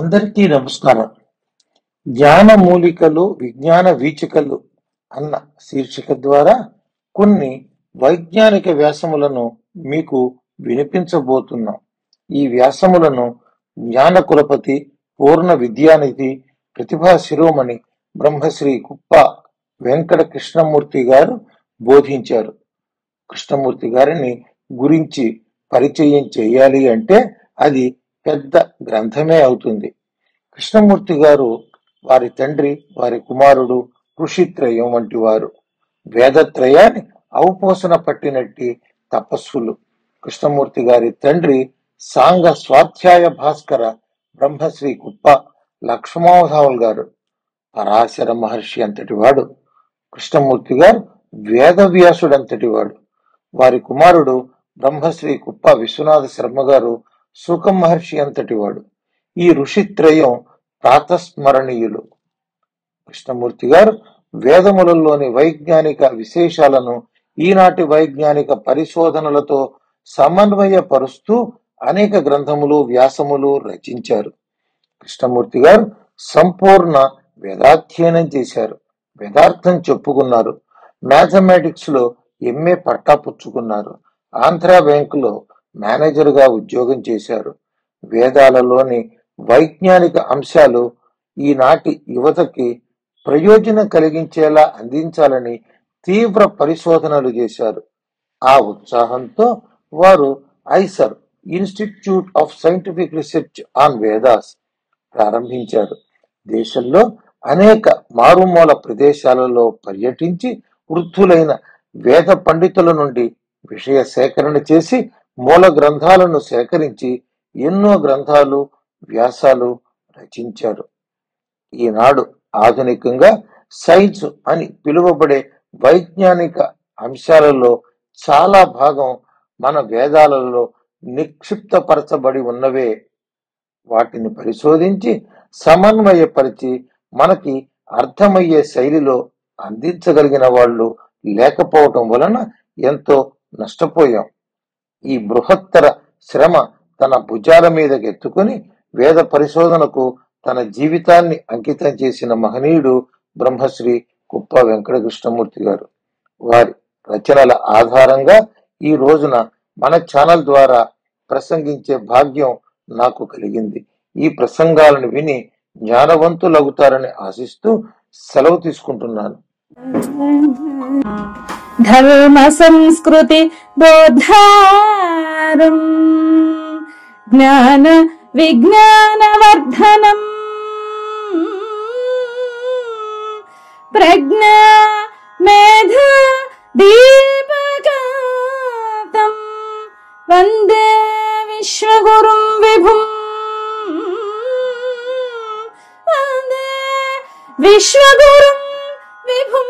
అందరికీ నమస్కారం. జ్ఞాన మూలికలు విజ్ఞాన వీచికలు అన్న శీర్షిక ద్వారా కొన్ని వైజ్ఞానిక వ్యాసములను మీకు వినిపించబోతున్నాం. ఈ వ్యాసములను జ్ఞాన కులపతి, పూర్ణ విద్యానిధి, ప్రతిభా శిరోమణి బ్రహ్మశ్రీ కుప్ప వెంకట కృష్ణమూర్తి గారు బోధించారు. కృష్ణమూర్తి గారిని గురించి పరిచయం చేయాలి అంటే అది పెద్ద గ్రంథమే అవుతుంది. కృష్ణమూర్తి గారు వారి తండ్రి, వారి కుమారుడు ఋషిత్రయం వంటి వారు. వేదత్రయాన్ని ఔపోసన పట్టినట్టి తపస్సులు. కృష్ణమూర్తి గారి తండ్రి సాంగ స్వాధ్యాయ భాస్కర బ్రహ్మశ్రీ కుప్ప లక్ష్మణరావు గారు పరాశర మహర్షి అంతటి వాడు. కృష్ణమూర్తి గారు వేదవ్యాసుడంతటి వాడు. వారి కుమారుడు బ్రహ్మశ్రీ కుప్ప విశ్వనాథ శర్మ గారు సుఖ మహర్షి అంతటి వాడు. ఈ ఋషిత్రయం ప్రాతస్మరణీయులు. కృష్ణమూర్తి గారు వేదములలోని వైజ్ఞానిక విశేషాలను ఈనాటి వైజ్ఞానిక పరిశోధనలతో సమన్వయపరుస్తూ అనేక గ్రంథములు, వ్యాసములు రచించారు. కృష్ణమూర్తి గారు సంపూర్ణ వేదాధ్యయనం చేశారు. వేదార్థం చెప్పుకున్నారు. మ్యాథమెటిక్స్ లో ఎంఏ పట్టా పుచ్చుకున్నారు. ఆంధ్ర బ్యాంకులో మేనేజర్ గా ఉద్యోగం చేశారు. వేదాలలోని వైజ్ఞానిక అంశాలు ఈనాటి యువతకి ప్రయోజనం కలిగించేలా అందించాలని తీవ్ర పరిశోధనలు చేశారు. ఆ ఉత్సాహంతో వారు IISER institute of scientific research on Vedas ప్రారంభించారు. దేశంలో అనేక మారుమూల ప్రదేశాలలో పర్యటించి వృద్ధులైన వేద పండితుల నుండి విషయ సేకరణ చేసి మూల గ్రంథాలను సేకరించి ఎన్నో గ్రంథాలు, వ్యాసాలు రచించారు. ఈనాడు ఆధునికంగా సైన్స్ అని పిలువబడే వైజ్ఞానిక అంశాలలో చాలా భాగం మన వేదాలలో నిక్షిప్తపరచబడి ఉన్నవే. వాటిని పరిశోధించి సమన్వయపరిచి మనకి అర్థమయ్యే శైలిలో అందించగలిగిన వాళ్ళు లేకపోవటం వలన ఎంతో నష్టపోయాం. ఈ బృహత్తర శ్రమ తన భుజాల మీదకి ఎత్తుకుని వేద పరిశోధనకు తన జీవితాన్ని అంకితం చేసిన మహనీయుడు బ్రహ్మశ్రీ కుప్ప వెంకట కృష్ణమూర్తి గారు. వారి రచనల ఆధారంగా ఈ రోజున మన ఛానల్ ద్వారా ప్రసంగించే భాగ్యం నాకు కలిగింది. ఈ ప్రసంగాలను విని జ్ఞానవంతులవుతారని ఆశిస్తూ సెలవు తీసుకుంటున్నాను. ధర్మ సంస్కృతి బోధారం జ్ఞాన విజ్ఞాన వర్ధనం ప్రజ్ఞా మేధ దీపకాంతం వందే విశ్వగురుం విభుం వందే విశ్వగురుం విభుం.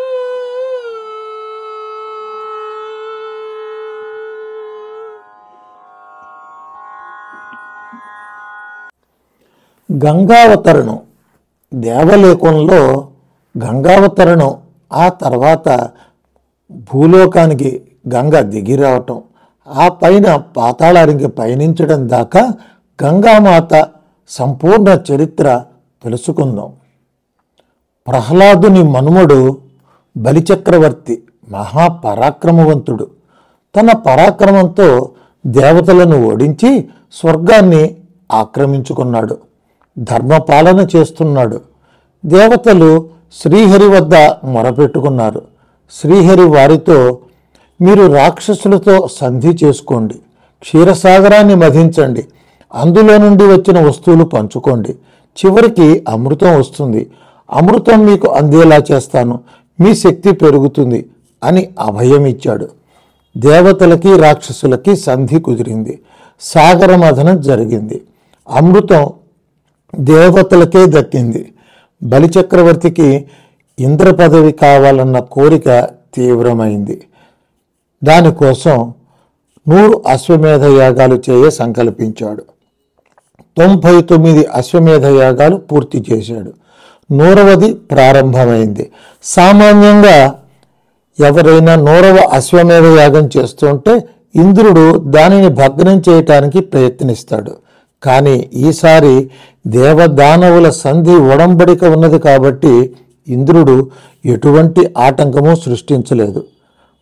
గంగావతరణం, దేవలోకంలో గంగావతరణం, ఆ తర్వాత భూలోకానికి గంగ దిగి రావటం, ఆ పైన పాతాళానికి పయనించడం దాకా గంగామాత సంపూర్ణ చరిత్ర తెలుసుకుందాం. ప్రహ్లాదుని మనుమడు బలిచక్రవర్తి మహాపరాక్రమవంతుడు. తన పరాక్రమంతో దేవతలను ఓడించి స్వర్గాన్ని ఆక్రమించుకున్నాడు. ధర్మపాలన చేస్తున్నాడు. దేవతలు శ్రీహరి వద్ద మొరపెట్టుకున్నారు. శ్రీహరి వారితో, మీరు రాక్షసులతో సంధి చేసుకోండి, క్షీరసాగరాన్ని మధించండి, అందులో నుండి వచ్చిన వస్తువులు పంచుకోండి, చివరికి అమృతం వస్తుంది, అమృతం మీకు అందేలా చేస్తాను, మీ శక్తి పెరుగుతుంది అని అభయం ఇచ్చాడు. దేవతలకి రాక్షసులకి సంధి కుదిరింది. సాగర మథనం జరిగింది. అమృతం దేవతలకే దక్కింది. బలిచక్రవర్తికి ఇంద్ర పదవి కావాలన్న కోరిక తీవ్రమైంది. దానికోసం 100 అశ్వమేధ యాగాలు చేయ సంకల్పించాడు. 99 అశ్వమేధ యాగాలు పూర్తి చేశాడు. 100వది ప్రారంభమైంది. సామాన్యంగా ఎవరైనా 100వ అశ్వమేధ యాగం చేస్తుంటే ఇంద్రుడు దానిని భగ్నం చేయటానికి ప్రయత్నిస్తాడు. కానీ ఈసారి దేవదానవుల సంధి ఒడంబడిక ఉన్నది కాబట్టి ఇంద్రుడు ఎటువంటి ఆటంకము సృష్టించలేదు.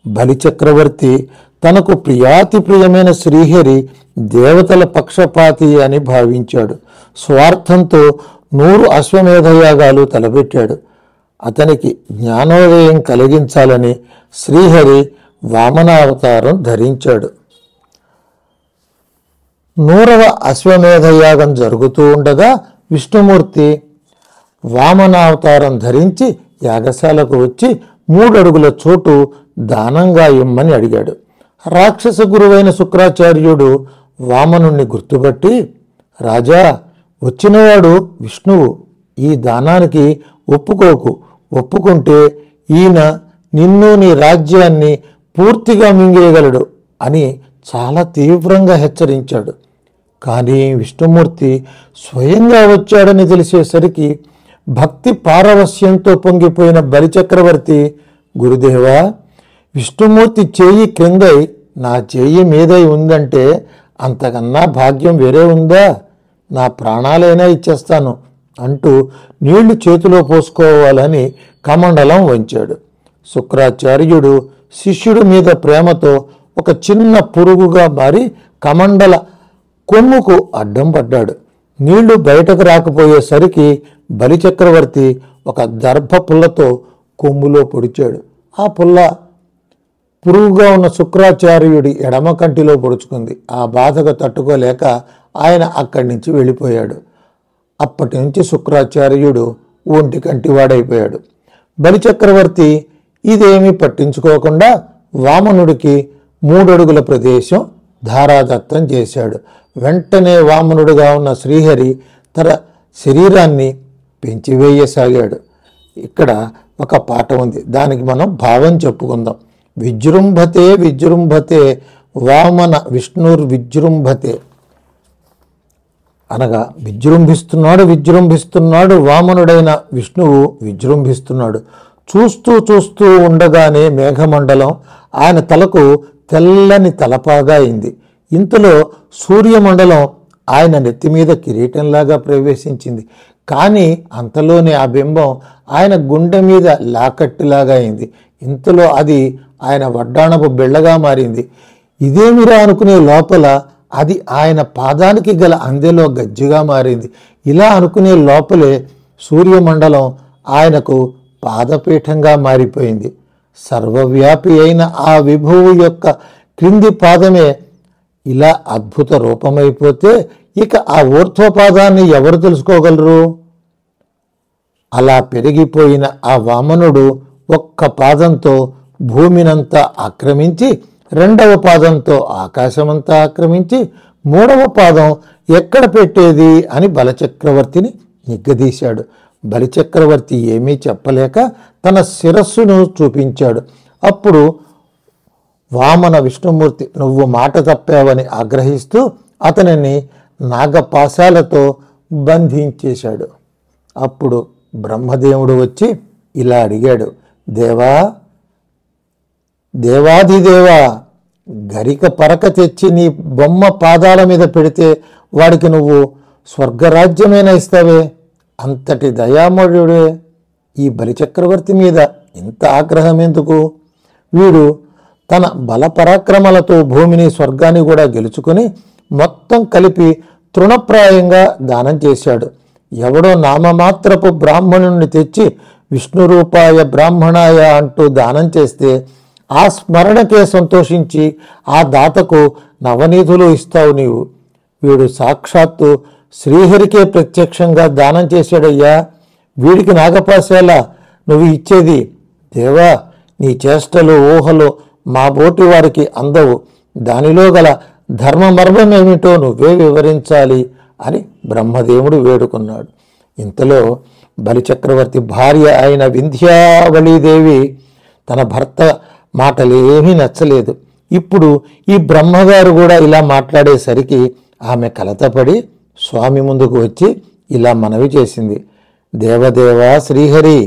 బలిచక్రవర్తి తనకు ప్రియాతి ప్రియమైన శ్రీహరి దేవతల పక్షపాతి అని భావించాడు. స్వార్థంతో 100 అశ్వమేధయాగాలు తలపెట్టాడు. అతనికి జ్ఞానోదయం కలిగించాలని శ్రీహరి వామనావతారం ధరించాడు. 100వ అశ్వమేధయాగం జరుగుతూ ఉండగా విష్ణుమూర్తి వామనావతారం ధరించి యాగశాలకు వచ్చి 3 అడుగుల చోటు దానంగా ఇమ్మని అడిగాడు. రాక్షస గురువైన శుక్రాచార్యుడు వామనుణ్ణి గుర్తుపట్టి, రాజా, వచ్చినవాడు విష్ణువు, ఈ దానానికి ఒప్పుకోకు. ఒప్పుకుంటే ఈయన నిన్ను నీ రాజ్యాన్ని పూర్తిగా మింగేయగలడు అని చాలా తీవ్రంగా హెచ్చరించాడు. కానీ విష్ణుమూర్తి స్వయంగా వచ్చాడని తెలిసేసరికి భక్తి పారవస్యంతో పొంగిపోయిన బలిచక్రవర్తి, గురుదేవా, విష్ణుమూర్తి చేయి క్రిందై నా చేయి మీదై ఉందంటే అంతకన్నా భాగ్యం వేరే ఉందా? నా ప్రాణాలైనా ఇచ్చేస్తాను అంటూ నీళ్లు చేతిలో పోసుకోవాలని కమండలం వంచాడు. శుక్రాచార్యుడు శిష్యుడి మీద ప్రేమతో ఒక చిన్న పురుగుగా మారి కమండల కొమ్ముకు అడ్డం పడ్డాడు. నీళ్లు బయటకు రాకపోయేసరికి బలిచక్రవర్తి ఒక దర్భ పుల్లతో కొమ్ములో పొడిచాడు. ఆ పుల్ల పురుగుగా ఉన్న శుక్రాచార్యుడి ఎడమ కంటిలో పొడుచుకుంది. ఆ బాధకు తట్టుకోలేక ఆయన అక్కడి నుంచి వెళ్ళిపోయాడు. అప్పటి నుంచి శుక్రాచార్యుడు ఒంటి కంటివాడైపోయాడు. బలిచక్రవర్తి ఇదేమీ పట్టించుకోకుండా వామనుడికి 3 అడుగుల ప్రదేశం ధారాదత్తం చేశాడు. వెంటనే వామనుడిగా ఉన్న శ్రీహరి తన శరీరాన్ని పెంచివేయసాగాడు. ఇక్కడ ఒక పాట ఉంది, దానికి మనం భావం చెప్పుకుందాం. విజృంభతే విజృంభతే వామన విష్ణుర్విజృంభతే అనగా విజృంభిస్తున్నాడు వామనుడైన విష్ణువు విజృంభిస్తున్నాడు. చూస్తూ చూస్తూ ఉండగానే మేఘమండలం ఆయన తలకు తెల్లని తలపాగా అయింది. ఇంతలో సూర్యమండలం ఆయన నెత్తి మీద కిరీటంలాగా ప్రవేశించింది. కానీ అంతలోనే ఆ బింబం ఆయన గుండె మీద లాకట్టులాగా అయింది. ఇంతలో అది ఆయన వడ్డాణపు బిళ్ళగా మారింది. ఇదేమిరా అనుకునే లోపల అది ఆయన పాదానికి గల అందెలో గజ్జెగా మారింది. ఇలా అనుకునే లోపలే సూర్యమండలం ఆయనకు పాదపీఠంగా మారిపోయింది. సర్వవ్యాపి అయిన ఆ విభువు యొక్క క్రింది పాదమే ఇలా అద్భుత రూపమైపోతే ఇక ఆ ఊర్ధ్వపాదాన్ని ఎవరు తెలుసుకోగలరు? అలా పెరిగిపోయిన ఆ వామనుడు ఒక్క పాదంతో భూమినంతా ఆక్రమించి, 2వ పాదంతో ఆకాశమంతా ఆక్రమించి, 3వ పాదం ఎక్కడ పెట్టేది అని బలచక్రవర్తిని నిగ్గదీశాడు. బలిచక్రవర్తి ఏమీ చెప్పలేక తన శిరస్సును చూపించాడు. అప్పుడు వామన విష్ణుమూర్తి నువ్వు మాట తప్పావని ఆగ్రహిస్తూ అతనిని నాగపాశాలతో బంధించేశాడు. అప్పుడు బ్రహ్మదేవుడు వచ్చి ఇలా అడిగాడు, దేవాధిదేవా, గరిక పరక తెచ్చి నీ బొమ్మ పాదాల మీద పెడితే వాడికి నువ్వు స్వర్గరాజ్యమైనా ఇస్తావే? అంతటి దయామయుడే ఈ బలిచక్రవర్తి మీద ఇంత ఆగ్రహం ఎందుకు? వీడు తన బలపరాక్రమాలతో భూమిని స్వర్గాన్ని కూడా గెలుచుకుని మొత్తం కలిపి తృణప్రాయంగా దానం చేశాడు. ఎవడో నామమాత్రపు బ్రాహ్మణుణ్ణి తెచ్చి విష్ణురూపాయ బ్రాహ్మణాయ అంటూ దానం చేస్తే ఆ స్మరణకే సంతోషించి ఆ దాతకు నవనీధులు ఇస్తావు నీవు. వీడు సాక్షాత్తు శ్రీహరికే ప్రత్యక్షంగా దానం చేశాడయ్యా. వీడికి నాగపాశాల నువ్వు ఇచ్చేది? దేవా, నీ చేష్టలు ఊహలు మా బోటి వారికి అందవు. దానిలో గల ధర్మమర్మమేమిటో నువ్వే వివరించాలి అని బ్రహ్మదేవుడు వేడుకున్నాడు. ఇంతలో బలిచక్రవర్తి భార్య అయిన వింధ్యావళీదేవి తన భర్త మాటలేమీ నచ్చలేదు. ఇప్పుడు ఈ బ్రహ్మగారు కూడా ఇలా మాట్లాడేసరికి ఆమె కలతపడి స్వామి ముందుకు వచ్చి ఇలా మనవి చేసింది, దేవదేవా శ్రీహరి,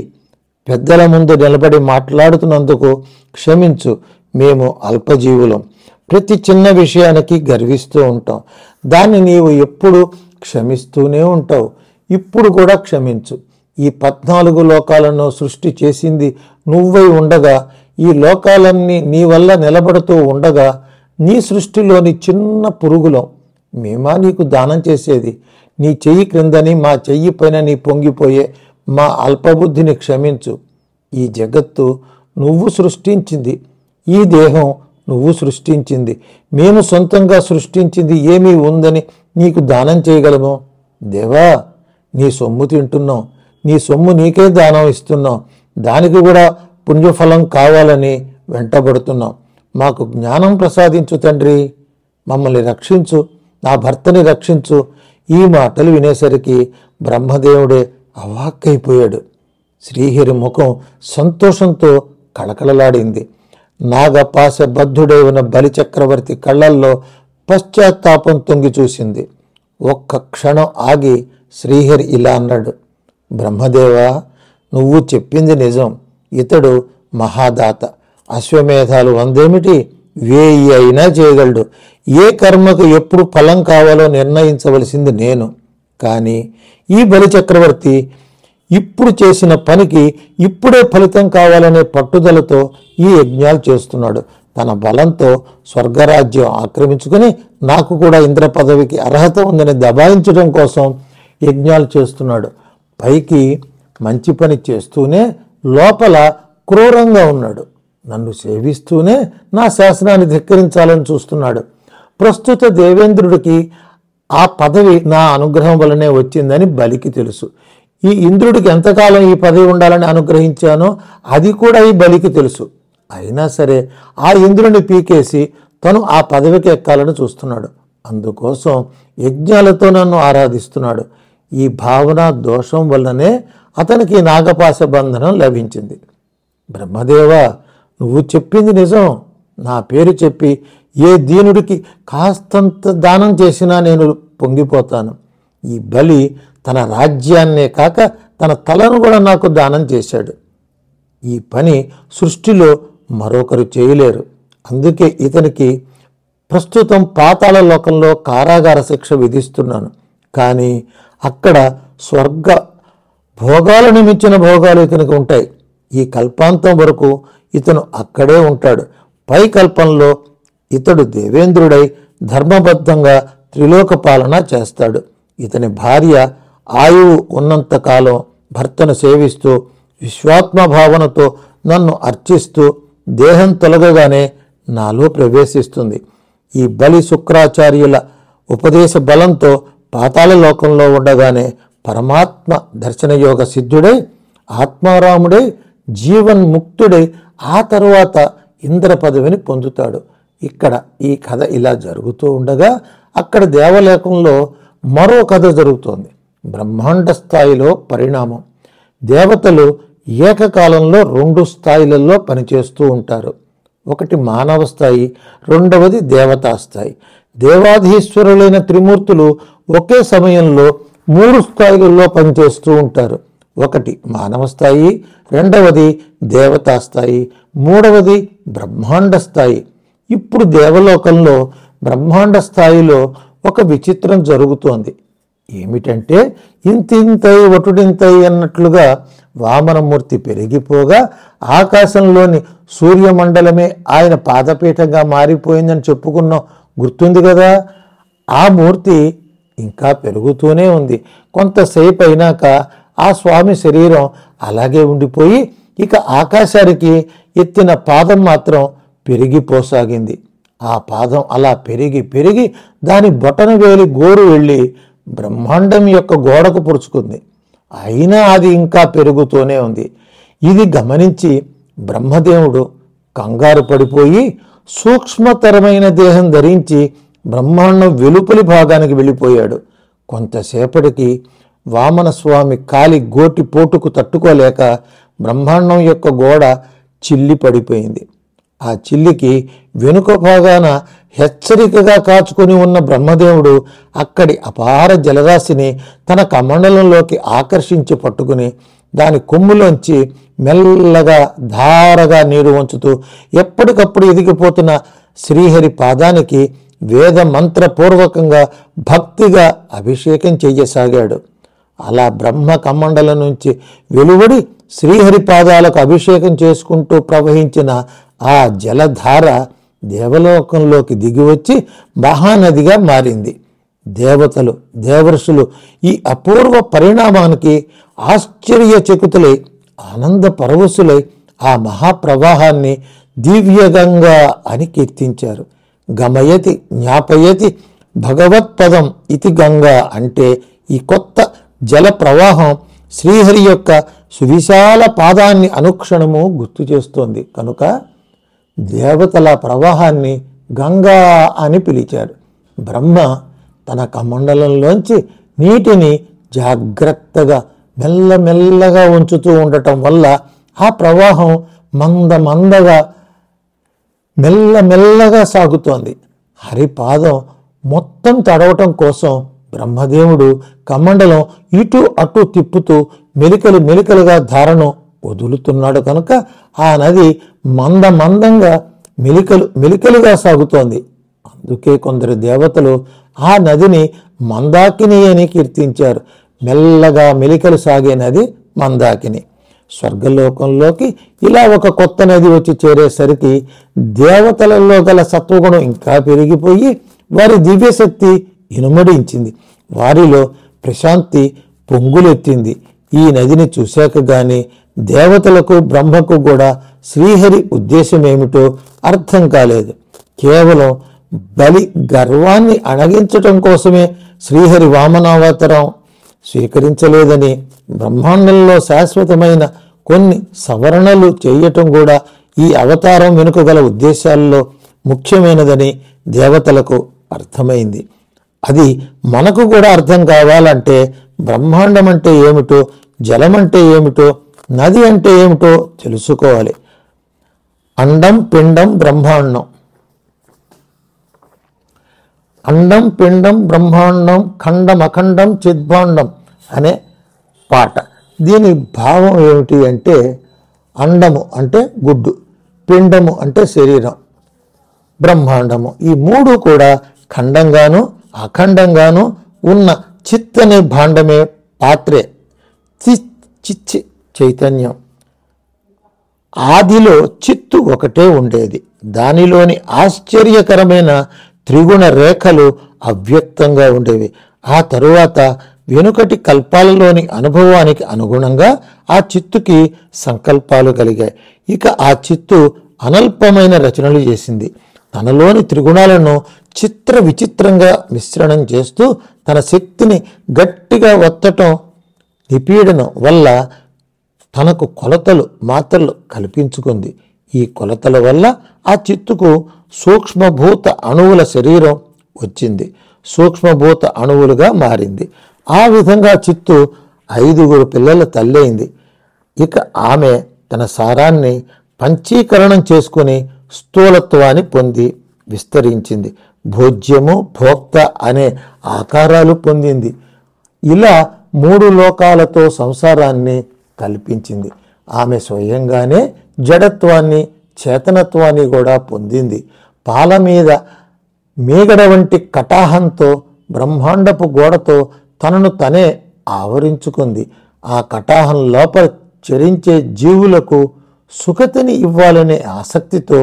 పెద్దల ముందు నిలబడి మాట్లాడుతున్నందుకు క్షమించు. మేము అల్పజీవులం, ప్రతి చిన్న విషయానికి గర్విస్తూ ఉంటాం. దాన్ని నీవు ఎప్పుడు క్షమిస్తూనే ఉంటావు. ఇప్పుడు కూడా క్షమించు. ఈ 14 లోకాలను సృష్టి చేసింది నువ్వై ఉండగా, ఈ లోకాలన్నీ నీ వల్ల నిలబడుతూ ఉండగా, నీ సృష్టిలోని చిన్న పురుగులో మేమా నీకు దానం చేసేది? నీ చెయ్యి క్రిందని మా చెయ్యి పైన నీ పొంగిపోయే మా అల్పబుద్ధిని క్షమించు. ఈ జగత్తు నువ్వు సృష్టించింది, ఈ దేహం నువ్వు సృష్టించింది. మేము సొంతంగా సృష్టించింది ఏమీ ఉందని నీకు దానం చేయగలము? దేవా, నీ సొమ్ము తింటున్నాం, నీ సొమ్ము నీకే దానం ఇస్తున్నాం, దానికి కూడా పుణ్యఫలం కావాలని వెంటబడుతున్నాం. మాకు జ్ఞానం ప్రసాదించు తండ్రి, మమ్మల్ని రక్షించు, నా భర్తని రక్షించు. ఈ మాటలు వినేసరికి బ్రహ్మదేవుడే అవాక్కైపోయాడు. శ్రీహరి ముఖం సంతోషంతో కళకళలాడింది. నాగపాశబద్ధుడై ఉన్న బలిచక్రవర్తి కళ్ళల్లో పశ్చాత్తాపం తొంగి చూసింది. ఒక్క క్షణం ఆగి శ్రీహరి ఇలా అన్నాడు, బ్రహ్మదేవా, నువ్వు చెప్పింది నిజం. ఇతడు మహాదాత. అశ్వమేధాలు 100 1000 అయినా చేయగలడు. ఏ కర్మకు ఎప్పుడు ఫలం కావాలో నిర్ణయించవలసింది నేను. కానీ ఈ బలిచక్రవర్తి ఇప్పుడు చేసిన పనికి ఇప్పుడే ఫలితం కావాలనే పట్టుదలతో ఈ యజ్ఞాలు చేస్తున్నాడు. తన బలంతో స్వర్గరాజ్యం ఆక్రమించుకుని నాకు కూడా ఇంద్ర పదవికి అర్హత ఉందని దబాయించడం కోసం యజ్ఞాలు చేస్తున్నాడు. పైకి మంచి పని చేస్తూనే లోపల క్రూరంగా ఉన్నాడు. నన్ను సేవిస్తూనే నా శాసనాన్ని ధిక్కరించాలని చూస్తున్నాడు. ప్రస్తుత దేవేంద్రుడికి ఆ పదవి నా అనుగ్రహం వల్లనే వచ్చిందని బలికి తెలుసు. ఈ ఇంద్రుడికి ఎంతకాలం ఈ పదవి ఉండాలని అనుగ్రహించానో అది కూడా ఈ బలికి తెలుసు. అయినా సరే ఆ ఇంద్రుని పీకేసి తను ఆ పదవికి ఎక్కాలని చూస్తున్నాడు. అందుకోసం యజ్ఞాలతో నన్ను ఆరాధిస్తున్నాడు. ఈ భావన దోషం వల్లనే అతనికి నాగపాశ బంధనం లభించింది. బ్రహ్మదేవా, నువ్వు చెప్పింది నిజం. నా పేరు చెప్పి ఏ దీనుడికి కాస్తంత దానం చేసినా నేను పొంగిపోతాను. ఈ బలి తన రాజ్యాన్నే కాక తన తలను కూడా నాకు దానం చేశాడు. ఈ పని సృష్టిలో మరొకరు చేయలేరు. అందుకే ఇతనికి ప్రస్తుతం పాతాళ లోకంలో కారాగార శిక్ష విధిస్తున్నాను. కానీ అక్కడ స్వర్గ భోగాలను మించిన భోగాలు ఇతనికి ఉంటాయి. ఈ కల్పాంతం వరకు ఇతను అక్కడే ఉంటాడు. పై కల్పంలో ఇతడు దేవేంద్రుడై ధర్మబద్ధంగా త్రిలోక పాలన చేస్తాడు. ఇతని భార్య ఆయువు ఉన్నంతకాలం భర్తను సేవిస్తూ విశ్వాత్మ భావనతో నన్ను అర్చిస్తూ దేహం తొలగగానే నాలో ప్రవేశిస్తుంది. ఈ బలి శుక్రాచార్యుల ఉపదేశ బలంతో పాతాళ లోకంలో ఉండగానే పరమాత్మ దర్శనయోగ సిద్ధుడై ఆత్మారాముడై జీవన్ముక్తుడై ఆ తరువాత ఇంద్ర పదవిని పొందుతాడు. ఇక్కడ ఈ కథ ఇలా జరుగుతూ ఉండగా అక్కడ దేవలోకంలో మరో కథ జరుగుతోంది. బ్రహ్మాండ స్థాయిలో పరిణామం. దేవతలు ఏకకాలంలో 2 స్థాయిలలో పనిచేస్తూ ఉంటారు. ఒకటి మానవ స్థాయి, రెండవది దేవతా స్థాయి. దేవాధీశ్వరులైన త్రిమూర్తులు ఒకే సమయంలో 3 స్థాయిలలో పనిచేస్తూ ఉంటారు. ఒకటి మానవ స్థాయి, రెండవది దేవతా స్థాయి, మూడవది బ్రహ్మాండ స్థాయి. ఇప్పుడు దేవలోకంలో బ్రహ్మాండ స్థాయిలో ఒక విచిత్రం జరుగుతోంది. ఏమిటంటే ఇంతింతై వటుడింతై అన్నట్లుగా వామనమూర్తి పెరిగిపోగా ఆకాశంలోని సూర్యమండలమే ఆయన పాదపీఠంగా మారిపోయిందని చెప్పుకున్నాం, గుర్తుంది కదా. ఆ మూర్తి ఇంకా పెరుగుతూనే ఉంది. కొంతసేపు అయినాక ఆ స్వామి శరీరం అలాగే ఉండిపోయి ఇక ఆకాశానికి ఎత్తిన పాదం మాత్రం పెరిగిపోసాగింది. ఆ పాదం అలా పెరిగి పెరిగి దాని బొటన వేలి గోరు వెళ్ళి బ్రహ్మాండం యొక్క గోడకు పొడుచుకుంది. అయినా అది ఇంకా పెరుగుతూనే ఉంది. ఇది గమనించి బ్రహ్మదేవుడు కంగారు పడిపోయి సూక్ష్మతరమైన దేహం ధరించి బ్రహ్మాండం వెలుపలి భాగానికి వెళ్ళిపోయాడు. కొంతసేపటికి వామనస్వామి కాలి గోటి పోటుకు తట్టుకోలేక బ్రహ్మాండం యొక్క గోడ చిల్లి పడిపోయింది. ఆ చిల్లికి వెనుక భాగాన హెచ్చరికగా కాచుకొని ఉన్న బ్రహ్మదేవుడు అక్కడి అపార జలరాశిని తన కమండలంలోకి ఆకర్షించి పట్టుకుని దాని కొమ్ములోంచి మెల్లగా ధారగా నీరు వంచుతూ ఎప్పటికప్పుడు ఎదిగిపోతున్న శ్రీహరి పాదానికి వేద మంత్రపూర్వకంగా భక్తిగా అభిషేకం చెయ్యసాగాడు. అలా బ్రహ్మ కమండలం నుంచి వెలువడి శ్రీహరి పాదాలకు అభిషేకం చేసుకుంటూ ప్రవహించిన ఆ జలధార దేవలోకంలోకి దిగివచ్చి మహానదిగా మారింది. దేవతలు, దేవర్షులు ఈ అపూర్వ పరిణామానికి ఆశ్చర్యచకితులై ఆనంద పరవశులై ఆ మహాప్రవాహాన్ని దివ్యగంగా అని కీర్తించారు. గమయతి జ్ఞాపయతి భగవత్పదం ఇతి గంగా అంటే ఈ కొత్త జల ప్రవాహం శ్రీహరి యొక్క సువిశాల పాదాన్ని అనుక్షణము గుర్తు చేస్తోంది. కనుక దేవతల ప్రవాహాన్ని గంగా అని పిలిచారు. బ్రహ్మ తన కమండలంలోంచి నీటిని జాగ్రత్తగా మెల్లమెల్లగా ఉంచుతూ ఉండటం వల్ల ఆ ప్రవాహం మందగా మెల్లమెల్లగా సాగుతోంది. హరిపాదం మొత్తం తడవటం కోసం బ్రహ్మదేవుడు కమండలం ఇటు అటు తిప్పుతూ మెలికలుగా ధారను వదులుతున్నాడు. కనుక ఆ నది మందంగా మెలికలుగా సాగుతోంది. అందుకే కొందరు దేవతలు ఆ నదిని మందాకిని అని కీర్తించారు. మెల్లగా మెలికలు సాగే నది మందాకిని. స్వర్గలోకంలోకి ఇలా ఒక కొత్త నది వచ్చి చేరేసరికి దేవతలలో గల సత్వగుణం ఇంకా పెరిగిపోయి వారి దివ్యశక్తి ఇనుమడించింది. వారిలో ప్రశాంతి పొంగులెత్తింది. ఈ నదిని చూశాక గాని దేవతలకు బ్రహ్మకు కూడా శ్రీహరి ఉద్దేశం ఏమిటో అర్థం కాలేదు. కేవలం బలి గర్వాన్ని అణగించటం కోసమే శ్రీహరి వామనావతారం స్వీకరించలేదని, బ్రహ్మాండంలో శాశ్వతమైన కొన్ని సవరణలు చేయటం కూడా ఈ అవతారం వెనుక గల ఉద్దేశాల్లో ముఖ్యమైనదని దేవతలకు అర్థమైంది. అది మనకు కూడా అర్థం కావాలంటే బ్రహ్మాండం అంటే ఏమిటో, జలం అంటే ఏమిటో, నది అంటే ఏమిటో తెలుసుకోవాలి. అండం పిండం బ్రహ్మాండం, అండం పిండం బ్రహ్మాండం ఖండం అఖండం చిద్భాండం అనే పాట. దీని భావం ఏమిటి అంటే, అండము అంటే గుడ్డు, పిండము అంటే శరీరం, బ్రహ్మాండము ఈ మూడు కూడా ఖండంగాను అఖండంగాను ఉన్న చిత్ అనే భాండమే పాత్రే. చిత్ చైతన్యం. ఆదిలో చిత్తు ఒకటే ఉండేది. దానిలోని ఆశ్చర్యకరమైన త్రిగుణ రేఖలు అవ్యక్తంగా ఉండేవి. ఆ తరువాత వెనుకటి కల్పాలలోని అనుభవానికి అనుగుణంగా ఆ చిత్తుకి సంకల్పాలు కలిగాయి. ఇక ఆ చిత్తు అనల్పమైన రచనలు చేసింది. తనలోని త్రిగుణాలను చిత్ర విచిత్రంగా మిశ్రణం చేస్తూ తన శక్తిని గట్టిగా ఒత్తటం, నిపీడనం వల్ల తనకు కొలతలు మాత్రలు కల్పించుకుంది. ఈ కొలతల వల్ల ఆ చిత్తుకు సూక్ష్మభూత అణువుల శరీరం వచ్చింది, సూక్ష్మభూత అణువులుగా మారింది. ఆ విధంగా చిత్తు 5 పిల్లల తల్లైంది. ఇక ఆమె తన సారాన్ని పంచీకరణం చేసుకుని స్థూలత్వాన్ని పొంది విస్తరించింది. భోజ్యము, భోక్త అనే ఆకారాలు పొందింది. ఇలా 3 లోకాలతో సంసారాన్ని కల్పించింది. ఆమె స్వయంగానే జడత్వాన్ని, చేతనత్వాన్ని కూడా పొందింది. పాల మీద మీగడ వంటి కటాహంతో, బ్రహ్మాండపు గోడతో తనను తనే ఆవరించుకుంది. ఆ కటాహం లోపల చరించే జీవులకు సుఖతిని ఇవ్వాలనే ఆసక్తితో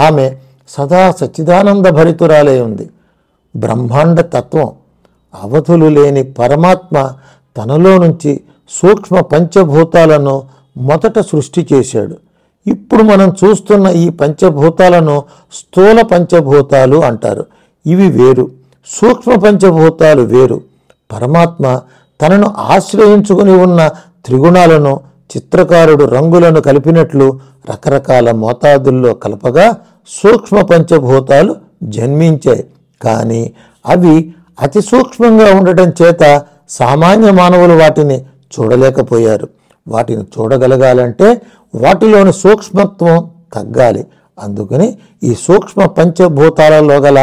ఆమె సదా సచ్చిదానంద భరితురాలే ఉంది. బ్రహ్మాండ తత్వం, అవధులు లేని పరమాత్మ తనలో నుంచి సూక్ష్మ పంచభూతాలను మొదట సృష్టి చేశాడు. ఇప్పుడు మనం చూస్తున్న ఈ పంచభూతాలను స్థూల పంచభూతాలు అంటారు. ఇవి వేరు, సూక్ష్మ పంచభూతాలు వేరు. పరమాత్మ తనను ఆశ్రయించుకుని ఉన్న త్రిగుణాలను చిత్రకారుడు రంగులను కలిపినట్లు రకరకాల మోతాదుల్లో కలపగా సూక్ష్మ పంచభూతాలు జన్మించాయి. కానీ అవి అతి సూక్ష్మంగా ఉండటం చేత సామాన్య మానవులు వాటిని చూడలేకపోయారు. వాటిని చూడగలగాలంటే వాటిలోని సూక్ష్మత్వం తగ్గాలి. అందుకని ఈ సూక్ష్మ పంచభూతాలలో గల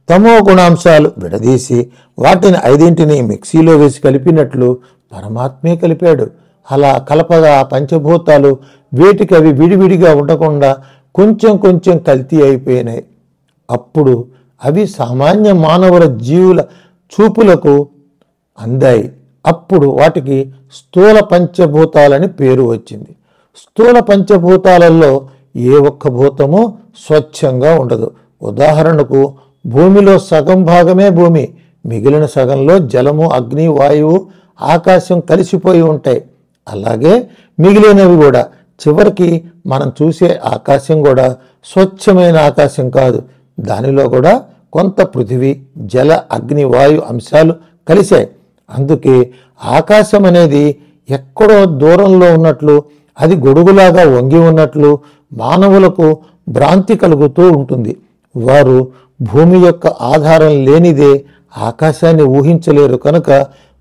తమో గుణాంశాలు విడదీసి వాటిని 5 మిక్సీలో వేసి కలిపినట్లు పరమాత్మే కలిపాడు. అలా కలపగా పంచభూతాలు వేటికి అవి విడివిడిగా ఉండకుండా కొంచెం కల్తీ అయిపోయినాయి. అప్పుడు అవి సామాన్య మానవుల జీవుల చూపులకు అందాయి. అప్పుడు వాటికి స్థూల పంచభూతాలని పేరు వచ్చింది. స్థూల పంచభూతాలలో ఏ ఒక్క భూతము స్వచ్ఛంగా ఉండదు. ఉదాహరణకు భూమిలో సగం భాగమే భూమి, మిగిలిన సగంలో జలము, అగ్ని, వాయువు, ఆకాశం కలిసిపోయి ఉంటాయి. అలాగే మిగిలినవి కూడా. చివరికి మనం చూసే ఆకాశం కూడా స్వచ్ఛమైన ఆకాశం కాదు. దానిలో కూడా కొంత పృథివీ, జల, అగ్ని, వాయు అంశాలు కలిశాయి. అందుకే ఆకాశం అనేది ఎక్కడో దూరంలో ఉన్నట్లు, అది గొడుగులాగా వంగి ఉన్నట్లు మానవులకు భ్రాంతి కలుగుతూ ఉంటుంది. వారు భూమి యొక్క ఆధారం లేనిదే ఆకాశాన్ని ఊహించలేరు కనుక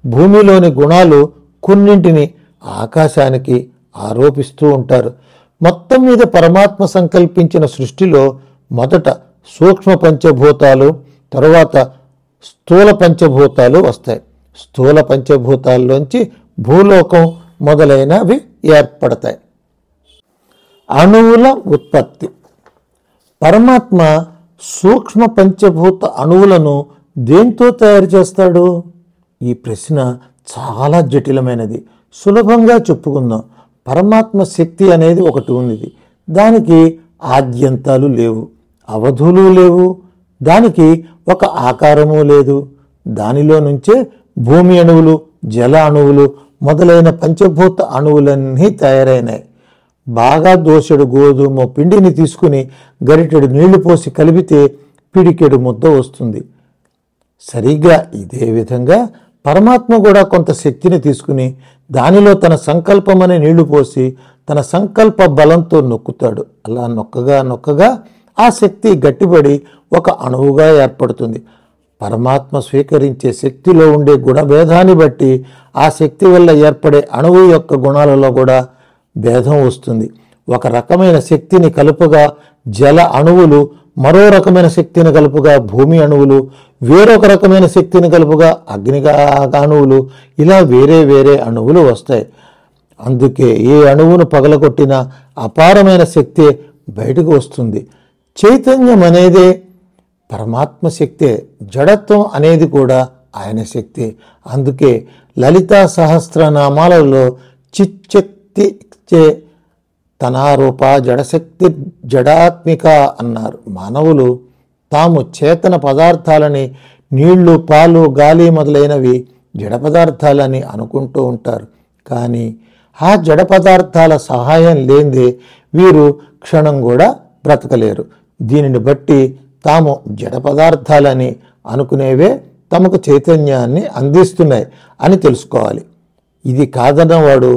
భూమిలోని గుణాలు కొన్నింటిని ఆకాశానికి ఆరోపిస్తూ ఉంటారు. మొత్తం మీద పరమాత్మ సంకల్పించిన సృష్టిలో మొదట సూక్ష్మ పంచభూతాలు, తరువాత స్థూల పంచభూతాలు వస్తాయి. స్థూల పంచభూతాల్లోంచి భూలోకం మొదలైనవి ఏర్పడతాయి. అణువుల ఉత్పత్తి. పరమాత్మ సూక్ష్మ పంచభూత అణువులను దేంతో తయారు చేస్తాడు? ఈ ప్రశ్న చాలా జటిలమైనది. సులభంగా చెప్పుకుందాం. పరమాత్మ శక్తి అనేది ఒకటి ఉంది. దానికి ఆద్యంతాలు లేవు, అవధులు లేవు, దానికి ఒక ఆకారము లేదు. దానిలో నుంచే భూమి అణువులు, జల అణువులు మొదలైన పంచభూత అణువులన్నీ తయారైనాయి. బాగా దోసెడు గోధుమ పిండిని తీసుకుని గరిటెడు నీళ్లు పోసి కలిపితే పిడికెడు ముద్ద వస్తుంది. సరిగ్గా ఇదే విధంగా పరమాత్మ కూడా కొంత శక్తిని తీసుకుని దానిలో తన సంకల్పం అనే నీళ్లు పోసి తన సంకల్ప బలంతో నొక్కుతాడు. అలా నొక్కగా నొక్కగా ఆ శక్తి గట్టిపడి ఒక అణువుగా ఏర్పడుతుంది. పరమాత్మ స్వీకరించే శక్తిలో ఉండే గుణభేదాన్ని బట్టి ఆ శక్తి వల్ల ఏర్పడే అణువు యొక్క గుణాలలో కూడా భేదం వస్తుంది. ఒక రకమైన శక్తిని కలుపుగా జల అణువులు, మరో రకమైన శక్తిని కలుపుగా భూమి అణువులు, వేరొక రకమైన శక్తిని కలుపుగా అగ్ని అణువులు, ఇలా వేరే వేరే అణువులు వస్తాయి. అందుకే ఏ అణువును పగలగొట్టినా అపారమైన శక్తి బయటకు వస్తుంది. చైతన్యం అనేదే పరమాత్మ శక్తే, జడత్వం అనేది కూడా ఆయన శక్తి. అందుకే లలితా సహస్రనామాలలో చిచ్చక్తి చే తనారూప జడశక్తి జడాత్మిక అన్నారు. మానవులు తాము చేతన పదార్థాలని నీళ్లు, పాలు, గాలి మొదలైనవి జడ పదార్థాలని అనుకుంటూ ఉంటారు. కానీ ఆ జడ పదార్థాల సహాయం లేనిదే వీరు క్షణం కూడా బ్రతకలేరు. దీనిని బట్టి తాము జడ పదార్థాలని అనుకునేవే తమకు చైతన్యాన్ని అందిస్తున్నాయి అని తెలుసుకోవాలి. ఇది కాదన్నవాడు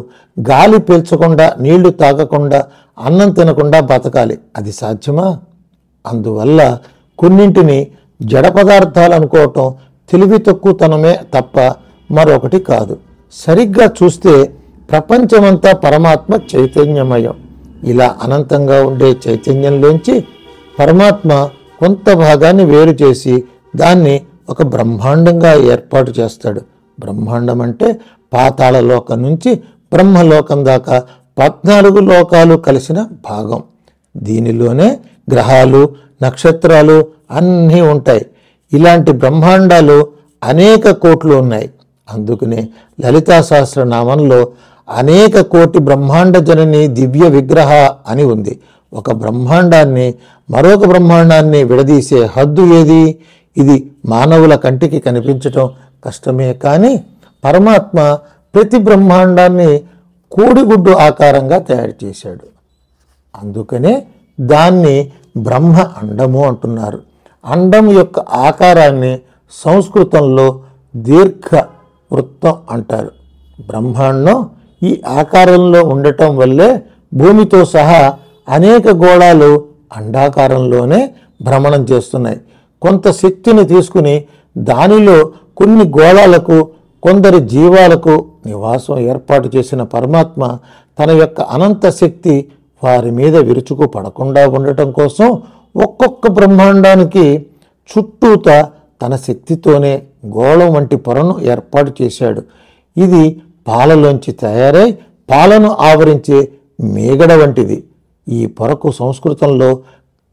గాలి పీల్చకుండా, నీళ్లు తాగకుండా, అన్నం తినకుండా బతకాలి. అది సాధ్యమా? అందువల్ల కొన్నింటిని జడ పదార్థాలు అనుకోవటం తెలివి తక్కువతనమే తప్ప మరొకటి కాదు. సరిగ్గా చూస్తే ప్రపంచమంతా పరమాత్మ చైతన్యమయం. ఇలా అనంతంగా ఉండే చైతన్యంలోంచి పరమాత్మ కొంత భాగాన్ని వేరు చేసి దాన్ని ఒక బ్రహ్మాండంగా ఏర్పాటు చేస్తాడు. బ్రహ్మాండం అంటే పాతాళ లోకం నుంచి బ్రహ్మలోకం దాకా 14 లోకాలు కలిసిన భాగం. దీనిలోనే గ్రహాలు, నక్షత్రాలు అన్నీ ఉంటాయి. ఇలాంటి బ్రహ్మాండాలు అనేక కోట్లు ఉన్నాయి. అందుకనే లలితా సహస్రనామంలో అనేక కోటి బ్రహ్మాండ జనని దివ్య విగ్రహ అని ఉంది. ఒక బ్రహ్మాండాన్ని మరొక బ్రహ్మాండాన్ని విడదీసే హద్దు ఏది? ఇది మానవుల కంటికి కనిపించటం కష్టమే. కానీ పరమాత్మ ప్రతి బ్రహ్మాండాన్ని కోడిగుడ్డు ఆకారంగా తయారు చేశాడు. అందుకనే దాన్ని బ్రహ్మ అండము అంటున్నారు. అండం యొక్క ఆకారాన్ని సంస్కృతంలో దీర్ఘ వృత్తం అంటారు. బ్రహ్మాండం ఈ ఆకారంలో ఉండటం వల్లే భూమితో సహా అనేక గోళాలు అండాకారంలోనే భ్రమణం చేస్తున్నాయి. కొంత శక్తిని తీసుకుని దానిలో కొన్ని గోళాలకు, కొందరి జీవాలకు నివాసం ఏర్పాటు చేసిన పరమాత్మ తన యొక్క అనంత శక్తి వారి మీద విరుచుకు పడకుండా ఉండటం కోసం ఒక్కొక్క బ్రహ్మాండానికి చుట్టూత తన శక్తితోనే గోళం వంటి పొరను ఏర్పాటు చేశాడు. ఇది పాలలోంచి తయారై పాలను ఆవరించే మేగడ వంటిది. ఈ పొరకు సంస్కృతంలో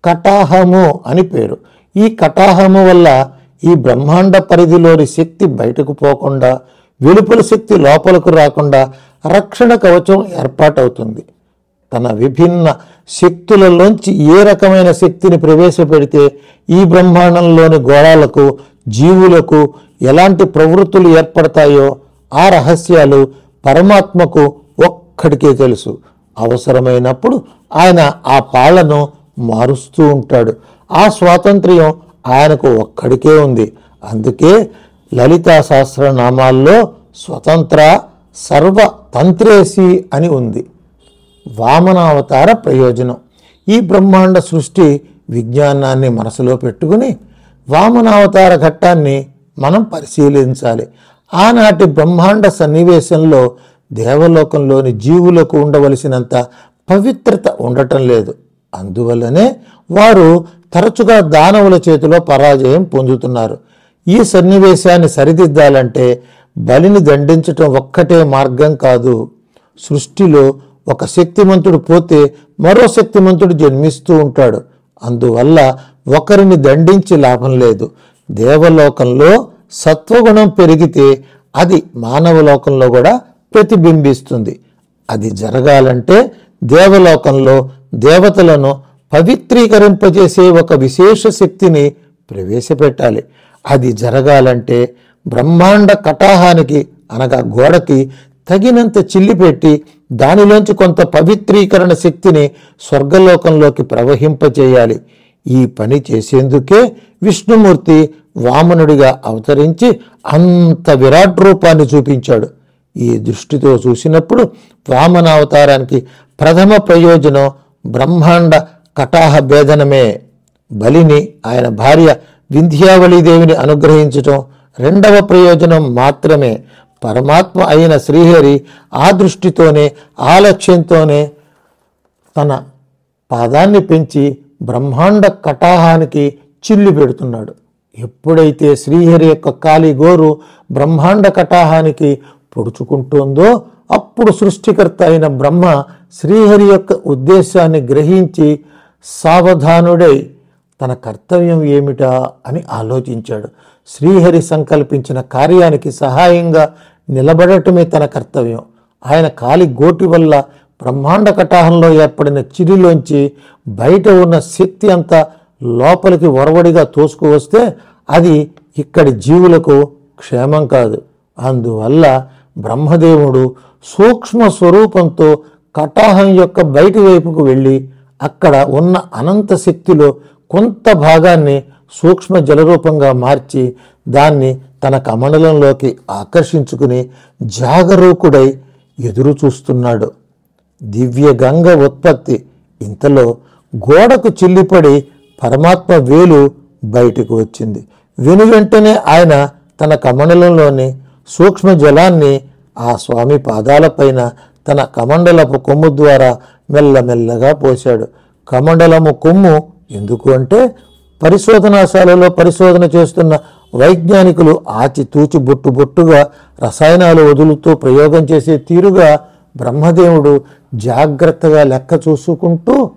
కటాహము అని పేరు. ఈ కటాహము వల్ల ఈ బ్రహ్మాండ పరిధిలోని శక్తి బయటకు పోకుండా, వెలుపల శక్తి లోపలకు రాకుండా రక్షణ కవచం ఏర్పాటవుతుంది. తన విభిన్న శక్తులలోంచి ఏ రకమైన శక్తిని ప్రవేశపెడితే ఈ బ్రహ్మాండంలోని గోళాలకు, జీవులకు ఎలాంటి ప్రవృత్తులు ఏర్పడతాయో ఆ రహస్యాలు పరమాత్మకు ఒక్కడికే తెలుసు. అవసరమైనప్పుడు ఆయన ఆ పాళ్లను మారుస్తూ ఉంటాడు. ఆ స్వాతంత్ర్యం ఆయనకు ఒక్కడికే ఉంది. అందుకే లలితా సహస్రనామాల్లో స్వతంత్ర సర్వతంత్రేసి అని ఉంది. వామనావతార ప్రయోజనం. ఈ బ్రహ్మాండ సృష్టి విజ్ఞానాన్ని మనసులో పెట్టుకుని వామనావతార ఘట్టాన్ని మనం పరిశీలించాలి. ఆనాటి బ్రహ్మాండ సన్నివేశంలో దేవలోకంలోని జీవులకు ఉండవలసినంత పవిత్రత ఉండటం లేదు. అందువల్లనే వారు తరచుగా దానవుల చేతిలో పరాజయం పొందుతున్నారు. ఈ సన్నివేశాన్ని సరిదిద్దాలంటే బలిని దండించటం ఒక్కటే మార్గం కాదు. సృష్టిలో ఒక శక్తిమంతుడు పోతే మరో శక్తిమంతుడు జన్మిస్తూ ఉంటాడు. అందువల్ల ఒకరిని దండించి లాభం లేదు. దేవలోకంలో సత్వగుణం పెరిగితే అది మానవలోకంలో కూడా ప్రతిబింబిస్తుంది. అది జరగాలంటే దేవలోకంలో దేవతలను పవిత్రీకరింపజేసే ఒక విశేష శక్తిని ప్రవేశపెట్టాలి. అది జరగాలంటే బ్రహ్మాండ కటాహానికి అనగా గోడకి తగినంత చిల్లి పెట్టి దానిలోంచి కొంత పవిత్రీకరణ శక్తిని స్వర్గలోకంలోకి ప్రవహింపచేయాలి. ఈ పని చేసేందుకే విష్ణుమూర్తి వామనుడిగా అవతరించి అంత విరాట్ రూపాన్ని చూపించాడు. ఈ దృష్టితో చూసినప్పుడు వామనావతారానికి ప్రథమ ప్రయోజనం బ్రహ్మాండ కటాహ భేదనమే. బలిని ఆయన భార్య వింధ్యావళీదేవిని అనుగ్రహించటం రెండవ ప్రయోజనం మాత్రమే. పరమాత్మ అయిన శ్రీహరి ఆ దృష్టితోనే, ఆ లక్ష్యంతోనే తన పాదాన్ని పెంచి బ్రహ్మాండ కటాహానికి చిల్లు పెడుతున్నాడు. ఎప్పుడైతే శ్రీహరి యొక్క కాలి గోరు బ్రహ్మాండ కటాహానికి పొడుచుకుంటుందో అప్పుడు సృష్టికర్త అయిన బ్రహ్మ శ్రీహరి యొక్క ఉద్దేశాన్ని గ్రహించి సావధానుడై తన కర్తవ్యం ఏమిటా అని ఆలోచించాడు. శ్రీహరి సంకల్పించిన కార్యానికి సహాయంగా నిలబడటమే తన కర్తవ్యం. ఆయన కాలి గోటి వల్ల బ్రహ్మాండ కటాహంలో ఏర్పడిన చిరిలోంచి బయట ఉన్న శక్తి అంతా లోపలికి ఒరవడిగా తోసుకువస్తే అది ఇక్కడి జీవులకు క్షేమం కాదు. అందువల్ల బ్రహ్మదేవుడు సూక్ష్మ స్వరూపంతో కటాహం యొక్క బయటి వైపుకు వెళ్ళి అక్కడ ఉన్న అనంత శక్తిలో కొంత భాగాన్ని సూక్ష్మ జలరూపంగా మార్చి దాన్ని తన కమండలంలోకి ఆకర్షించుకుని జాగరూకుడై ఎదురు చూస్తున్నాడు. దివ్య గంగ ఉత్పత్తి. ఇంతలో గోడకు చిల్లిపడి పరమాత్మ వేలు బయటకు వచ్చింది. వెనువెంటనే ఆయన తన కమండలంలోని సూక్ష్మ జలాన్ని ఆ స్వామి పాదాలపైన తన కమండలపు కొమ్ము ద్వారా మెల్లమెల్లగా పోశాడు. కమండలము కొమ్ము ఎందుకు అంటే పరిశోధనాశాలలో పరిశోధన చేస్తున్న వైజ్ఞానికులు ఆచితూచి బొట్టు బొట్టుగా రసాయనాలు వదులుతూ ప్రయోగం చేసే తీరుగా బ్రహ్మదేవుడు జాగ్రత్తగా లెక్క చూసుకుంటూ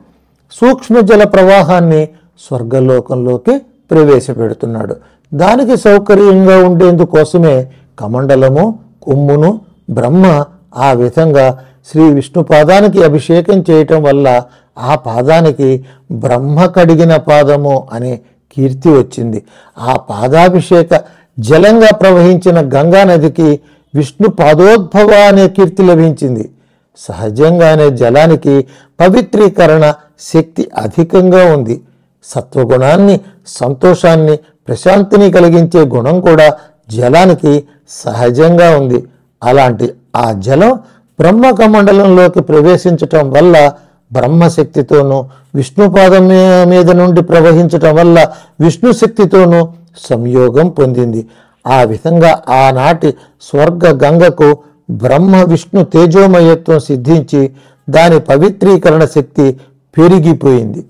సూక్ష్మ జల ప్రవాహాన్ని స్వర్గలోకంలోకి ప్రవేశపెడుతున్నాడు. దానికి సౌకర్యంగా ఉండేందుకోసమే కమండలము కొమ్మును బ్రహ్మ ఆ విధంగా శ్రీ విష్ణు పాదానికి అభిషేకం చేయటం వల్ల ఆ పాదానికి బ్రహ్మ కడిగిన పాదము అనే కీర్తి వచ్చింది. ఆ పాదాభిషేక జలంగా ప్రవహించిన గంగా నదికి విష్ణు పాదోద్భవ అనే కీర్తి లభించింది. సహజంగానే జలానికి పవిత్రీకరణ శక్తి అధికంగా ఉంది. సత్వగుణాన్ని, సంతోషాన్ని, ప్రశాంతిని కలిగించే గుణం కూడా జలానికి సహజంగా ఉంది. అలాంటి ఆ జలం బ్రహ్మకమండలంలోకి ప్రవేశించటం వల్ల బ్రహ్మశక్తితోనూ, విష్ణుపాదం మీద నుండి ప్రవహించటం వల్ల విష్ణు శక్తితోనూ సంయోగం పొందింది. ఆ విధంగా ఆనాటి స్వర్గ గంగకు బ్రహ్మ విష్ణు తేజోమయత్వం సిద్ధించి దాని పవిత్రీకరణ శక్తి పెరిగిపోయింది.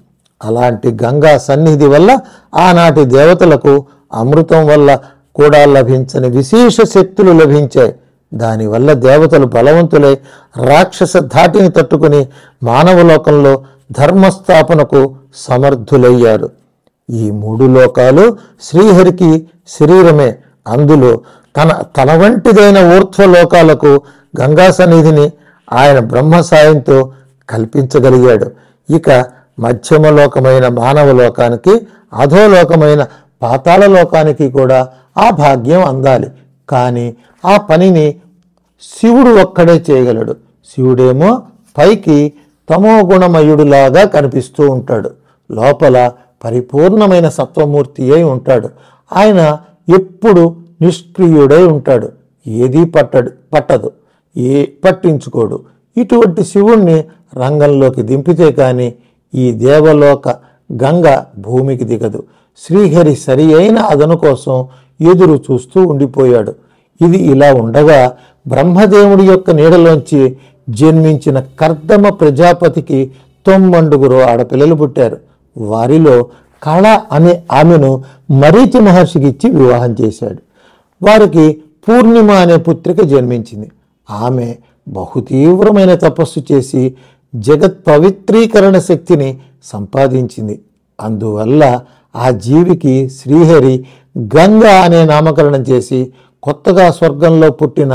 అలాంటి గంగా సన్నిధి వల్ల ఆనాటి దేవతలకు అమృతం వల్ల కూడా లభించని విశేష శక్తులు లభించాయి. దానివల్ల దేవతలు బలవంతులై రాక్షస ధాటిని తట్టుకుని మానవలోకంలో ధర్మస్థాపనకు సమర్థులయ్యారు. ఈ 3 లోకాలు శ్రీహరికి శరీరమే. అందులో తన వంటిదైన ఊర్ధ్వలోకాలకు గంగా సన్నిధిని ఆయన బ్రహ్మ సాయంతో కల్పించగలిగాడు. ఇక మధ్యమ లోకమైన మానవ లోకానికి, అధోలోకమైన పాతాళ లోకానికి కూడా ఆ భాగ్యం అందాలి. కానీ ఆ పనిని శివుడు ఒక్కడే చేయగలడు. శివుడేమో పైకి తమోగుణమయుడులాగా కనిపిస్తూ ఉంటాడు, లోపల పరిపూర్ణమైన సత్వమూర్తి అయి ఉంటాడు. ఆయన ఎప్పుడు నిష్క్రియుడై ఉంటాడు, ఏదీ పట్టదు, పట్టించుకోడు. ఇటువంటి శివుణ్ణి రంగంలోకి దింపితే కానీ ఈ దేవలోక గంగ భూమికి దిగదు. శ్రీహరి సరి అయిన అదను కోసం ఎదురు చూస్తూ ఉండిపోయాడు. ఇది ఇలా ఉండగా బ్రహ్మదేవుడి యొక్క నీడలోంచి జన్మించిన కర్దమ ప్రజాపతికి 9 ఆడపిల్లలు పుట్టారు. వారిలో కళ అనే ఆమెను మరీచి మహర్షికి ఇచ్చి వివాహం చేశాడు. వారికి పూర్ణిమ అనే పుత్రిక జన్మించింది. ఆమె బహుతీవ్రమైన తపస్సు చేసి జగత్ పవిత్రీకరణ శక్తిని సంపాదించింది. అందువల్ల ఆ జీవికి శ్రీహరి గంగ అనే నామకరణం చేసి కొత్తగా స్వర్గంలో పుట్టిన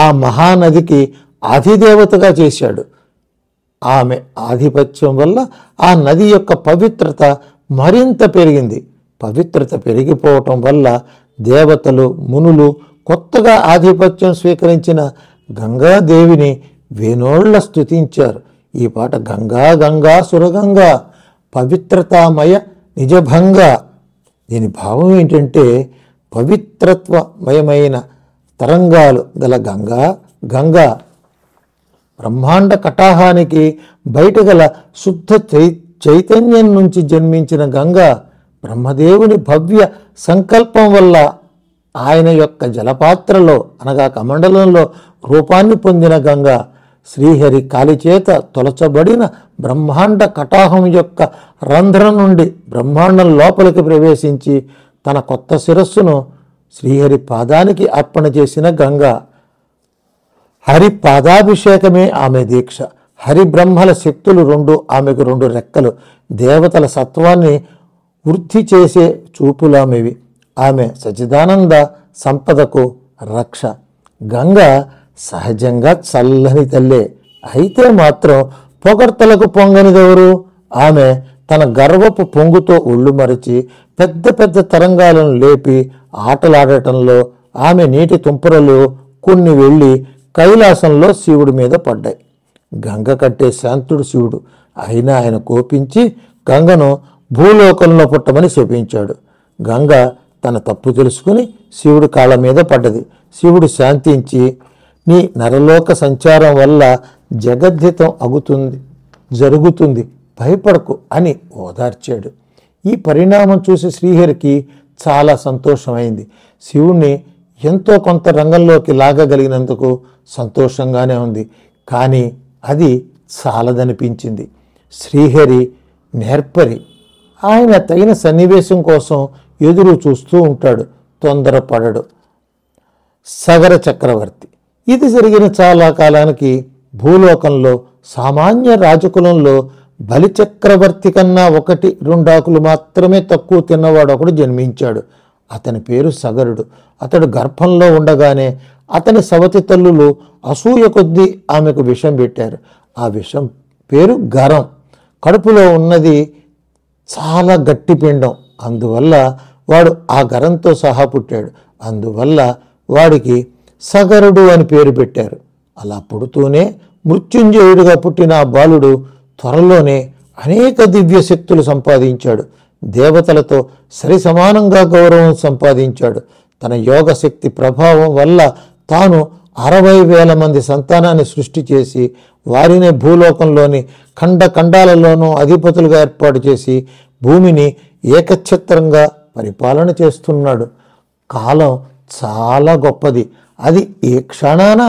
ఆ మహానదికి అధిదేవతగా చేశాడు. ఆమె ఆధిపత్యం వల్ల ఆ నది యొక్క పవిత్రత మరింత పెరిగింది. పవిత్రత పెరిగిపోవటం వల్ల దేవతలు, మునులు కొత్తగా ఆధిపత్యం స్వీకరించిన గంగాదేవిని వేనోళ్ల స్తుతించారు. ఈ పాట గంగా గంగా సురగంగా పవిత్రతామయ నిజభంగా. దీని భావం ఏంటంటే పవిత్రత్వమయమైన తరంగాలు గల గంగా గంగా. బ్రహ్మాండ కటాహానికి బయట గల శుద్ధ చైతన్యం నుంచి జన్మించిన గంగా. బ్రహ్మదేవుని భవ్య సంకల్పం వల్ల ఆయన యొక్క జలపాత్రలో అనగా కమండలంలో రూపాన్ని పొందిన గంగా. శ్రీహరి కాలిచేత తొలచబడిన బ్రహ్మాండ కటాహం యొక్క రంధ్రం నుండి బ్రహ్మాండం లోపలికి ప్రవేశించి తన కొత్త శిరస్సును శ్రీహరి పాదానికి అర్పణ చేసిన గంగా. హరి పాదాభిషేకమే ఆమె దీక్ష. హరి బ్రహ్మల శక్తులు 2 ఆమెకు 2 రెక్కలు. దేవతల సత్వాన్ని వృద్ధి చేసే చూపులామెవి. ఆమె సచిదానంద సంపదకు రక్ష. గంగ సహజంగా చల్లని తల్లే. అయితే మాత్రం పొగడ్తలకు పొంగనిదెవరు? ఆమె తన గర్వపు పొంగుతో ఒళ్ళు మరిచి పెద్ద పెద్ద తరంగాలను లేపి ఆటలాడటంలో ఆమె నీటి తుంపరలు కొన్ని వెళ్ళి కైలాసంలో శివుడి మీద పడ్డాయి. గంగ కంటే శాంతుడు శివుడు. అయినా ఆయన కోపించి గంగను భూలోకంలో పుట్టమని శపించాడు. గంగ తన తప్పు తెలుసుకుని శివుడి కాళ్ళ మీద పడ్డది. శివుడు శాంతించి, నీ నరలోక సంచారం వల్ల జగద్ధితం జరుగుతుంది, భయపడకు అని ఓదార్చాడు. ఈ పరిణామం చూసి శ్రీహరికి చాలా సంతోషమైంది. శివుణ్ణి ఎంతో కొంత రంగంలోకి లాగగలిగినందుకు సంతోషంగానే ఉంది. కానీ అది చాలదనిపించింది. శ్రీహరి నేర్పరి. ఆయన తగిన సన్నివేశం కోసం ఎదురు చూస్తూ ఉంటాడు, తొందరపడడు. సగర చక్రవర్తి. ఇది జరిగిన చాలా కాలానికి భూలోకంలో సామాన్య రాజకులంలో బలిచక్రవర్తి కన్నా 1-2 ఆకులు మాత్రమే తక్కువ తిన్నవాడు ఒకడు జన్మించాడు. అతని పేరు సగరుడు. అతడు గర్భంలో ఉండగానే అతని సవతి తల్లులు అసూయ కొద్దీ ఆమెకు విషం పెట్టారు. ఆ విషం పేరు గరం. కడుపులో ఉన్నది చాలా గట్టి పిండం. అందువల్ల వాడు ఆ గరంతో సహా పుట్టాడు. అందువల్ల వాడికి సగరుడు అని పేరు పెట్టారు. అలా పుడుతూనే మృత్యుంజయుడిగా పుట్టిన ఆ బాలుడు త్వరలోనే అనేక దివ్య శక్తులు సంపాదించాడు. దేవతలతో సరి సమానంగా గౌరవం సంపాదించాడు. తన యోగ శక్తి ప్రభావం వల్ల తాను 60,000 మంది సంతానాన్ని సృష్టి చేసి వారినే భూలోకంలోని ఖండాలలోనూ అధిపతులుగా ఏర్పాటు చేసి భూమిని ఏకఛత్రంగా పరిపాలన చేస్తున్నాడు. కాలం చాలా గొప్పది. అది ఏ క్షణాన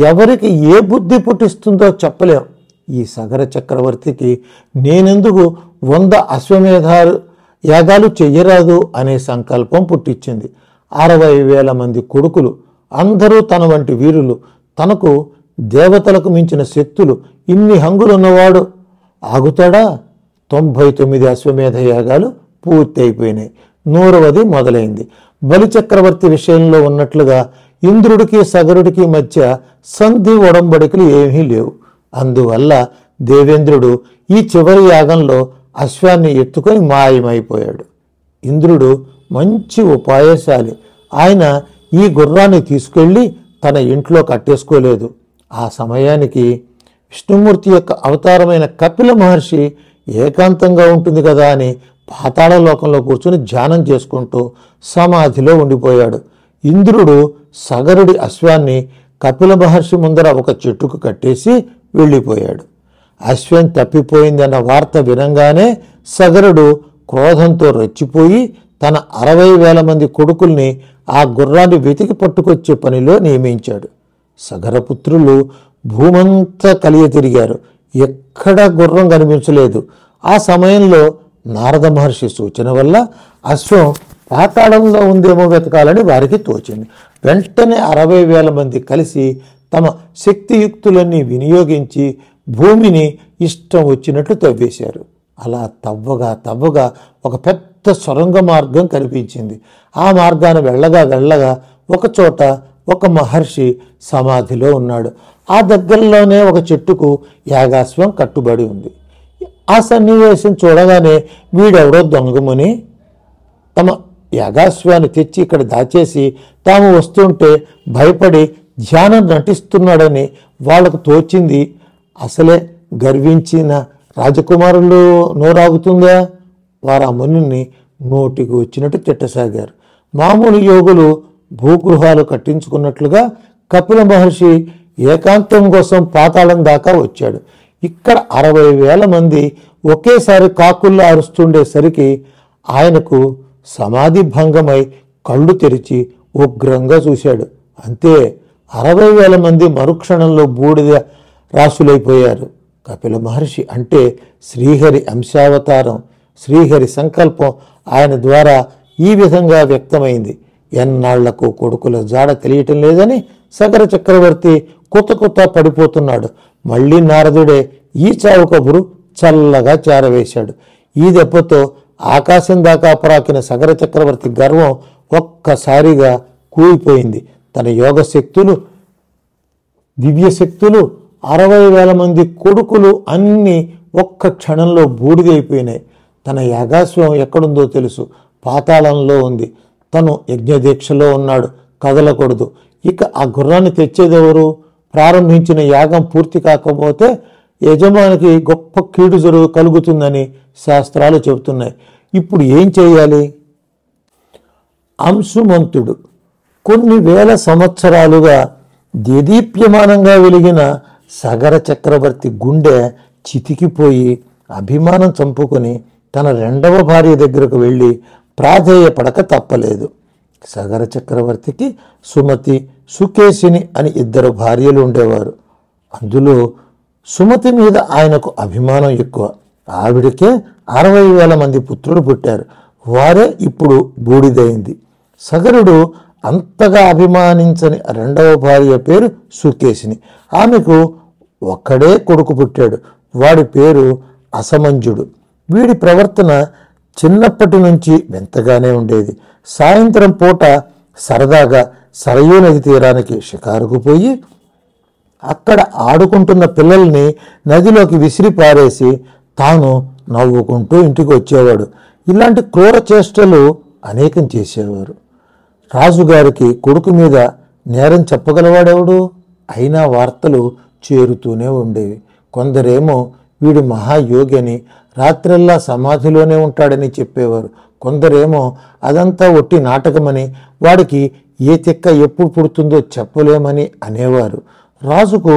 ఎవరికి ఏ బుద్ధి పుట్టిస్తుందో చెప్పలేం. ఈ సగర చక్రవర్తికి నేనెందుకు 100 అశ్వమేధాలు యాగాలు చెయ్యరాదు అనే సంకల్పం పుట్టించింది. 60,000 మంది కొడుకులు, అందరూ తన వంటి వీరులు, తనకు దేవతలకు మించిన శక్తులు, ఇన్ని హంగులున్నవాడు ఆగుతాడా? 99 అశ్వమేధ యాగాలు పూర్తి అయిపోయినాయి. 100వది మొదలైంది. బలిచక్రవర్తి విషయంలో ఉన్నట్లుగా ఇంద్రుడికి సగరుడికి మధ్య సంధి ఒడంబడికలు ఏమీ లేవు. అందువల్ల దేవేంద్రుడు ఈ చివరి యాగంలో అశ్వాన్ని ఎత్తుకొని మాయమైపోయాడు. ఇంద్రుడు మంచి ఉపాయశాలి. ఆయన ఈ గుర్రాన్ని తీసుకెళ్ళి తన ఇంట్లో కట్టేసుకోలేదు. ఆ సమయానికి విష్ణుమూర్తి యొక్క అవతారమైన కపిల మహర్షి ఏకాంతంగా ఉంటుంది కదా అని పాతాళ లోకంలో కూర్చొని ధ్యానం చేసుకుంటూ సమాధిలో ఉండిపోయాడు. ఇంద్రుడు సగరుడి అశ్వాన్ని కపిల మహర్షి ముందర ఒక చెట్టుకు కట్టేసి వెళ్ళిపోయాడు. అశ్వం తప్పిపోయిందన్న వార్త వినంగానే సగరుడు క్రోధంతో రెచ్చిపోయి తన 60,000 మంది కొడుకుల్ని ఆ గుర్రాన్ని వెతికి పట్టుకొచ్చే పనిలో నియమించాడు. సగరపుత్రులు భూమంతా కలియ తిరిగారు. ఎక్కడా గుర్రం కనిపించలేదు. ఆ సమయంలో నారద మహర్షి సూచన వల్ల అశ్వం పాతాళంలో ఉందేమో వెతకాలని వారికి తోచింది. వెంటనే 60,000 మంది కలిసి తమ శక్తియుక్తులన్నీ వినియోగించి భూమిని ఇష్టం వచ్చినట్లు తవ్వేశారు. అలా తవ్వగా ఒక పెద్ద సొరంగ మార్గం కనిపించింది. ఆ మార్గాన వెళ్ళగా ఒక చోట ఒక మహర్షి సమాధిలో ఉన్నాడు. ఆ దగ్గరలోనే ఒక చెట్టుకు యాగాశ్వం కట్టుబడి ఉంది. ఆ సన్నివేశం చూడగానే వీడెవడో దొంగముని తమ యాగాశ్వాన్ని తెచ్చి ఇక్కడ దాచేసి తాము వస్తుంటే భయపడి ధ్యానం నటిస్తున్నాడని వాళ్లకు తోచింది. అసలే గర్వించిన రాజకుమారులు నోరాగుతుందా? వారు ఆ మునిని నోటికి వచ్చినట్టు తిట్టసాగారు. మామూలు యోగులు భూగృహాలు కట్టించుకున్నట్లుగా కపిల మహర్షి ఏకాంతం కోసం పాతాళం దాకా వచ్చాడు. ఇక్కడ 60,000 మంది ఒకేసారి కాకుల్లో అరుస్తుండేసరికి ఆయనకు సమాధి భంగమై కళ్ళు తెరిచి ఉగ్రంగా చూశాడు. అంతే, 60,000 మంది మరుక్షణంలో బూడిద రాసులైపోయారు. కపిల మహర్షి అంటే శ్రీహరి అంశావతారం. శ్రీహరి సంకల్పం ఆయన ద్వారా ఈ విధంగా వ్యక్తమైంది. ఎన్నాళ్లకు కొడుకుల జాడ తెలియటం లేదని సగర చక్రవర్తి కొత్త పడిపోతున్నాడు. మళ్ళీ నారదుడే ఈ చావు కబురు చల్లగా చేరవేశాడు. ఈ దెబ్బతో ఆకాశం దాకా పరాకిన సగర చక్రవర్తి గర్వం ఒక్కసారిగా కూలిపోయింది. తన యోగశక్తులు, దివ్యశక్తులు, 60,000 మంది కొడుకులు అన్నీ ఒక్క క్షణంలో బూడిదైపోయినాయి. తన యాగాశ్వం ఎక్కడుందో తెలుసు, పాతాళంలో ఉంది. తను యజ్ఞదీక్షలో ఉన్నాడు, కదలకూడదు. ఇక ఆ గుర్రాన్ని తెచ్చేదెవరు? ప్రారంభించిన యాగం పూర్తి కాకపోతే యజమానికి గొప్ప కీడు కలుగుతుందని శాస్త్రాలు చెబుతున్నాయి. ఇప్పుడు ఏం చేయాలి? అంశుమంతుడు కొన్ని వేల సంవత్సరాలుగా దేదీప్యమానంగా వెలిగిన సగర చక్రవర్తి గుండె చితికిపోయి అభిమానం చంపుకొని తన 2వ భార్య దగ్గరకు వెళ్ళి ప్రాధేయపడక తప్పలేదు. సగర చక్రవర్తికి సుమతి, సుకేశిని అని 2 భార్యలు ఉండేవారు. అందులో సుమతి మీద ఆయనకు అభిమానం ఎక్కువ. ఆవిడకే 60,000 మంది పుత్రులు పుట్టారు. వారే ఇప్పుడు బూడిదైంది. సగరుడు అంతగా అభిమానించని 2వ భార్య పేరు సుకేశిని. ఆమెకు ఒక్కడే కొడుకు పుట్టాడు. వాడి పేరు అసమంజుడు. వీడి ప్రవర్తన చిన్నప్పటి నుంచి వింతగానే ఉండేది. సాయంత్రం పూట సరదాగా సరయూ నది తీరానికి షికారుకు పోయి అక్కడ ఆడుకుంటున్న పిల్లల్ని నదిలోకి విసిరి పారేసి తాను నవ్వుకుంటూ ఇంటికి వచ్చేవాడు. ఇలాంటి క్రూర చేష్టలు అనేకం చేసేవారు. రాజుగారికి కొడుకు మీద నేరం చెప్పగలవాడెవడు? అయినా వార్తలు చేరుతూనే ఉండేవి. కొందరేమో వీడు మహాయోగి అని, రాత్రల్లా సమాధిలోనే ఉంటాడని చెప్పేవారు. కొందరేమో అదంతా ఒట్టి నాటకమని, వాడికి ఏ తిక్క ఎప్పుడు పుడుతుందో చెప్పలేమని అనేవారు. రాజుకు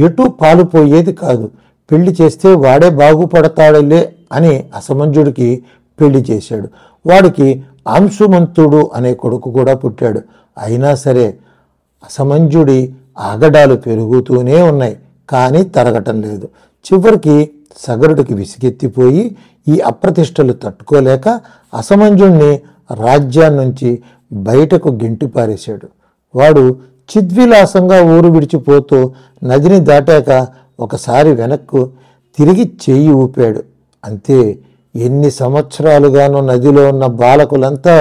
ఎటూ పాలుపోయేది కాదు. పెళ్లి చేస్తే వాడే బాగుపడతాడులే అని అసమంజుడికి పెళ్లి చేశాడు. వాడికి అంశుమంతుడు అనే కొడుకు కూడా పుట్టాడు. అయినా సరే అసమంజుడి ఆగడాలు పెరుగుతూనే ఉన్నాయి, కానీ తరగటం లేదు. చివరికి సగరుడికి విసిగెత్తిపోయి ఈ అప్రతిష్టలు తట్టుకోలేక అసమంజుణ్ణి రాజ్యాన్నించి బయటకు గెంటి పారేశాడు. వాడు చిద్విలాసంగా ఊరు విడిచిపోతూ నదిని దాటాక ఒకసారి వెనక్కు తిరిగి చెయ్యి ఊపాడు. అంతే, ఎన్ని సంవత్సరాలుగానో నదిలో ఉన్న బాలకులంతా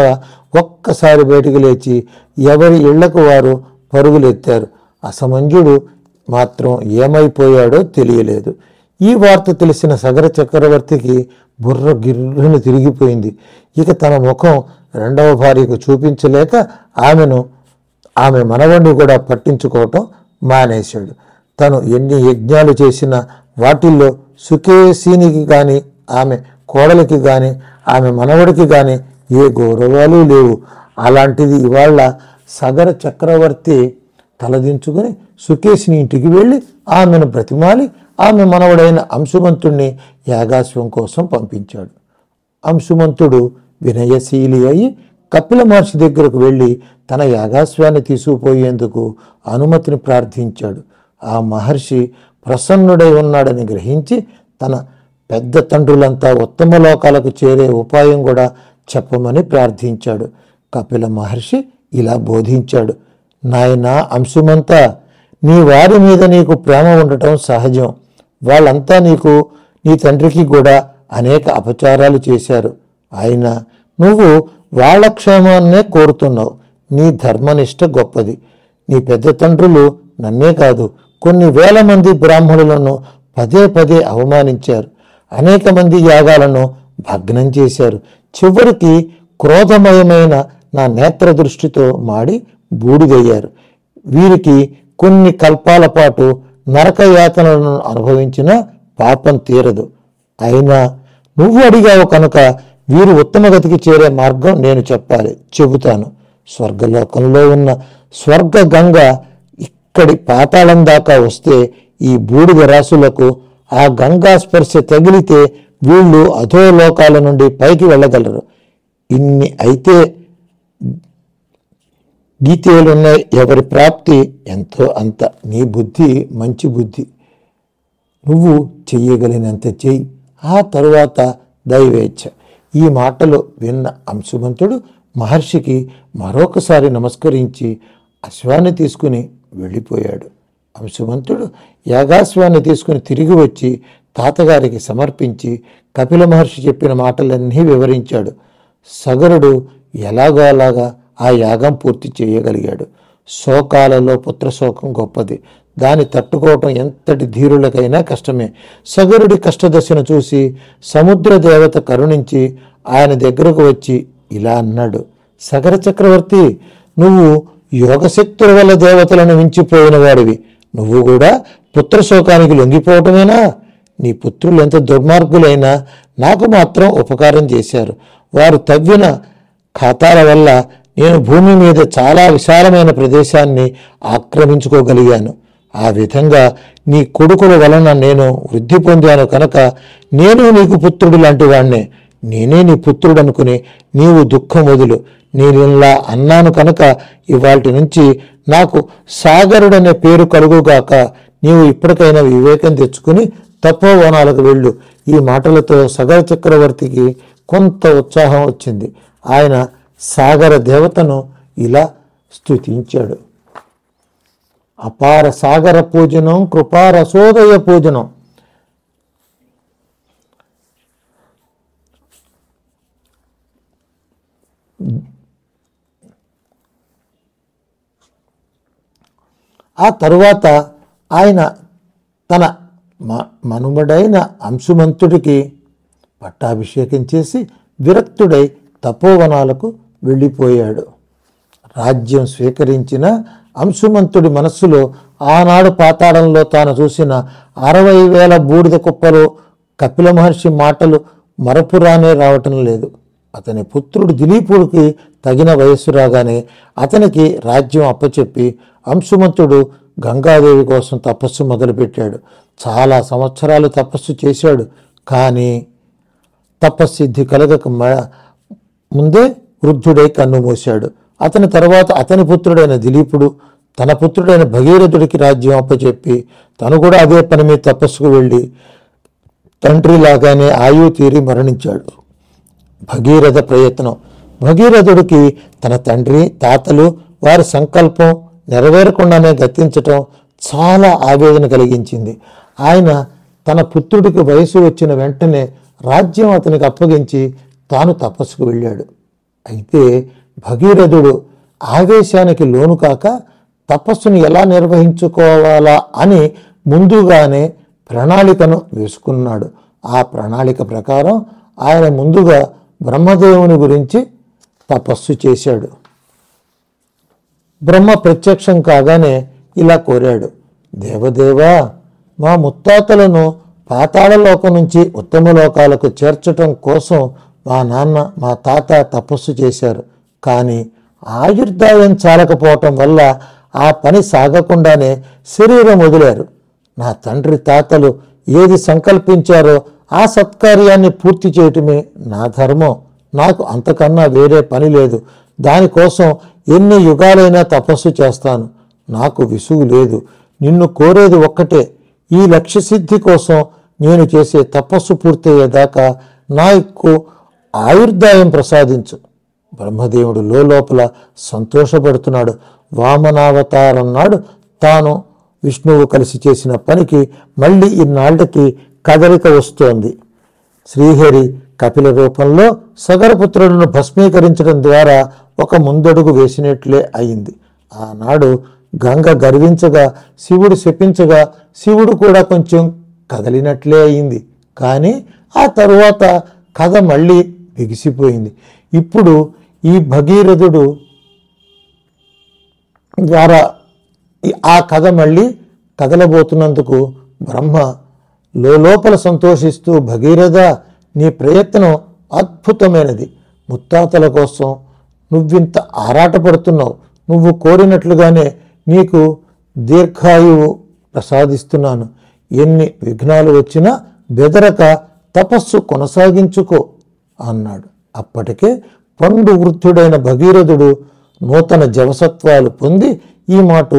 ఒక్కసారి బయటికి లేచి ఎవరి ఇళ్లకు వారు పరుగులెత్తారు. అసమంజుడు మాత్రం ఏమైపోయాడో తెలియలేదు. ఈ వార్త తెలిసిన సగర చక్రవర్తికి బుర్ర గిర్రును తిరిగిపోయింది. ఇక తన ముఖం రెండవ భార్యకు చూపించలేక ఆమె మనవణ్ణి కూడా పట్టించుకోవటం మానేశాడు. తను ఎన్ని యజ్ఞాలు చేసినా వాటిల్లో సుకేశీనికి కానీ, ఆమె కోడలికి కానీ, ఆమె మనవడికి కానీ ఏ గౌరవాలు లేవు. అలాంటిది ఇవాళ సగర చక్రవర్తి తలదించుకుని సుకేశిని ఇంటికి వెళ్ళి ఆమెను బ్రతిమాలి ఆమె మనవడైన అంశుమంతుణ్ణి యాగాశ్వం కోసం పంపించాడు. అంశుమంతుడు వినయశీలి అయి కపిల మహర్షి దగ్గరకు వెళ్ళి తన యాగాశ్వాన్ని తీసుకుపోయేందుకు అనుమతిని ప్రార్థించాడు. ఆ మహర్షి ప్రసన్నుడై ఉన్నాడని గ్రహించి తన పెద్ద తండ్రులంతా ఉత్తమ లోకాలకు చేరే ఉపాయం కూడా చెప్పమని ప్రార్థించాడు. కపిల మహర్షి ఇలా బోధించాడు: నాయనా అంశుమంత, నీ వారి మీద నీకు ప్రేమ ఉండటం సహజం. వాళ్ళంతా నీకు, నీ తండ్రికి కూడా అనేక అపచారాలు చేశారు. అయినా నువ్వు వాళ్ళ క్షేమాన్నే కోరుతున్నావు. నీ ధర్మనిష్ట గొప్పది. నీ పెద్ద తండ్రులు నన్నే కాదు, కొన్ని వేల మంది బ్రాహ్మణులను పదే పదే అవమానించారు. అనేక మంది యాగాలను భగ్నం చేశారు. చివరికి క్రోధమయమైన నా నేత్ర దృష్టితో మాడి బూడిదయ్యారు. వీరికి కొన్ని కల్పాల పాటు నరకయాతనలను అనుభవించిన పాపం తీరదు. అయినా నువ్వు అడిగావు కనుక వీరు ఉత్తమ గతికి చేరే మార్గం నేను చెబుతాను. స్వర్గలోకంలో ఉన్న స్వర్గ గంగ ఇక్కడి పాతాళం దాకా వస్తే ఈ బూడిద రాశులకు ఆ గంగా స్పర్శ తగిలితే వీళ్ళు అధోలోకాల నుండి పైకి వెళ్ళగలరు. ఇన్ని అయితే గీతేలున్న ఎవరి ప్రాప్తి ఎంతో అంత. నీ బుద్ధి మంచి బుద్ధి, నువ్వు చెయ్యగలిగినంత చెయ్యి, ఆ తరువాత దైవేచ్ఛ. ఈ మాటలు విన్న అంశుమంతుడు మహర్షికి మరొకసారి నమస్కరించి అశ్వాన్ని తీసుకుని వెళ్ళిపోయాడు. అంశుమంతుడు యాగాశ్వాన్ని తీసుకుని తిరిగి వచ్చి తాతగారికి సమర్పించి కపిల మహర్షి చెప్పిన మాటలన్నీ వివరించాడు. సగరుడు ఎలాగోలాగా ఆ యాగం పూర్తి చేయగలిగాడు. శోకాలలో పుత్రశోకం గొప్పది. దాన్ని తట్టుకోవటం ఎంతటి ధీరులకైనా కష్టమే. సగరుడి కష్టదశను చూసి సముద్ర దేవత కరుణించి ఆయన దగ్గరకు వచ్చి ఇలా అన్నాడు: సగర చక్రవర్తి, నువ్వు యోగశక్తుల వల్ల దేవతలను మించిపోయిన వాడివి. నువ్వు కూడా పుత్రశోకానికి లొంగిపోవటమేనా? నీ పుత్రులు ఎంత దుర్మార్గులైనా నాకు మాత్రం ఉపకారం చేశారు. వారు తవ్విన ఖాతాల వల్ల నేను భూమి మీద చాలా విశాలమైన ప్రదేశాన్ని ఆక్రమించుకోగలిగాను. ఆ విధంగా నీ కొడుకుల వలన నేను వృద్ధి పొందాను కనుక నేను నీకు పుత్రుడు లాంటి వాణ్ణే. నేనే నీ పుత్రుడు అనుకుని నీవు దుఃఖం వదులు. నేను ఇలా అన్నాను కనుక ఇవాటి నుంచి నాకు సాగరుడనే పేరు కలుగుగాక. నీవు ఇప్పటికైనా వివేకం తెచ్చుకుని తపోవనాలకు వెళ్ళు. ఈ మాటలతో సగర చక్రవర్తికి కొంత ఉత్సాహం వచ్చింది. ఆయన సాగర దేవతను ఇలా స్తుతించాడు: అపార సాగర పూజనం, కృపారసోదయ పూజనం. ఆ తరువాత ఆయన తన మనుమడైన అంశుమంతుడికి పట్టాభిషేకం చేసి విరక్తుడై తపోవనాలకు వెళ్ళిపోయాడు. రాజ్యం స్వీకరించిన అంశుమంతుడి మనస్సులో ఆనాడు పాతాళంలో తాను చూసిన 60,000 బూడిద కుప్పలు కపిల మహర్షి మాటలు మరపురానే రావటం లేదు. అతని పుత్రుడు దిలీపుడికి తగిన వయస్సు రాగానే అతనికి రాజ్యం అప్పచెప్పి అంశుమంతుడు గంగాదేవి కోసం తపస్సు మొదలుపెట్టాడు. చాలా సంవత్సరాలు తపస్సు చేశాడు. కానీ తపస్సిద్ధి కలగక ముందే వృద్ధుడై కన్ను మూశాడు. అతని తర్వాత అతని పుత్రుడైన దిలీపుడు తన పుత్రుడైన భగీరథుడికి రాజ్యం అప్పచెప్పి తను కూడా అదే పని మీద తపస్సుకు వెళ్ళి తండ్రిలాగానే ఆయువు తీరి మరణించాడు. భగీరథ ప్రయత్నం. భగీరథుడికి తన తండ్రి తాతలు వారి సంకల్పం నెరవేరకుండానే గతించటం చాలా ఆవేదన కలిగించింది. ఆయన తన పుత్రుడికి వయసు వచ్చిన వెంటనే రాజ్యం అతనికి అప్పగించి తాను తపస్సుకు వెళ్ళాడు. అయితే భగీరథుడు ఆవేశానికి లోను కాక తపస్సును ఎలా నిర్వహించుకోవాలా అని ముందుగానే ప్రణాళికను వేసుకున్నాడు. ఆ ప్రణాళిక ప్రకారం ఆయన ముందుగా బ్రహ్మదేవుని గురించి తపస్సు చేశాడు. బ్రహ్మ ప్రత్యక్షం కాగానే ఇలా కోరాడు, దేవదేవా, మా ముత్తాతలను పాతాళ లోకం నుంచి ఉత్తమ లోకాలకు చేర్చటం కోసం మా నాన్న మా తాత తపస్సు చేశారు. కానీ ఆయుర్దాయం చాలకపోవటం వల్ల ఆ పని సాగకుండానే శరీరం వదిలారు. నా తండ్రి తాతలు ఏది సంకల్పించారో ఆ సత్కార్యాన్ని పూర్తి చేయటమే నా ధర్మం. నాకు అంతకన్నా వేరే పని లేదు. దానికోసం ఎన్ని యుగాలైనా తపస్సు చేస్తాను. నాకు విసుగు లేదు. నిన్ను కోరేది ఒక్కటే, ఈ లక్ష్యసిద్ధి కోసం నేను చేసే తపస్సు పూర్తయ్యేదాకా నాకు ఆయుర్దాయం ప్రసాదించు. బ్రహ్మదేవుడు లోపల సంతోషపడుతున్నాడు. వామనావతారం నాడు తాను విష్ణువు కలిసి చేసిన పనికి మళ్ళీ ఇన్నాళ్ళకి కదలిక వస్తోంది. శ్రీహరి కపిల రూపంలో సగరపుత్రులను భస్మీకరించడం ద్వారా ఒక ముందడుగు వేసినట్లే అయింది. ఆనాడు గంగ గర్వించగా శివుడు శపించగా శివుడు కూడా కొంచెం కదిలినట్లే అయింది. కానీ ఆ తరువాత కథ మళ్ళీ బిగిసిపోయింది. ఇప్పుడు ఈ భగీరథుడు ద్వారా ఆ కథ మళ్ళీ కదలబోతున్నందుకు బ్రహ్మ లోపల సంతోషిస్తూ, భగీరథ, నీ ప్రయత్నం అద్భుతమైనది. ముత్తాతల కోసం నువ్వింత ఆరాటపడుతున్నావు. నువ్వు కోరినట్లుగానే నీకు దీర్ఘాయువు ప్రసాదిస్తున్నాను. ఎన్ని విఘ్నాలు వచ్చినా బెదరక తపస్సు కొనసాగించుకో అన్నాడు. అప్పటికే పండు వృద్ధుడైన భగీరథుడు నూతన జవసత్వాలు పొంది ఈ మాట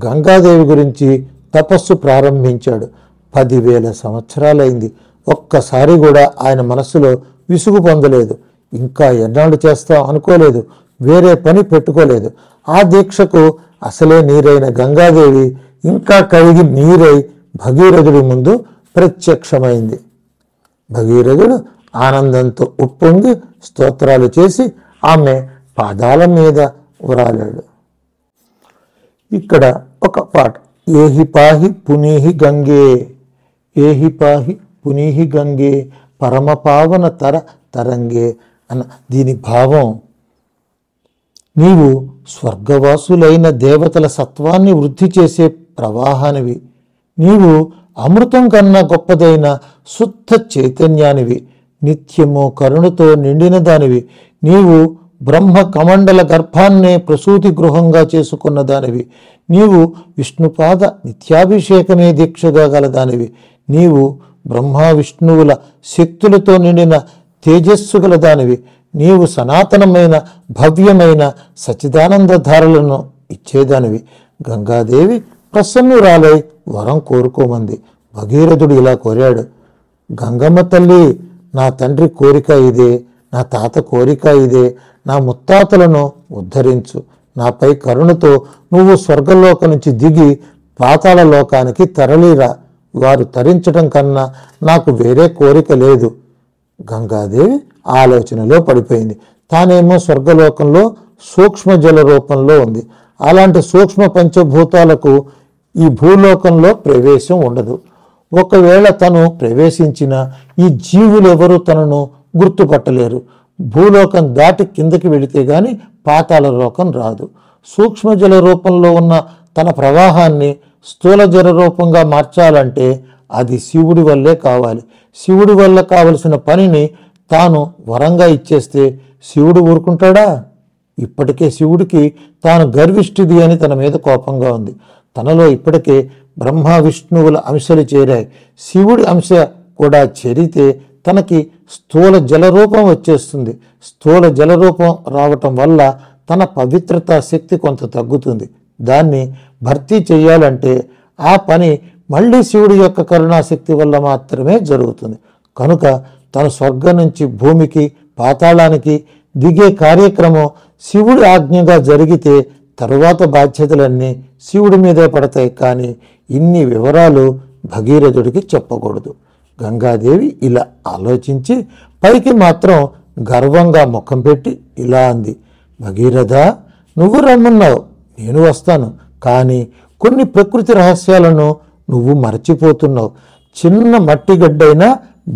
గంగాదేవి గురించి తపస్సు ప్రారంభించాడు. 10,000 సంవత్సరాలైంది. ఒక్కసారి కూడా ఆయన మనస్సులో విసుగు పొందలేదు. ఇంకా ఎన్నాళ్ళు చేస్తాం అనుకోలేదు. వేరే పని పెట్టుకోలేదు. ఆ దీక్షకు అసలే నీరైన గంగాదేవి ఇంకా కడిగి నీరై భగీరథుడి ముందు ప్రత్యక్షమైంది. భగీరథుడు ఆనందంతో ఉప్పొంగి స్తోత్రాలు చేసి ఆమె పాదాల మీద ఉరాలాడు. ఇక్కడ ఒక పాట, ఏహి పాహి పునీహి గంగే, ఏహి పాహి పునీహి గంగే, పరమ పావన తరంగే అన్న దీని భావం, నీవు స్వర్గవాసులైన దేవతల సత్వాన్ని వృద్ధి చేసే ప్రవాహానివి. నీవు అమృతం కన్నా గొప్పదైన శుద్ధ చైతన్యానివి. నిత్యము కరుణతో నిండిన దానివి. నీవు బ్రహ్మ కమండల గర్భాన్నే ప్రసూతి గృహంగా చేసుకున్న దానివి. నీవు విష్ణుపాద నిత్యాభిషేకమే దీక్షగా గలదానివి. నీవు బ్రహ్మ విష్ణువుల శక్తులతో నిండిన తేజస్సు గల దానివి. నీవు సనాతనమైన భవ్యమైన సచిదానందధారలను ఇచ్చేదానివి. గంగాదేవి ప్రసన్నురాలై వరం కోరుకోమంది. భగీరథుడు ఇలా కోరాడు, గంగమ్మ తల్లి, నా తండ్రి కోరిక ఇదే, నా తాత కోరిక ఇదే. నా ముత్తాతలను ఉద్ధరించు. నాపై కరుణతో నువ్వు స్వర్గలోకం నుంచి దిగి పాతాళ లోకానికి తరలిరా. వారు తరించడం కన్నా నాకు వేరే కోరిక లేదు. గంగాదేవి ఆలోచనలో పడిపోయింది. తానేమో స్వర్గలోకంలో సూక్ష్మ జల రూపంలో ఉంది. అలాంటి సూక్ష్మ పంచభూతాలకు ఈ భూలోకంలో ప్రవేశం ఉండదు. ఒకవేళ తను ప్రవేశించిన ఈ జీవులెవరూ తనను గుర్తుపట్టలేరు. భూలోకం దాటి కిందకి వెళితే గాని పాతాళ లోకం రాదు. సూక్ష్మ జల రూపంలో ఉన్న తన ప్రవాహాన్ని స్థూల జల రూపంగా మార్చాలంటే అది శివుడి వల్లే కావాలి. శివుడి వల్ల కావలసిన పనిని తాను వరంగా ఇచ్చేస్తే శివుడు ఊరుకుంటాడా? ఇప్పటికే శివుడికి తాను గర్విష్ఠిది అని తన మీద కోపంగా ఉంది. తనలో ఇప్పటికే బ్రహ్మ విష్ణువుల అంశాలు చేరాయి. శివుడి అంశ కూడా చేరితే తనకి స్థూల జలరూపం వచ్చేస్తుంది. స్థూల జలరూపం రావటం వల్ల తన పవిత్రతా శక్తి కొంత తగ్గుతుంది. దాన్ని భర్తీ చేయాలంటే ఆ పని మళ్ళీ శివుడి యొక్క కరుణాశక్తి వల్ల మాత్రమే జరుగుతుంది. కనుక తను స్వర్గం నుంచి భూమికి పాతాళానికి దిగే కార్యక్రమం శివుడి ఆజ్ఞగా జరిగితే తరువాత బాధ్యతలన్నీ శివుడి మీదే పడతాయి. కానీ ఇన్ని వివరాలు భగీరథుడికి చెప్పకూడదు. గంగాదేవి ఇలా ఆలోచించి పైకి మాత్రం గర్వంగా ముఖం పెట్టి ఇలా అంది, భగీరథ, నువ్వు రమ్మన్నావు, నేను వస్తాను. కానీ కొన్ని ప్రకృతి రహస్యాలను నువ్వు మరచిపోతున్నావు. చిన్న మట్టి గడ్డైనా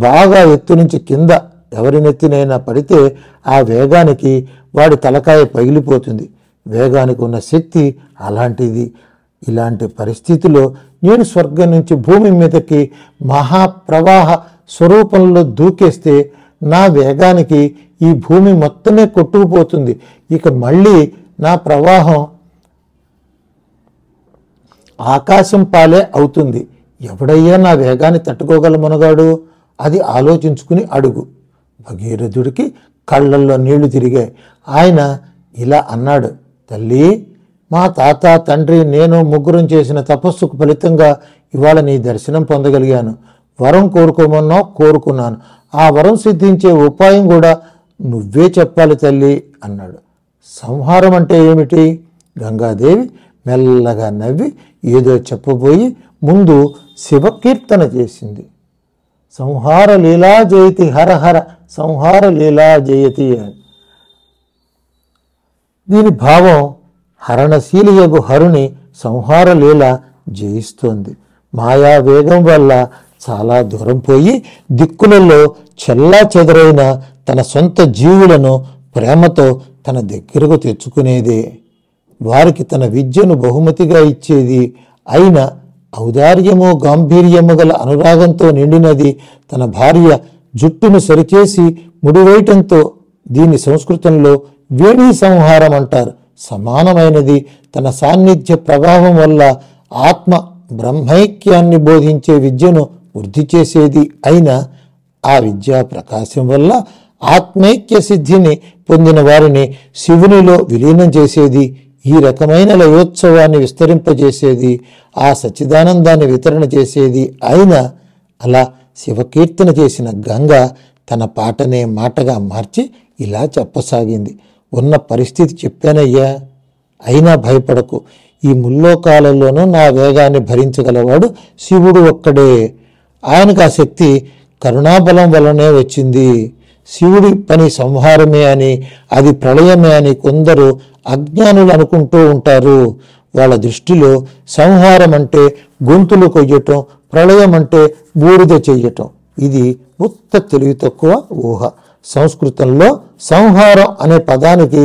బాగా ఎత్తు నుంచి కింద ఎవరినెత్తినైనా పడితే ఆ వేగానికి వాడి తలకాయ పగిలిపోతుంది. వేగానికి ఉన్న శక్తి అలాంటిది. ఇలాంటి పరిస్థితిలో నేను స్వర్గం నుంచి భూమి మీదకి మహాప్రవాహ స్వరూపంలో దూకేస్తే నా వేగానికి ఈ భూమి మొత్తమే కొట్టుకుపోతుంది. ఇక మళ్ళీ నా ప్రవాహం ఆకాశం పాలే అవుతుంది. ఎవడయ్యా నా వేగాన్ని తట్టుకోగల మునగాడు? అది ఆలోచించుకుని అడుగు. భగీరథుడికి కళ్ళల్లో నీళ్లు తిరిగాయి. ఆయన ఇలా అన్నాడు, తల్లి, మా తాత, తండ్రి, నేను ముగ్గురం చేసిన తపస్సుకు ఫలితంగా ఇవాళ నీ దర్శనం పొందగలిగాను. వరం కోరుకోమన్నావు, కోరుకున్నాను. ఆ వరం సిద్ధించే ఉపాయం కూడా నువ్వే చెప్పాలి తల్లి అన్నాడు. సంహారం అంటే ఏమిటి? గంగాదేవి మెల్లగా నవ్వి ఏదో చెప్పబోయి ముందు శివకీర్తన చేసింది. సంహార లీలా జయతి హర హర సంహార లీలా జయతి అని. దీని భావం హరణశీలియగు హరుని సంహార లీల జయిస్తోంది. మాయా వేగం వల్ల చాలా దూరం పోయి దిక్కులలో చెల్లా చెదరైన తన సొంత జీవులను ప్రేమతో తన దగ్గరకు తెచ్చుకునేదే. వారికి తన విద్యను బహుమతిగా ఇచ్చేది. అయిన ఔదార్యము గాంభీర్యము గల అనురాగంతో నిండినది తన భార్య జుట్టును సరిచేసి ముడివేయటంతో దీని సంస్కృతంలో వేణీ సంహారం అంటారు. సమానమైనది తన సాన్నిధ్య ప్రభావం వల్ల ఆత్మ బ్రహ్మైక్యాన్ని బోధించే విద్యను వృద్ధి చేసేది. అయిన ఆ విద్యా ప్రకాశం వల్ల ఆత్మైక్య సిద్ధిని పొందిన వారిని శివునిలో విలీనం చేసేది. ఈ రకమైన లయోత్సవాన్ని విస్తరింపజేసేది. ఆ సచ్చిదానందాన్ని వితరణ చేసేది. అయినా అలా శివకీర్తన చేసిన గంగ తన పాటనే మాటగా మార్చి ఇలా చెప్పసాగింది. ఉన్న పరిస్థితి చెప్పానయ్యా, అయినా భయపడకు. ఈ ముల్లోకాలలోనూ నా వేగాన్ని భరించగలవాడు శివుడు ఒక్కడే. ఆయనకు ఆ శక్తి కరుణాబలం వల్లనే వచ్చింది. శివుడి పని సంహారమే అని, అది ప్రళయమే అని కొందరు అజ్ఞానులు అనుకుంటూ ఉంటారు. వాళ్ళ దృష్టిలో సంహారం అంటే గొంతులు కొయ్యటం, ప్రళయం అంటే బూడిద చెయ్యటం. ఇది ఉత్త తెలివి తక్కువ ఊహ. సంస్కృతంలో సంహారం అనే పదానికి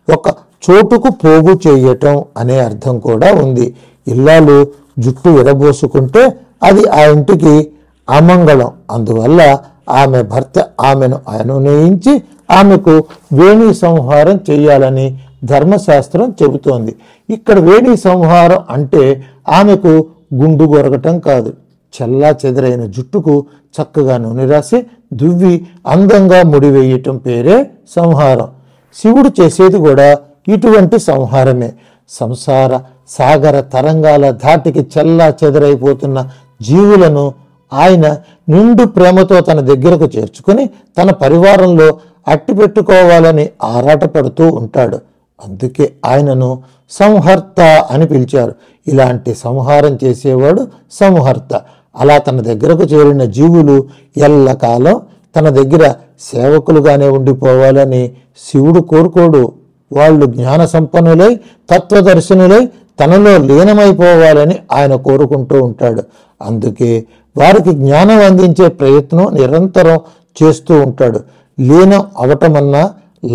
ఒక చోటుకు పోగు చేయటం అనే అర్థం కూడా ఉంది. ఇల్లాలు జుట్టు విరబోసుకుంటే అది ఆ ఇంటికి అమంగళం. అందువల్ల ఆమె భర్త ఆమెను అనునయించి ఆమెకు వేణి సంహారం చేయాలని ధర్మశాస్త్రం చెబుతోంది. ఇక్కడ వేణి సంహారం అంటే ఆమెకు గుండు గొరగటం కాదు, చల్లా చెదరైన జుట్టుకు చక్కగా నూనె రాసి దువ్వి అందంగా ముడివేయటం పేరే సంహారం. శివుడు చేసేది కూడా ఇటువంటి సంహారమే. సంసార సాగర తరంగాల ధాటికి చల్లా చెదరైపోతున్న జీవులను ఆయన నిండు ప్రేమతో తన దగ్గరకు చేర్చుకుని తన పరివారంలో అట్టిపెట్టుకోవాలని ఆరాటపడుతూ ఉంటాడు. అందుకే ఆయనను సంహర్త అని పిలిచారు. ఇలాంటి సంహారం చేసేవాడు సంహర్త. అలా తన దగ్గరకు చేరిన జీవులు ఎల్లకాలం తన దగ్గర సేవకులుగానే ఉండిపోవాలని శివుడు కోరుకోడు. వాళ్ళు జ్ఞాన సంపన్నులై తత్వదర్శనులై తనలో లీనమైపోవాలని ఆయన కోరుకుంటూ ఉంటాడు. అందుకే వారికి జ్ఞానం అందించే ప్రయత్నం నిరంతరం చేస్తూ ఉంటాడు. లీనం అవటమన్నా,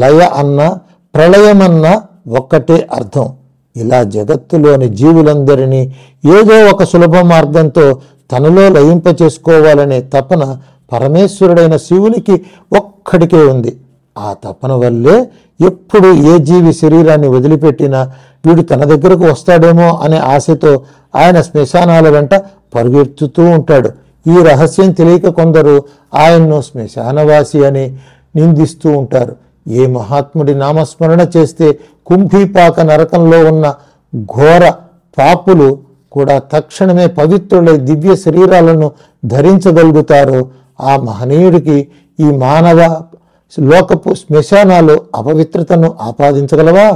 లయ అన్నా, ప్రళయమన్నా ఒక్కటే అర్థం. ఇలా జగత్తులోని జీవులందరినీ ఏదో ఒక సులభ మార్గంతో తనలో లయింప చేసుకోవాలనే తపన పరమేశ్వరుడైన శివునికి ఒక్కడికే ఉంది. ఆ తపన వల్లే ఎప్పుడు ఏ జీవి శరీరాన్ని వదిలిపెట్టినా వీడు తన దగ్గరకు వస్తాడేమో అనే ఆశతో ఆయన శ్మశానాల వెంట పరుగెత్తుతూ ఉంటాడు. ఈ రహస్యం తెలియక కొందరు ఆయన్ను శ్మశానవాసి అని నిందిస్తూ ఉంటారు. ఏ మహాత్ముడి నామస్మరణ చేస్తే కుంభీపాక నరకంలో ఉన్న ఘోర పాపులు కూడా తక్షణమే పవిత్రులై దివ్య శరీరాలను ధరించగలుగుతారో ఆ మహనీయుడికి ఈ మానవ లోకపు శ్మశానాలు అపవిత్రతను ఆపాదించగలవా?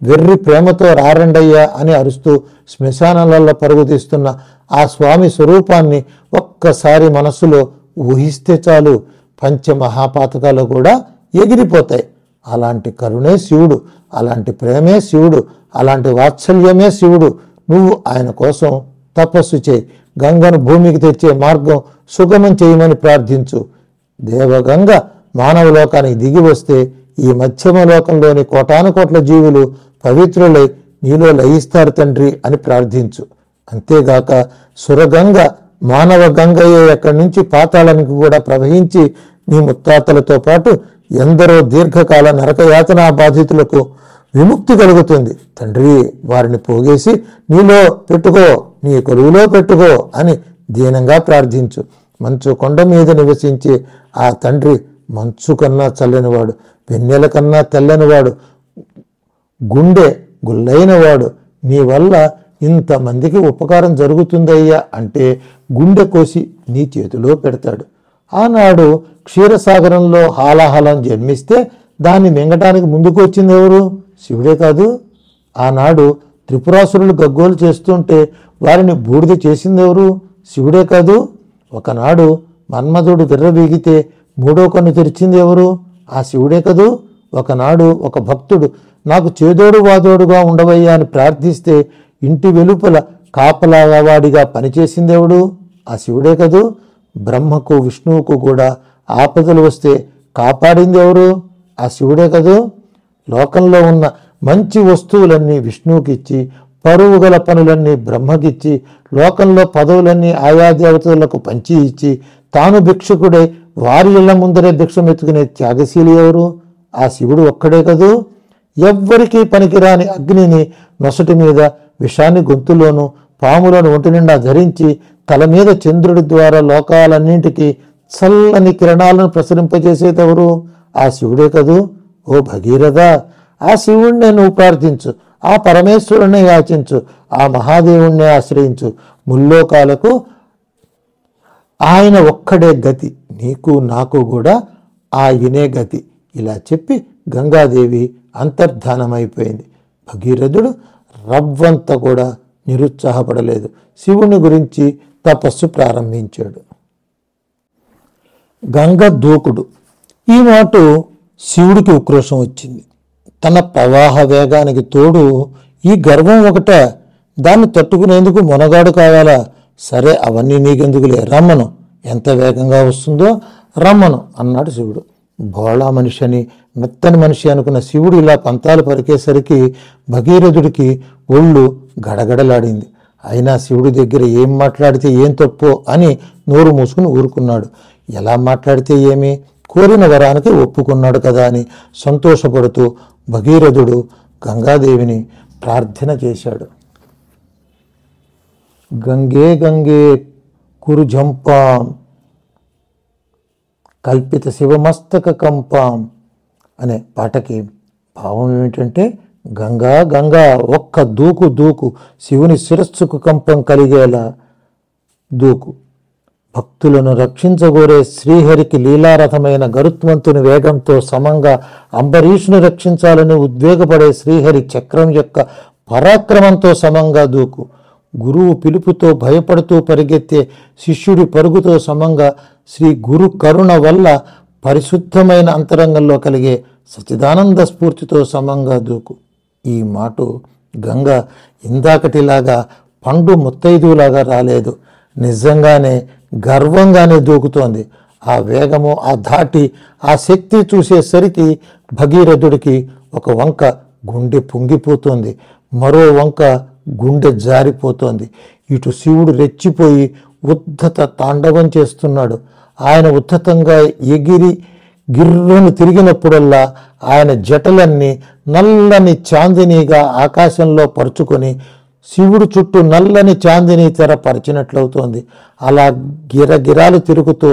వెర్రి ప్రేమతో రారండయ్యా అని అరుస్తూ శ్మశానాలలో పరుగుతీస్తున్న ఆ స్వామి స్వరూపాన్ని ఒక్కసారి మనస్సులో ఊహిస్తే చాలు పంచమహాపాతకాలు కూడా ఎగిరిపోతాయి. అలాంటి కరుణే శివుడు, అలాంటి ప్రేమే శివుడు, అలాంటి వాత్సల్యమే శివుడు. నువ్వు ఆయన కోసం తపస్సు చేయి. గంగను భూమికి తెచ్చే మార్గం సుగమం చేయమని ప్రార్థించు. దేవగంగ మానవ లోకానికి దిగి వస్తే ఈ మధ్యమ లోకంలోని కోటాను కోట్ల జీవులు పవిత్రులై నీలో లయిస్తారు తండ్రి అని ప్రార్థించు. అంతేగాక సురగంగ మానవ గంగయ్య ఎక్కడి నుంచి పాతాళానికి కూడా ప్రవహించి నీ ముత్తాతలతో పాటు ఎందరో దీర్ఘకాల నరకయాతనా బాధితులకు విముక్తి కలుగుతుంది. తండ్రి, వారిని పోగేసి నీలో పెట్టుకో, నీ కొలువులో పెట్టుకో అని దీనంగా ప్రార్థించు. మంచు కొండ మీద నివసించే ఆ తండ్రి మంచు కన్నా చల్లనివాడు, వెన్నెల కన్నా తెల్లనివాడు, గుండె గుల్లైనవాడు. నీ వల్ల ఇంతమందికి ఉపకారం జరుగుతుందయ్యా అంటే గుండె కోసి నీ చేతిలో పెడతాడు. ఆనాడు క్షీరసాగరంలో హాలాహలం జన్మిస్తే దాన్ని మింగటానికి ముందుకు వచ్చింది ఎవరు? శివుడే కాదు. ఆనాడు త్రిపురాసురులు గగ్గోలు చేస్తుంటే వారిని బూడిద చేసింది ఎవరు? శివుడే కాదు. ఒకనాడు మన్మధుడు విర్రవీగితే మూడో కన్ను తెరిచింది ఎవరు? ఆ శివుడే కదూ. ఒకనాడు ఒక భక్తుడు నాకు చేదోడు వాదోడుగా ఉండవయ్యా అని ప్రార్థిస్తే ఇంటి వెలుపల కాపలావాడిగా పనిచేసింది ఎవడు? ఆ శివుడే కదూ. బ్రహ్మకు విష్ణువుకు కూడా ఆపదలు వస్తే కాపాడింది ఎవరు? ఆ శివుడే కదూ. లోకంలో ఉన్న మంచి వస్తువులన్నీ విష్ణువుకి ఇచ్చి, పరువు గల పనులన్నీ బ్రహ్మకిచ్చి, లోకంలో పదవులన్నీ ఆయా దేవతలకు పంచి ఇచ్చి, తాను భిక్షకుడై వారి ఇళ్ల ముందరే భిక్షమెత్తుకునే త్యాగశీలి ఎవరు? ఆ శివుడు ఒక్కడే కదూ. ఎవ్వరికీ పనికిరాని అగ్నిని నొసటి మీద, విషాన్ని గొంతులోను, పాములను ఒంటి నిండా ధరించి తల మీద చంద్రుడి ద్వారా లోకాలన్నింటికీ చల్లని కిరణాలను ప్రసరింపజేసేదెవరు? ఆ శివుడే కదూ. ఓ భగీరథ, ఆ శివుణ్ణే నువ్వు ప్రార్థించు, ఆ పరమేశ్వరుణ్ణి యాచించు, ఆ మహాదేవుణ్ణి ఆశ్రయించు. ముల్లోకాలకు ఆయన ఒక్కడే గతి, నీకు నాకు కూడా ఆయనే గతి. ఇలా చెప్పి గంగాదేవి అంతర్ధానమైపోయింది. భగీరథుడు రవ్వంత కూడా నిరుత్సాహపడలేదు. శివుని గురించి తపస్సు ప్రారంభించాడు. గంగ దూకుడు. ఈ మాట శివుడికి ఉక్రోషం వచ్చింది. తన ప్రవాహ వేగానికి తోడు ఈ గర్వం ఒకట, దాన్ని తట్టుకునేందుకు మొనగాడు కావాలా? సరే, అవన్నీ నీకెందుకులే, రమ్మను. ఎంత వేగంగా వస్తుందో రమ్మను అన్నాడు శివుడు. భోళా మనిషి అని, మెత్తని మనిషి అనుకున్న శివుడు ఇలా పంతాలు పరికేసరికి భగీరథుడికి ఒళ్ళు గడగడలాడింది. అయినా శివుడి దగ్గర ఏం మాట్లాడితే ఏం తప్పో అని నోరు మూసుకుని ఊరుకున్నాడు. ఎలా మాట్లాడితే ఏమి, కోరిన వరానికి ఒప్పుకున్నాడు కదా అని సంతోషపడుతూ భగీరథుడు గంగాదేవిని ప్రార్థన చేశాడు. గంగే గంగే కురు జంపాం కల్పిత శివమస్తక కంపాం అనే పాటకి భావం ఏమిటంటే, గంగా గంగా ఒక్క దూకు దూకు, శివుని శిరస్సుకు కంపం కలిగేలా దూకు. భక్తులను రక్షించగోరే శ్రీహరికి లీలారథమైన గరుత్మంతుని వేగంతో సమంగా అంబరీషుని రక్షించాలని ఉద్వేగపడే శ్రీహరి చక్రం యొక్క పరాక్రమంతో సమంగా దూకు. గురువు పిలుపుతో భయపడుతూ పరిగెత్తే శిష్యుడి పరుగుతో సమంగా శ్రీ గురు కరుణ వల్ల పరిశుద్ధమైన అంతరంగంలో కలిగే సచిదానంద స్ఫూర్తితో సమంగా దూకు. ఈ మాట గంగ ఇందాకటిలాగా పండు ముత్తైదులాగా రాలేదు. నిజంగానే గర్వంగానే దూకుతోంది. ఆ వేగము, ఆ ధాటి, ఆ శక్తి చూసేసరికి భగీరథుడికి ఒక వంక గుండె పొంగిపోతోంది, మరో వంక గుండె జారిపోతోంది. ఇటు శివుడు రెచ్చిపోయి ఉద్ధత తాండవం చేస్తున్నాడు. ఆయన ఉద్ధతంగా ఎగిరి గిర్రును తిరిగినప్పుడల్లా ఆయన జటలన్నీ నల్లని చాందినీగా ఆకాశంలో పరుచుకొని శివుడు చుట్టూ నల్లని చాందిని తెర పరిచినట్లవుతోంది. అలా గిరగిరాలు తిరుగుతూ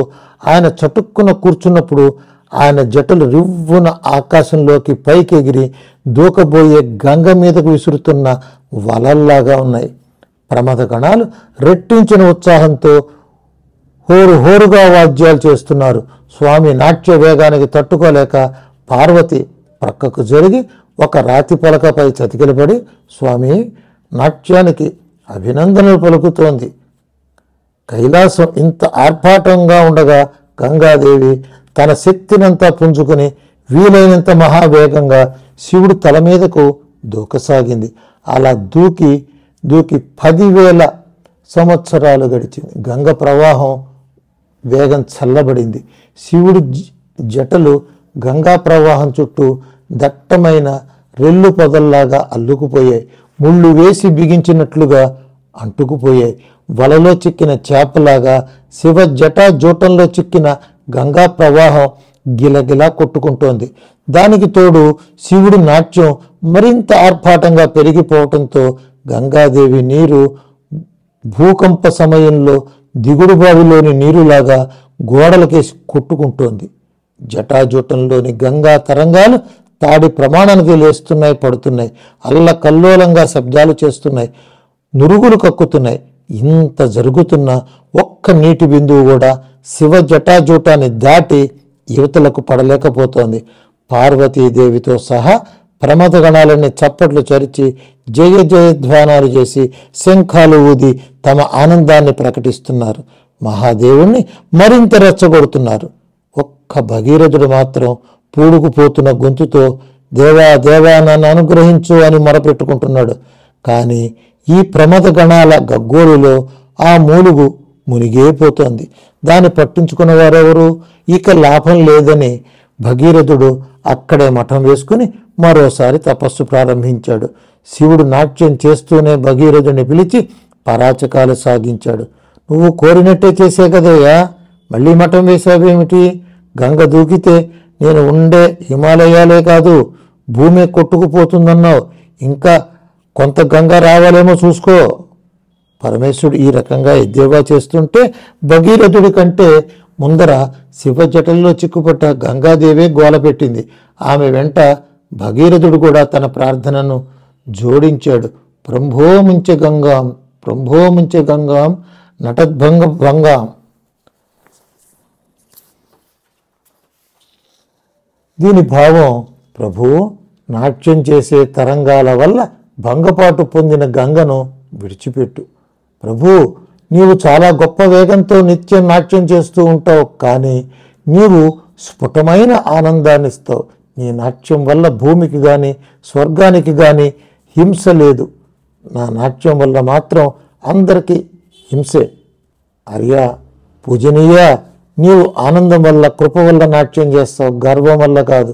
ఆయన చటుక్కున కూర్చున్నప్పుడు ఆయన జటలు రివ్వున ఆకాశంలోకి పైకి ఎగిరి దూకబోయే గంగ మీదకు విసురుతున్న వలల్లాగా ఉన్నాయి. ప్రమద గణాలు రెట్టించిన ఉత్సాహంతో హోరు హోరుగా వాద్యాలు చేస్తున్నారు. స్వామి నాట్య వేగానికి తట్టుకోలేక పార్వతి ప్రక్కకు జరిగి ఒక రాతి పలకపై చతికిలపడి స్వామి నాట్యానికి అభినందనలు పలుకుతోంది. కైలాసం ఇంత ఆర్భాటంగా ఉండగా గంగాదేవి తన శక్తినంతా పుంజుకుని వీలైనంత మహావేగంగా శివుడు తల మీదకు దూకసాగింది. అలా దూకి 10,000 సంవత్సరాలు గడిచింది. గంగ ప్రవాహం వేగం చల్లబడింది. శివుడి జటలు గంగా ప్రవాహం చుట్టూ దట్టమైన రెల్లు పొదల్లాగా అల్లుకుపోయాయి. ముళ్ళు వేసి బిగించినట్లుగా అంటుకుపోయాయి. వలలో చిక్కిన చేపలాగా శివ జటా జూటంలో చిక్కిన గంగా ప్రవాహం గిలగిలా కొట్టుకుంటోంది. దానికి తోడు శివుడి నాట్యం మరింత ఆర్భాటంగా పెరిగిపోవటంతో గంగాదేవి నీరు భూకంప సమయంలో దిగుడు బావిలోని నీరులాగా గోడలకేసి కొట్టుకుంటోంది. జటాజూటంలోని గంగా తరంగాలు తాడి ప్రమాణానికి లేస్తున్నాయి, పడుతున్నాయి. అల్లకల్లోలంగా శబ్దాలు చేస్తున్నాయి, నురుగులు కక్కుతున్నాయి. ఇంత జరుగుతున్న ఒక్క నీటి బిందువు కూడా శివ జటాజూటాన్ని దాటి యువతలకు పడలేకపోతోంది. పార్వతీదేవితో సహా ప్రమథగణాలన్నీ చప్పట్లు చరిచి జయ జయధ్వానాలు చేసి శంఖాలు ఊది తమ ఆనందాన్ని ప్రకటిస్తున్నారు. మహాదేవుణ్ణి మరింత రెచ్చగొడుతున్నారు. ఒక్క భగీరథుడు మాత్రం పూడుకుపోతున్న గొంతుతో దేవా దేవా నన్ను అనుగ్రహించు అని మొరపెట్టుకుంటున్నాడు. కానీ ఈ ప్రమథ గణాల గగ్గోలులో ఆ మూలుగు మునిగేపోతోంది. దాన్ని పట్టించుకున్న వారెవరు? ఇక లాభం లేదని భగీరథుడు అక్కడే మఠం వేసుకుని మరోసారి తపస్సు ప్రారంభించాడు. శివుడు నాట్యం చేస్తూనే భగీరథుడిని పిలిచి పరాచకాలు సాగించాడు. నువ్వు కోరినట్టే చేసే కదయ్యా, మళ్ళీ మఠం వేసావేమిటి? గంగ దూకితే నేను ఉండే హిమాలయాలే కాదు భూమి కొట్టుకుపోతుందన్నావు. ఇంకా కొంత గంగ రావాలేమో చూసుకో. పరమేశ్వరుడు ఈ రకంగా ఎద్దేవా చేస్తుంటే భగీరథుడి కంటే ముందర శివ జటల్లో చిక్కుపట్ట గంగాదేవే గోల పెట్టింది. ఆమె వెంట భగీరథుడు కూడా తన ప్రార్థనను జోడించాడు. బ్రహ్మోముంచె గంగాం బ్రహ్మోముంచె గంగాం నటద్భంగ భంగాం. దీని భావం, ప్రభు నాట్యం చేసే తరంగాల వల్ల భంగపాటు పొందిన గంగను విడిచిపెట్టు. ప్రభు నీవు చాలా గొప్ప వేగంతో నిత్యం నాట్యం చేస్తూ ఉంటావు, కానీ నీవు స్ఫుటమైన ఆనందాన్ని ఇస్తావు. నీ నాట్యం వల్ల భూమికి కానీ స్వర్గానికి కానీ హింస లేదు. నా నాట్యం వల్ల మాత్రం అందరికీ హింసే. అర్యా పూజనీయ, నీవు ఆనందం వల్ల కృప వల్ల నాట్యం చేస్తావు, గర్వం వల్ల కాదు.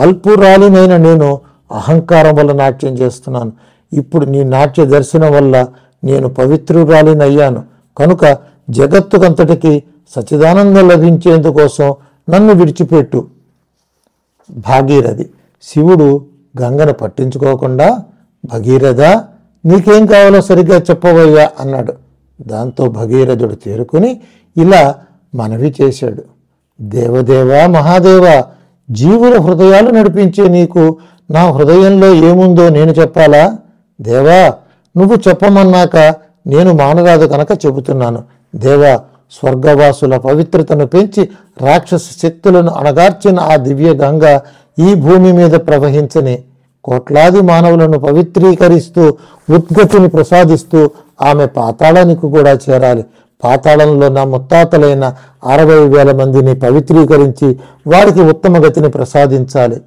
అల్పురాలినైన నేను అహంకారం వల్ల నాట్యం చేస్తున్నాను. ఇప్పుడు నీ నాట్య దర్శనం వల్ల నేను పవిత్రురాలినయ్యాను. కనుక జగత్తుకంతటికి సచ్చిదానందం లభించేందుకోసం నన్ను విడిచిపెట్టు. భాగీరథి, శివుడు గంగను పట్టించుకోకుండా భగీరథ నీకేం కావాలో సరిగ్గా చెప్పవయ్యా అన్నాడు. దాంతో భగీరథుడు తేరుకుని ఇలా మనవి చేశాడు. దేవదేవా మహాదేవా, జీవుల హృదయాలు నడిపించే నీకు నా హృదయంలో ఏముందో నేను చెప్పాలా? దేవా, నువ్వు చెప్పమన్నాక నేను మానరాదు కనుక చెబుతున్నాను. దేవా, స్వర్గవాసుల పవిత్రతను పెంచి రాక్షస శక్తులను అణగార్చిన ఆ దివ్య గంగ ఈ భూమి మీద ప్రవహించని కోట్లాది మానవులను పవిత్రీకరిస్తూ ఉద్గతిని ప్రసాదిస్తూ ఆమె పాతాళానికి కూడా చేరాలి. పాతాళంలో నా ముత్తాతలైన 60,000 మందిని పవిత్రీకరించి వారికి ఉత్తమ గతిని ప్రసాదించాలి.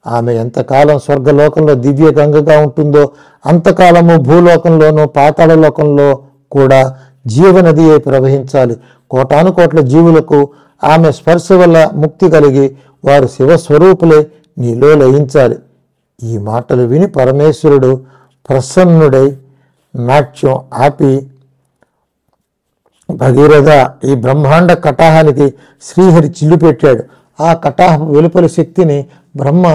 ఆమె ఎంతకాలం స్వర్గలోకంలో దివ్య గంగగా ఉంటుందో అంతకాలము భూలోకంలోనూ పాతాళలోకంలో కూడా జీవనది ప్రవహించాలి. కోటాను కోట్ల జీవులకు ఆమె స్పర్శ వల్ల ముక్తి కలిగి వారు శివస్వరూపులే నీలో లయించాలి. ఈ మాటలు విని పరమేశ్వరుడు ప్రసన్నుడై నాట్యం ఆపి, భగీరథ, ఈ బ్రహ్మాండ కటాహానికి శ్రీహరి చిల్లు పెట్టాడు. ఆ కటాహ వెలుపలి శక్తిని బ్రహ్మ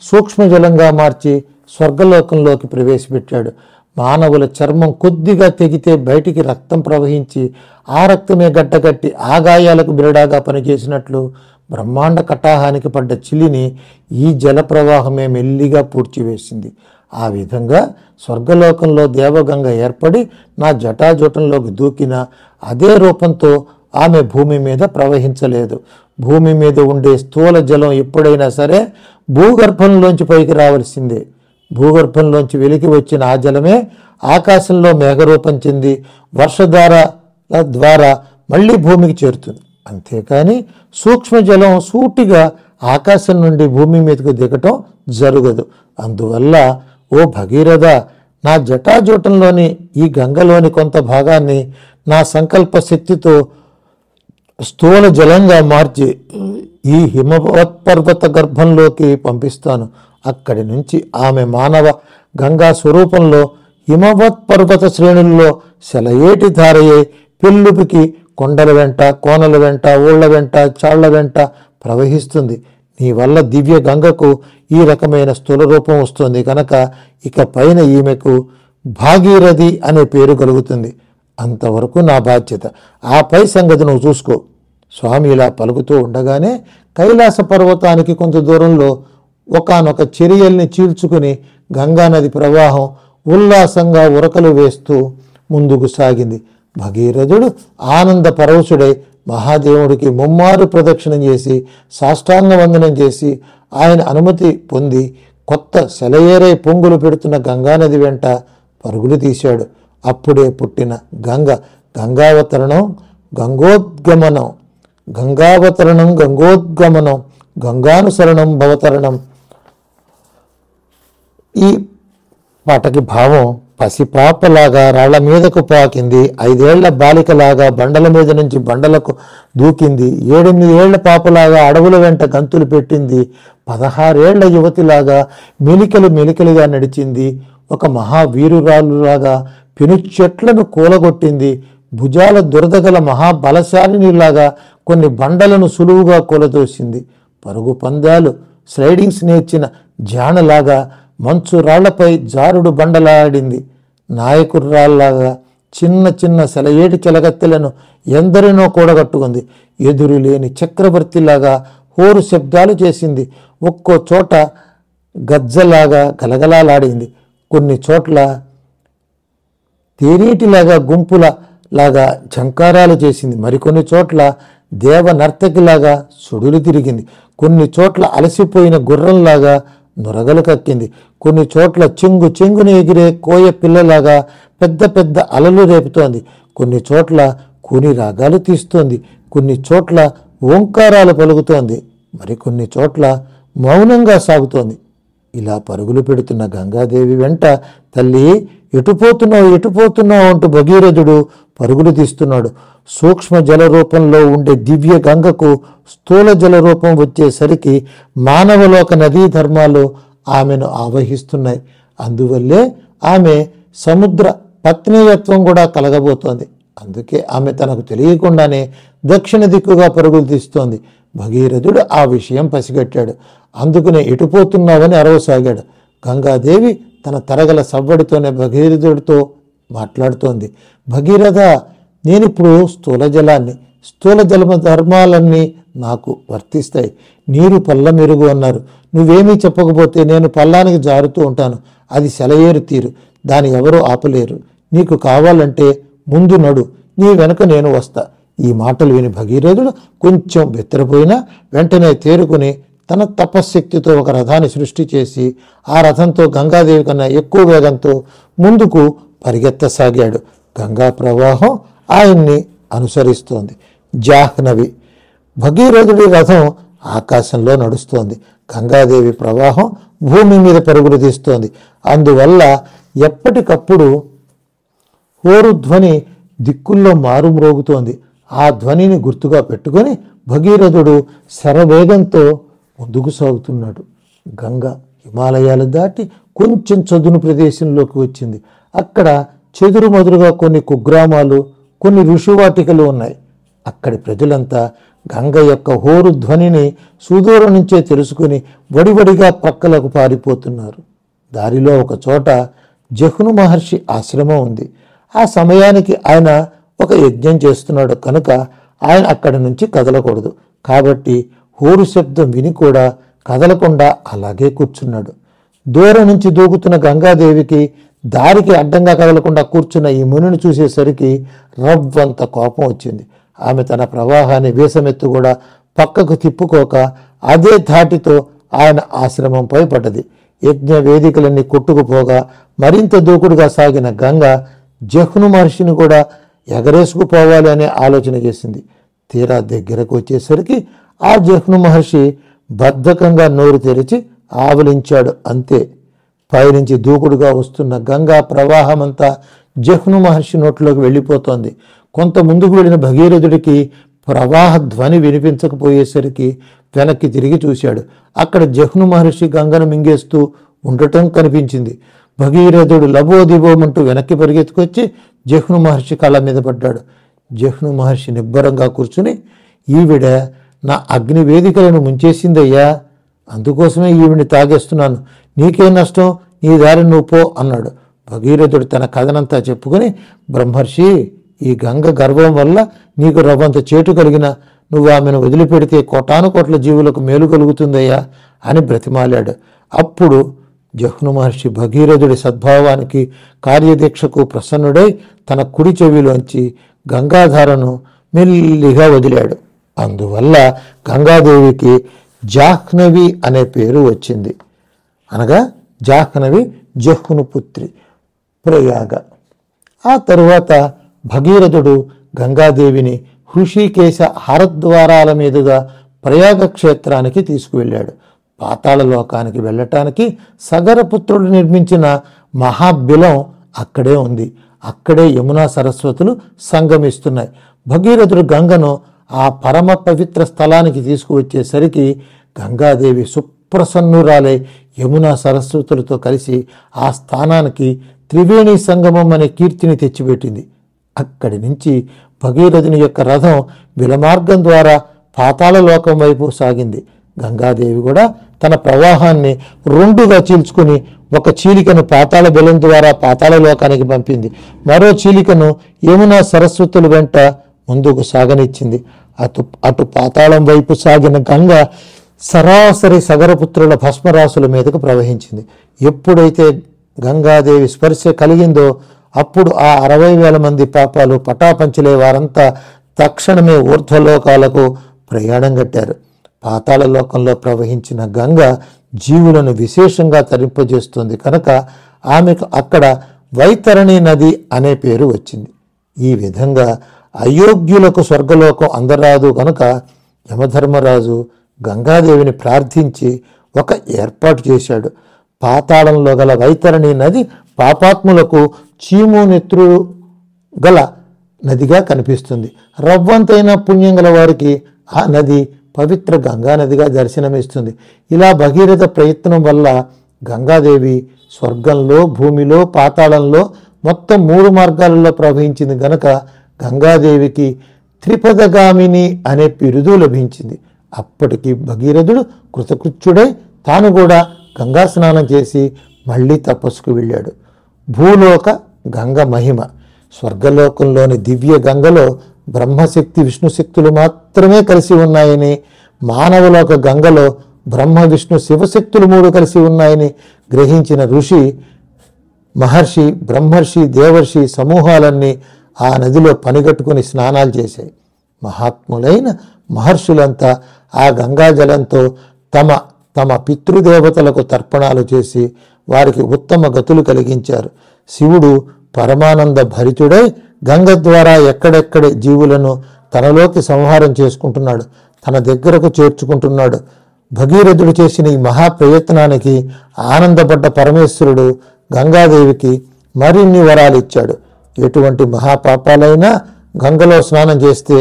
సూక్ష్మజలంగా మార్చి స్వర్గలోకంలోకి ప్రవేశపెట్టాడు. మానవుల చర్మం కొద్దిగా తెగితే బయటికి రక్తం ప్రవహించి ఆ రక్తమే గడ్డకట్టి ఆ గాయాలకు బిరడాగా పనిచేసినట్లు బ్రహ్మాండ కటాహానికి పడ్డ చిలిని ఈ జల ప్రవాహమే మెల్లిగా పూడ్చివేసింది. ఆ విధంగా స్వర్గలోకంలో దేవగంగ ఏర్పడి నా జటాజూటంలోకి దూకిన అదే రూపంతో ఆమె భూమి మీద ప్రవహించలేదు. భూమి మీద ఉండే స్థూల జలం ఎప్పుడైనా సరే భూగర్భంలోంచి పైకి రావలసిందే. భూగర్భంలోంచి వెలికి వచ్చిన ఆ జలమే ఆకాశంలో మేఘరూపం చెంది వర్షధార ద్వారా మళ్ళీ భూమికి చేరుతుంది. అంతేకాని సూక్ష్మజలం సూటిగా ఆకాశం నుండి భూమి మీదకు దిగటం జరగదు. అందువల్ల ఓ భగీరథ, నా జటాజూటంలోని ఈ గంగలోని కొంత భాగాన్ని నా సంకల్ప శక్తితో స్థూల జలంగా మార్చి ఈ హిమవత్పర్వత గర్భంలోకి పంపిస్తాను. అక్కడి నుంచి ఆమె మానవ గంగా స్వరూపంలో హిమవత్పర్వత శ్రేణుల్లో సెలయేటి ధారయే పెళ్ళుపికి కొండల వెంట, కోనల వెంట, ఊళ్ళ వెంట, చాళ్ల వెంట ప్రవహిస్తుంది. నీ వల్ల దివ్య గంగకు ఈ రకమైన స్థూల రూపం వస్తుంది కనుక ఇక పైన ఈమెకు భాగీరథి అనే పేరు కలుగుతుంది. అంతవరకు నా బాధ్యత. ఆ పై సంగతి నువ్వు చూసుకో. స్వామి ఇలా పలుకుతూ ఉండగానే కైలాస పర్వతానికి కొంత దూరంలో ఒకానొక చెరియల్ని చీల్చుకుని గంగానది ప్రవాహం ఉల్లాసంగా ఉరకలు వేస్తూ ముందుకు సాగింది. భగీరథుడు ఆనంద పరవశుడై మహాదేవుడికి ముమ్మారు ప్రదక్షిణం చేసి సాష్టాంగ వందనం చేసి ఆయన అనుమతి పొంది కొత్త సెలయేరై పొంగులు పెడుతున్న గంగానది వెంట పరుగులు తీశాడు. అప్పుడే పుట్టిన గంగావతరణం గంగోద్గమనం, గంగావతరణం గంగోద్గమనం, గంగానుసరణం భవతరణం. ఈ పాటకి భావం, పసిపాపలాగా రాళ్ల మీదకు పాకింది, 5 ఏళ్ల బాలికలాగా బండల మీద నుంచి బండలకు దూకింది, 7-8 ఏళ్ల పాపలాగా అడవుల వెంట గంతులు పెట్టింది, 16 ఏళ్ల యువతిలాగా మెలికలుగా నడిచింది, ఒక మహావీరురాలులాగా పెను చెట్లను కూలగొట్టింది, భుజాల దురదగల మహాబలశాలినిలాగా కొన్ని బండలను సులువుగా కూలదోసింది, పరుగు పందాలు స్లైడింగ్స్ నేర్చిన జానలాగా మంచు రాళ్లపై జారుడు బండలాడింది, నాయకుర్రాల్లాగా చిన్న చిన్న సెలయేటి చెలగత్తెలను ఎందరినో కూడగట్టుకుంది, ఎదురులేని చక్రవర్తిలాగా హోరు శబ్దాలు చేసింది, ఒక్కో చోట గజ్జలాగా గలగలాడింది, కొన్ని చోట్ల తేనీటిలాగా గుంపులలాగా ఝంకారాలు చేసింది, మరికొన్ని చోట్ల దేవ నర్తకిలాగా సుడులు తిరిగింది, కొన్ని చోట్ల అలసిపోయిన గుర్రంలాగా నొరగలు కక్కింది, కొన్ని చోట్ల చెంగున ఎగిరే కోయ పిల్లలాగా పెద్ద పెద్ద అలలు రేపుతోంది, కొన్ని చోట్ల కూని రాగాలు తీస్తోంది, కొన్ని చోట్ల ఓంకారాలు పలుకుతోంది, మరికొన్ని చోట్ల మౌనంగా సాగుతోంది. ఇలా పరుగులు పెడుతున్న గంగాదేవి వెంట తల్లి ఎటుపోతున్నావు అంటూ భగీరథుడు పరుగులు తీస్తున్నాడు. సూక్ష్మ జల రూపంలో ఉండే దివ్య గంగకు స్థూల జల రూపం వచ్చేసరికి మానవలోక నదీ ధర్మాలు ఆమెను ఆవహిస్తున్నాయి. అందువల్లే ఆమె సముద్ర పత్నీయత్వం కూడా కలగబోతోంది. అందుకే ఆమె తనకు తెలియకుండానే దక్షిణ దిక్కుగా పరుగులు తీస్తోంది. భగీరథుడు ఆ విషయం పసిగట్టాడు. అందుకనే ఎటుపోతున్నావని అరవసాగాడు. గంగాదేవి తన తరగల సవ్వడితోనే భగీరథుడితో మాట్లాడుతోంది. భగీరథ, నేనిప్పుడు స్థూల జల ధర్మాలన్నీ నాకు వర్తిస్తాయి. నీరు పల్ల మెరుగు అన్నారు. నువ్వేమీ చెప్పకపోతే నేను పల్లానికి జారుతూ ఉంటాను. అది సెలయేరు తీరు, దాన్ని ఎవరూ ఆపలేరు. నీకు కావాలంటే ముందు నడు, నీ వెనుక నేను వస్తా. ఈ మాటలు విని భగీరథుడు కొంచెం బెత్తరపోయినా వెంటనే తేరుకుని తన తపశ్శక్తితో ఒక రథాన్ని సృష్టి చేసి ఆ రథంతో గంగాదేవి కన్నా ఎక్కువ వేగంతో ముందుకు పరిగెత్తసాగాడు. గంగా ప్రవాహం ఆయన్ని అనుసరిస్తోంది. జాహ్నవి, భగీరథుడి రథం ఆకాశంలో నడుస్తోంది. గంగాదేవి ప్రవాహం భూమి మీద పరుగులు తీస్తోంది. అందువల్ల ఎప్పటికప్పుడు హోరు ధ్వని దిక్కుల్లో మారుమ్రోగుతోంది. ఆ ధ్వనిని గుర్తుగా పెట్టుకొని భగీరథుడు శరవేగంతో ముందుకు సాగుతున్నాడు. గంగ హిమాలయాలు దాటి కొంచెం చదును ప్రదేశంలోకి వచ్చింది. అక్కడ చెదురుమదురుగా కొన్ని కుగ్రామాలు, కొన్ని ఋషివాటికలు ఉన్నాయి. అక్కడి ప్రజలంతా గంగ యొక్క హోరు ధ్వనిని సుదూరం నుంచే తెలుసుకుని వడివడిగా ప్రక్కలకు పారిపోతున్నారు. దారిలో ఒక చోట జహ్ను మహర్షి ఆశ్రమం ఉంది. ఆ సమయానికి ఆయన ఒక యజ్ఞం చేస్తున్నాడు కనుక ఆయన అక్కడి నుంచి కదలకూడదు. కాబట్టి హోరు శబ్దం విని కూడా కదలకుండా అలాగే కూర్చున్నాడు. దూరం నుంచి దూకుతున్న గంగాదేవికి దారికి అడ్డంగా కదలకుండా కూర్చున్న ఈ మునిని చూసేసరికి రవ్వంత కోపం వచ్చింది. ఆమె తన ప్రవాహాన్ని వీసమెత్తు కూడా పక్కకు తిప్పుకోక అదే ధాటితో ఆయన ఆశ్రమంపై పడ్డది. యజ్ఞ వేదికలన్నీ కొట్టుకుపోగా మరింత దూకుడుగా సాగిన గంగ జహ్ను మహర్షిని కూడా ఎగరేసుకుపోవాలి అనే ఆలోచన చేసింది. తీరా దగ్గరకు వచ్చేసరికి ఆ జహ్ను మహర్షి బద్ధకంగా నోరు తెరిచి ఆవలించాడు. అంతే. పైనుంచి దూకుడుగా వస్తున్న గంగా ప్రవాహమంతా జహ్ను మహర్షి నోట్లోకి వెళ్ళిపోతోంది. కొంత ముందుకు వెళ్ళిన భగీరథుడికి ప్రవాహ ధ్వని వినిపించకపోయేసరికి వెనక్కి తిరిగి చూశాడు. అక్కడ జహ్ను మహర్షి గంగను మింగేస్తూ ఉండటం కనిపించింది. భగీరథుడు లబోదిబోమంటూ వెనక్కి పరిగెత్తుకొచ్చి జహ్ను మహర్షి కళ్ళ మీద పడ్డాడు. జహ్ను మహర్షి నిబ్బరంగా కూర్చుని, ఈవిడ నా అగ్ని వేదికలను ముంచేసిందయ్యా, అందుకోసమే ఈవిడిని తాగేస్తున్నాను, నీకే నష్టం, నీ దారి నువ్వు పో అన్నాడు. భగీరథుడు తన కథనంతా చెప్పుకొని, బ్రహ్మర్షి, ఈ గంగ గర్వం వల్ల నీకు రవ్వంత చేటు కలిగిన నువ్వు ఆమెను వదిలిపెడితే కోటాను కోట్ల జీవులకు మేలు కలుగుతుందయ్యా అని బ్రతిమాలాడు. అప్పుడు జహ్ను మహర్షి భగీరథుడి సద్భావానికి కార్యదీక్షకు ప్రసన్నుడై తన కుడి చెవిలోంచి గంగాధారను మెల్లిగా వదిలాడు. అందువల్ల గంగాదేవికి జాహ్నవి అనే పేరు వచ్చింది. అనగా జాహ్నవి జహ్ను పుత్రి, ప్రయాగ. ఆ తరువాత భగీరథుడు గంగాదేవిని హృషికేశ హరద్వారాల మీదుగా ప్రయాగ క్షేత్రానికి తీసుకువెళ్ళాడు. పాతాళ లోకానికి వెళ్ళటానికి సగరపుత్రుడు నిర్మించిన మహాబిలం అక్కడే ఉంది. అక్కడే యమునా సరస్వతులు సంగమిస్తున్నాయి. భగీరథుడు గంగను ఆ పరమ పవిత్ర స్థలానికి తీసుకువచ్చేసరికి గంగాదేవి సుప్రసన్నురాలై యమునా సరస్వతులతో కలిసి ఆ స్థానానికి త్రివేణి సంగమం అనే కీర్తిని తెచ్చిపెట్టింది. అక్కడి నుంచి భగీరథుని యొక్క రథం విలమార్గం ద్వారా పాతాళ లోకం వైపు సాగింది. గంగాదేవి కూడా తన ప్రవాహాన్ని రెండుగా చీల్చుకుని ఒక చీలికను పాతాళ బెలం ద్వారా పాతాళ లోకానికి పంపింది. మరో చీలికను యమునా సరస్వతుల వెంట ముందుకు సాగనిచ్చింది. అటు పాతాళం వైపు సాగిన గంగ సరాసరి సగరపుత్రుల భస్మరాశుల మీదకు ప్రవహించింది. ఎప్పుడైతే గంగాదేవి స్పర్శ కలిగిందో అప్పుడు ఆ 60,000 మంది పాపాలు పటాపంచలే వారంతా తక్షణమే ఊర్ధ్వలోకాలకు ప్రయాణం కట్టారు. పాతాళ లోకంలో ప్రవహించిన గంగ జీవులను విశేషంగా తరింపజేస్తుంది కనుక ఆమెకు అక్కడ వైతరణి నది అనే పేరు వచ్చింది. ఈ విధంగా అయోగ్యులకు స్వర్గలోకం అందరాదు కనుక యమధర్మరాజు గంగాదేవిని ప్రార్థించి ఒక ఏర్పాటు చేశాడు. పాతాళంలో గల వైతరణి నది పాపాత్ములకు చీము నెత్రు గల నదిగా కనిపిస్తుంది. రవ్వంతైన పుణ్యం గల వారికి ఆ నది పవిత్ర గంగా నదిగా దర్శనమిస్తుంది. ఇలా భగీరథ ప్రయత్నం వల్ల గంగాదేవి స్వర్గంలో, భూమిలో, పాతాళంలో మొత్తం 3 మార్గాలలో ప్రవహించింది గనక గంగాదేవికి త్రిపదగామిని అనే బిరుదు లభించింది. అప్పటికి భగీరథుడు కృతకృత్యుడై తాను కూడా గంగా స్నానం చేసి మళ్ళీ తపస్సుకు వెళ్ళాడు. భూలోక గంగ మహిమ. స్వర్గలోకంలోని దివ్య గంగలో బ్రహ్మశక్తి విష్ణుశక్తులు మాత్రమే కలిసి ఉన్నాయని, మానవలోక గంగలో బ్రహ్మ విష్ణు శివశక్తులు 3 కలిసి ఉన్నాయని గ్రహించిన ఋషి, మహర్షి, బ్రహ్మర్షి, దేవర్షి సమూహాలన్నీ ఆ నదిలో పనిగట్టుకుని స్నానాలు చేశాయి. మహాత్ములైన మహర్షులంతా ఆ గంగాజలంతో తమ తమ పితృదేవతలకు తర్పణాలు చేసి వారికి ఉత్తమ గతులు కలిగించారు. శివుడు పరమానంద భరితుడై గంగ ద్వారా ఎక్కడెక్కడ జీవులను తనలోకి సంహారం చేసుకుంటున్నాడు, తన దగ్గరకు చేర్చుకుంటున్నాడు. భగీరథుడు చేసిన ఈ మహాప్రయత్నానికి ఆనందపడ్డ పరమేశ్వరుడు గంగాదేవికి మరిన్ని వరాలు ఇచ్చాడు. ఎటువంటి మహాపాపాలైనా గంగలో స్నానం చేస్తే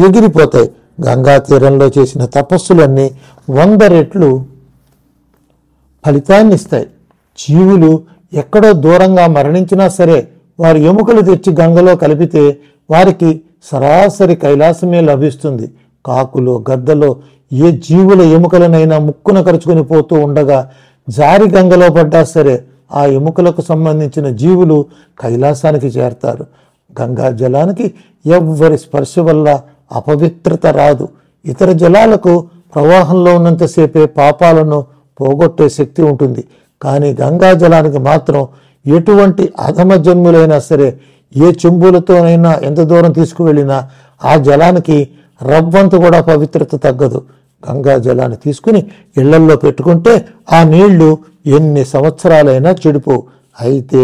ఎగిరిపోతాయి. గంగా తీరంలో చేసిన తపస్సులన్నీ 100 రెట్లు ఫలితాన్నిస్తాయి. జీవులు ఎక్కడో దూరంగా మరణించినా సరే వారి ఎముకలు తెచ్చి గంగలో కలిపితే వారికి సరాసరి కైలాసమే లభిస్తుంది. కాకులో, గద్దలో ఏ జీవుల ఎముకలనైనా ముక్కున కరుచుకొని పోతూ ఉండగా జారి గంగలో పడ్డా సరే ఆ ఎముకలకు సంబంధించిన జీవులు కైలాసానికి చేరతారు. గంగా జలానికి ఎవ్వరి స్పర్శ వల్ల అపవిత్రత రాదు. ఇతర జలాలకు ప్రవాహంలో ఉన్నంతసేపే పాపాలను పోగొట్టే శక్తి ఉంటుంది. కానీ గంగా జలానికి మాత్రం ఎటువంటి అధమ జన్ములైనా సరే ఏ చెంబులతోనైనా ఎంత దూరం తీసుకువెళ్ళినా ఆ జలానికి రవ్వంత కూడా పవిత్రత తగ్గదు. గంగా జలాన్ని తీసుకుని ఇళ్లల్లో పెట్టుకుంటే ఆ నీళ్లు ఎన్ని సంవత్సరాలైనా చెడిపోవు. అయితే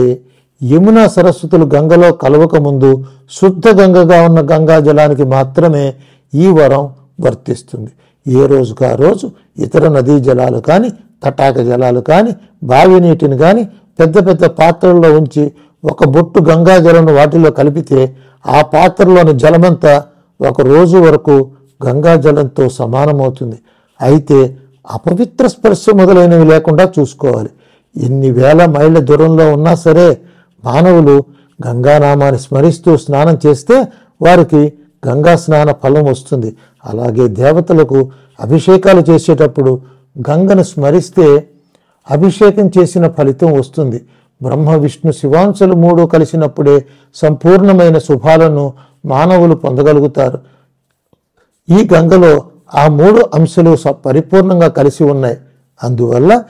యమునా సరస్వతులు గంగలో కలవక ముందు శుద్ధ గంగగా ఉన్న గంగా జలానికి మాత్రమే ఈ వరం వర్తిస్తుంది. ఏ రోజుకు ఆ రోజు ఇతర నదీ జలాలు కానీ, తటాక జలాలు కానీ, బావి నీటిని కానీ పెద్ద పెద్ద పాత్రల్లో ఉంచి ఒక బొట్టు గంగా జలంను వాటిలో కలిపితే ఆ పాత్రలోని జలమంతా ఒక రోజు వరకు గంగా జలంతో సమానమవుతుంది. అయితే అపవిత్ర స్పర్శ మొదలైనవి లేకుండా చూసుకోవాలి. ఎన్ని వేల మైళ్ళ దూరంలో ఉన్నా సరే మానవులు గంగానామాన్ని స్మరిస్తూ స్నానం చేస్తే వారికి గంగా స్నాన ఫలం వస్తుంది. అలాగే దేవతలకు అభిషేకాలు చేసేటప్పుడు గంగను స్మరిస్తే అభిషేకం చేసిన ఫలితం వస్తుంది. బ్రహ్మ విష్ణు శివాంశలు మూడు కలిసినప్పుడే సంపూర్ణమైన శుభాలను మానవులు పొందగలుగుతారు. ఈ గంగలో ఆ మూడు అంశాలు పరిపూర్ణంగా కలిసి ఉన్నాయి. అందువల్ల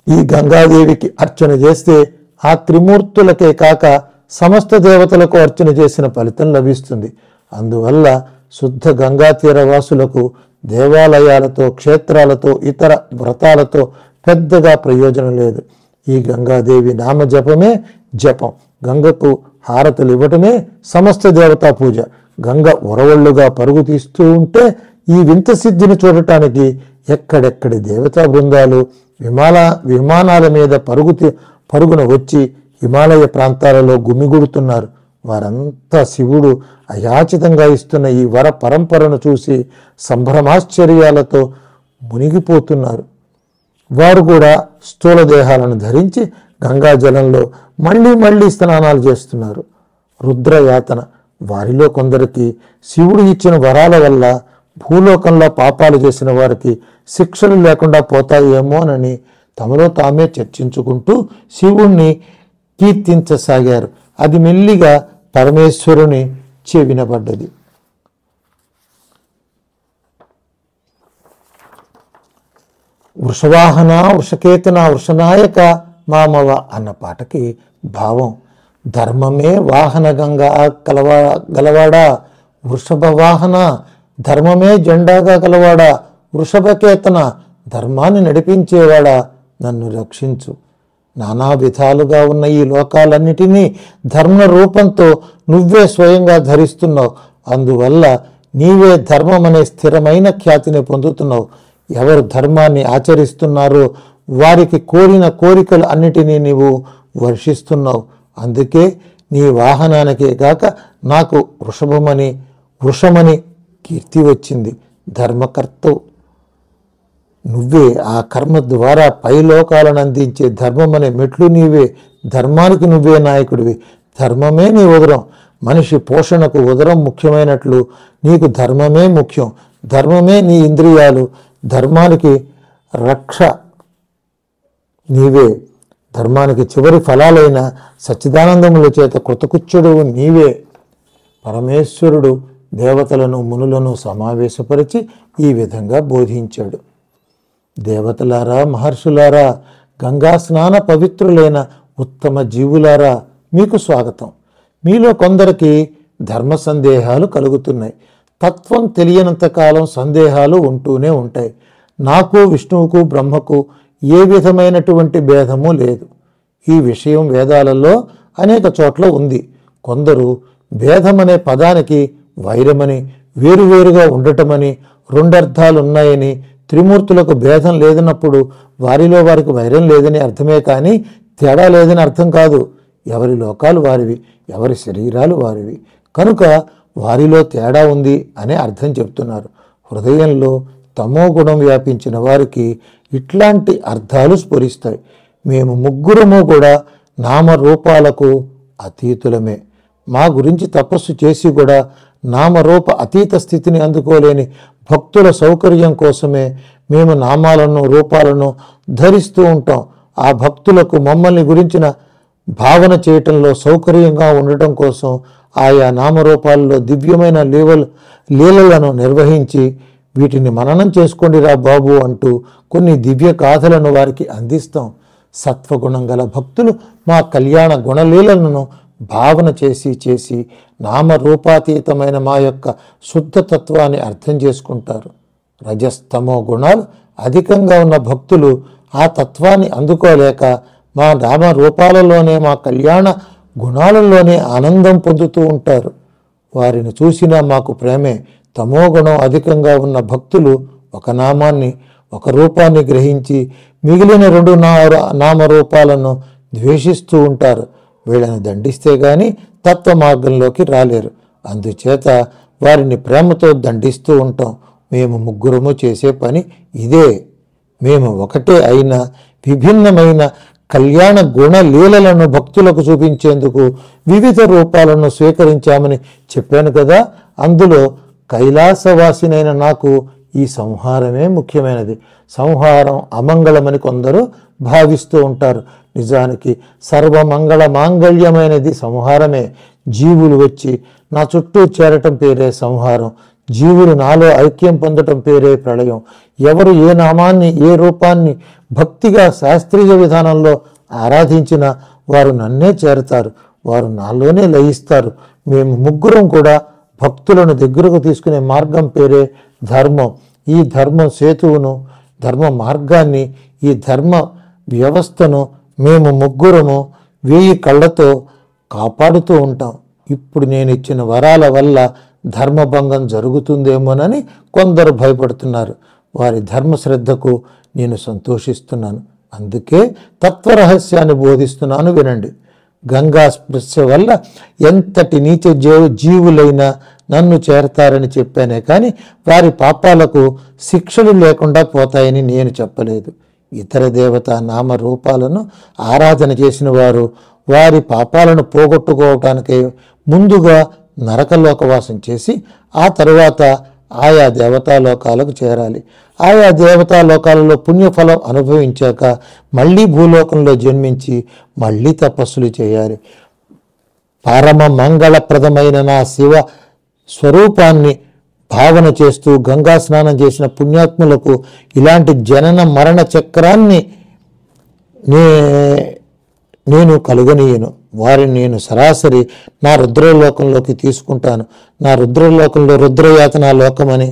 ఈ గంగాదేవికి అర్చన చేస్తే ఆ త్రిమూర్తులకే కాక సమస్త దేవతలకు అర్చన చేసిన ఫలితం లభిస్తుంది. అందువల్ల శుద్ధ గంగా తీరవాసులకు దేవాలయాలతో, క్షేత్రాలతో, ఇతర వ్రతాలతో పెద్దగా ప్రయోజనం లేదు. ఈ గంగాదేవి నామ జపమే జపం. గంగకు హారతులు ఇవ్వటమే సమస్త దేవతా పూజ. గంగ ఉరవళ్ళుగా పరుగు తీస్తూ ఉంటే ఈ వింత సిద్ధిని చూడటానికి ఎక్కడెక్కడి దేవతా బృందాలు విమానాల మీద పరుగున వచ్చి హిమాలయ ప్రాంతాలలో గుమిగూడుతున్నారు. వారంతా శివుడు అయాచితంగా ఇస్తున్న ఈ వర పరంపరను చూసి సంభ్రమాశ్చర్యాలతో మునిగిపోతున్నారు. వారు కూడా స్థూల దేహాలను ధరించి గంగా జలంలో మళ్ళీ మళ్ళీ స్నానాలు చేస్తున్నారు. రుద్రయాతన. వారిలో కొందరికి శివుడు ఇచ్చిన వరాల వల్ల భూలోకంలో పాపాలు చేసిన వారికి శిక్షలు లేకుండా పోతాయేమోనని తమలో తామే చర్చించుకుంటూ శివుణ్ణి కీర్తించసాగారు. అది మెల్లిగా పరమేశ్వరుని చెవినబడ్డది. వృషవాహన, వృషకేతన, వృషనాయక మామవ అన్న పాటకి భావం ధర్మమే వాహన గంగా గలవాడా వృషభ వాహన, ధర్మమే జెండాగా గలవాడా వృషభకేతన, ధర్మాన్ని నడిపించేవాడా నన్ను రక్షించు. నానా విధాలుగా ఉన్న ఈ లోకాలన్నిటినీ ధర్మ రూపంతో నువ్వే స్వయంగా ధరిస్తున్నావు. అందువల్ల నీవే ధర్మం అనే స్థిరమైన ఖ్యాతిని పొందుతున్నావు. ఎవరు ధర్మాన్ని ఆచరిస్తున్నారో వారికి కోరిన కోరికలు అన్నిటినీ నీవు వర్షిస్తున్నావు. అందుకే నీ వాహనానికే గాక నాకు వృషమని కీర్తి వచ్చింది. ధర్మకర్తవు నువ్వే. ఆ కర్మ ద్వారా పైలోకాలను అందించే ధర్మం అనే మెట్లు నీవే. ధర్మానికి నువ్వే నాయకుడివి. ధర్మమే నీ ఉదరం. మనిషి పోషణకు ఉదరం ముఖ్యమైనట్లు నీకు ధర్మమే ముఖ్యం. ధర్మమే నీ ఇంద్రియాలు. ధర్మానికి రక్ష నీవే. ధర్మానికి చివరి ఫలాలైన సచ్చిదానందముల చేత కృతకృత్యుడు నీవే. పరమేశ్వరుడు దేవతలను మునులను సమావేశపరిచి ఈ విధంగా బోధించాడు. దేవతలారా, మహర్షులారా, గంగా స్నాన పవిత్రులైన ఉత్తమ జీవులారా, మీకు స్వాగతం. మీలో కొందరికి ధర్మ సందేహాలు కలుగుతున్నాయి. తత్వం తెలియనంత కాలం సందేహాలు ఉంటూనే ఉంటాయి. నాకు, విష్ణువుకు, బ్రహ్మకు ఏ విధమైనటువంటి భేదము లేదు. ఈ విషయం వేదాలలో అనేక చోట్ల ఉంది. కొందరు భేదమనే పదానికి వైరమని, వేరువేరుగా ఉండటమని, రెండర్థాలున్నాయని, త్రిమూర్తులకు భేదం లేదన్నప్పుడు వారిలో వారికి వైరం లేదని అర్థమే కానీ తేడా లేదని అర్థం కాదు. ఎవరి లోకాలు వారివి, ఎవరి శరీరాలు వారివి. కనుక వారిలో తేడా ఉంది అనే అర్థం చెప్తున్నారు. హృదయంలో తమో గుణం వ్యాపించిన వారికి ఇట్లాంటి అర్థాలు స్ఫురిస్తాయి. మేము ముగ్గురము కూడా నామరూపాలకు అతీతులమే. మా గురించి తపస్సు చేసి కూడా నామరూప అతీత స్థితిని అందుకోలేని భక్తుల సౌకర్యం కోసమే మేము నామాలను, రూపాలను ధరిస్తూ ఉంటాం. ఆ భక్తులకు మమ్మల్ని గురించిన భావన చేయటంలో సౌకర్యంగా ఉండటం కోసం ఆయా నామరూపాలలో దివ్యమైన లీలలను నిర్వహించి వీటిని మననం చేసుకోండిరా బాబు అంటూ కొన్ని దివ్య గాథలను వారికి అందిస్తాం. సత్వగుణం గల భక్తులు మా కళ్యాణ గుణలీలను భావన చేసి నామరూపాతీతమైన మా యొక్క శుద్ధతత్వాన్ని అర్థం చేసుకుంటారు. రజస్తమో గుణాలు అధికంగా ఉన్న భక్తులు ఆ తత్వాన్ని అందుకోలేక మా నామ రూపాలలోనే, మా కళ్యాణ గుణాలలోనే ఆనందం పొందుతూ ఉంటారు. వారిని చూసినా మాకు ప్రేమే. తమోగుణం అధికంగా ఉన్న భక్తులు ఒక నామాన్ని, ఒక రూపాన్ని గ్రహించి మిగిలిన 2 నామరూపాలను ద్వేషిస్తూ ఉంటారు. వీళ్ళని దండిస్తే గాని తత్వ మార్గంలోకి రాలేరు. అందుచేత వారిని ప్రేమతో దండిస్తూ ఉంటాం. మేము ముగ్గురము చేసే పని ఇదే. మేము ఒకటే అయిన విభిన్నమైన కళ్యాణ గుణ లీలలను భక్తులకు చూపించేందుకు వివిధ రూపాలను స్వీకరించామని చెప్పాను కదా. అందులో కైలాసవాసినైన నాకు ఈ సంహారమే ముఖ్యమైనది. సంహారం అమంగళమని కొందరు భావిస్తూ ఉంటారు. నిజానికి సర్వమంగళ మాంగళ్యమైనది సంహారమే. జీవులు వచ్చి నా చుట్టూ చేరటం పేరే సంహారం. జీవులు నాలో ఐక్యం పొందటం పేరే ప్రళయం. ఎవరు ఏ నామాన్ని, ఏ రూపాన్ని భక్తిగా శాస్త్రీయ విధానంలో ఆరాధించినా వారు నన్నే చేరతారు. వారు నాలోనే లయిస్తారు. మేము ముగ్గురం కూడా భక్తులను దగ్గరకు తీసుకునే మార్గం పేరే ధర్మం. ఈ ధర్మం సేతువును, ధర్మ మార్గాన్ని, ఈ ధర్మ వ్యవస్థను మేము ముగ్గురము 1000 కళ్ళతో కాపాడుతూ ఉంటాం. ఇప్పుడు నేను ఇచ్చిన వరాల వల్ల ధర్మభంగం జరుగుతుందేమోనని కొందరు భయపడుతున్నారు. వారి ధర్మశ్రద్ధకు నేను సంతోషిస్తున్నాను. అందుకే తత్వరహస్యాన్ని బోధిస్తున్నాను, వినండి. గంగా స్పృశ వల్ల ఎంతటి నీచ జీవులైనా నన్ను చేరతారని చెప్పానే కానీ వారి పాపాలకు శిక్షలు లేకుండా పోతాయని నేను చెప్పలేదు. ఇతర దేవతా నామ రూపాలను ఆరాధన చేసిన వారు వారి పాపాలను పోగొట్టుకోవటానికే ముందుగా నరకలోకవాసం చేసి ఆ తరువాత ఆయా దేవతాలోకాలకు చేరాలి. ఆయా దేవతాలోకాలలో పుణ్యఫలం అనుభవించాక మళ్ళీ భూలోకంలో జన్మించి మళ్ళీ తపస్సులు చేయాలి. పరమ మంగళప్రదమైన నా శివ స్వరూపాన్ని భావన చేస్తూ గంగా స్నానం చేసిన పుణ్యాత్ములకు ఇలాంటి జనన మరణ చక్రాన్ని నేను కలుగనీయను. వారిని నేను సరాసరి నా రుద్రలోకంలోకి తీసుకుంటాను. నా రుద్రలోకంలో రుద్రయాతన లోకం అని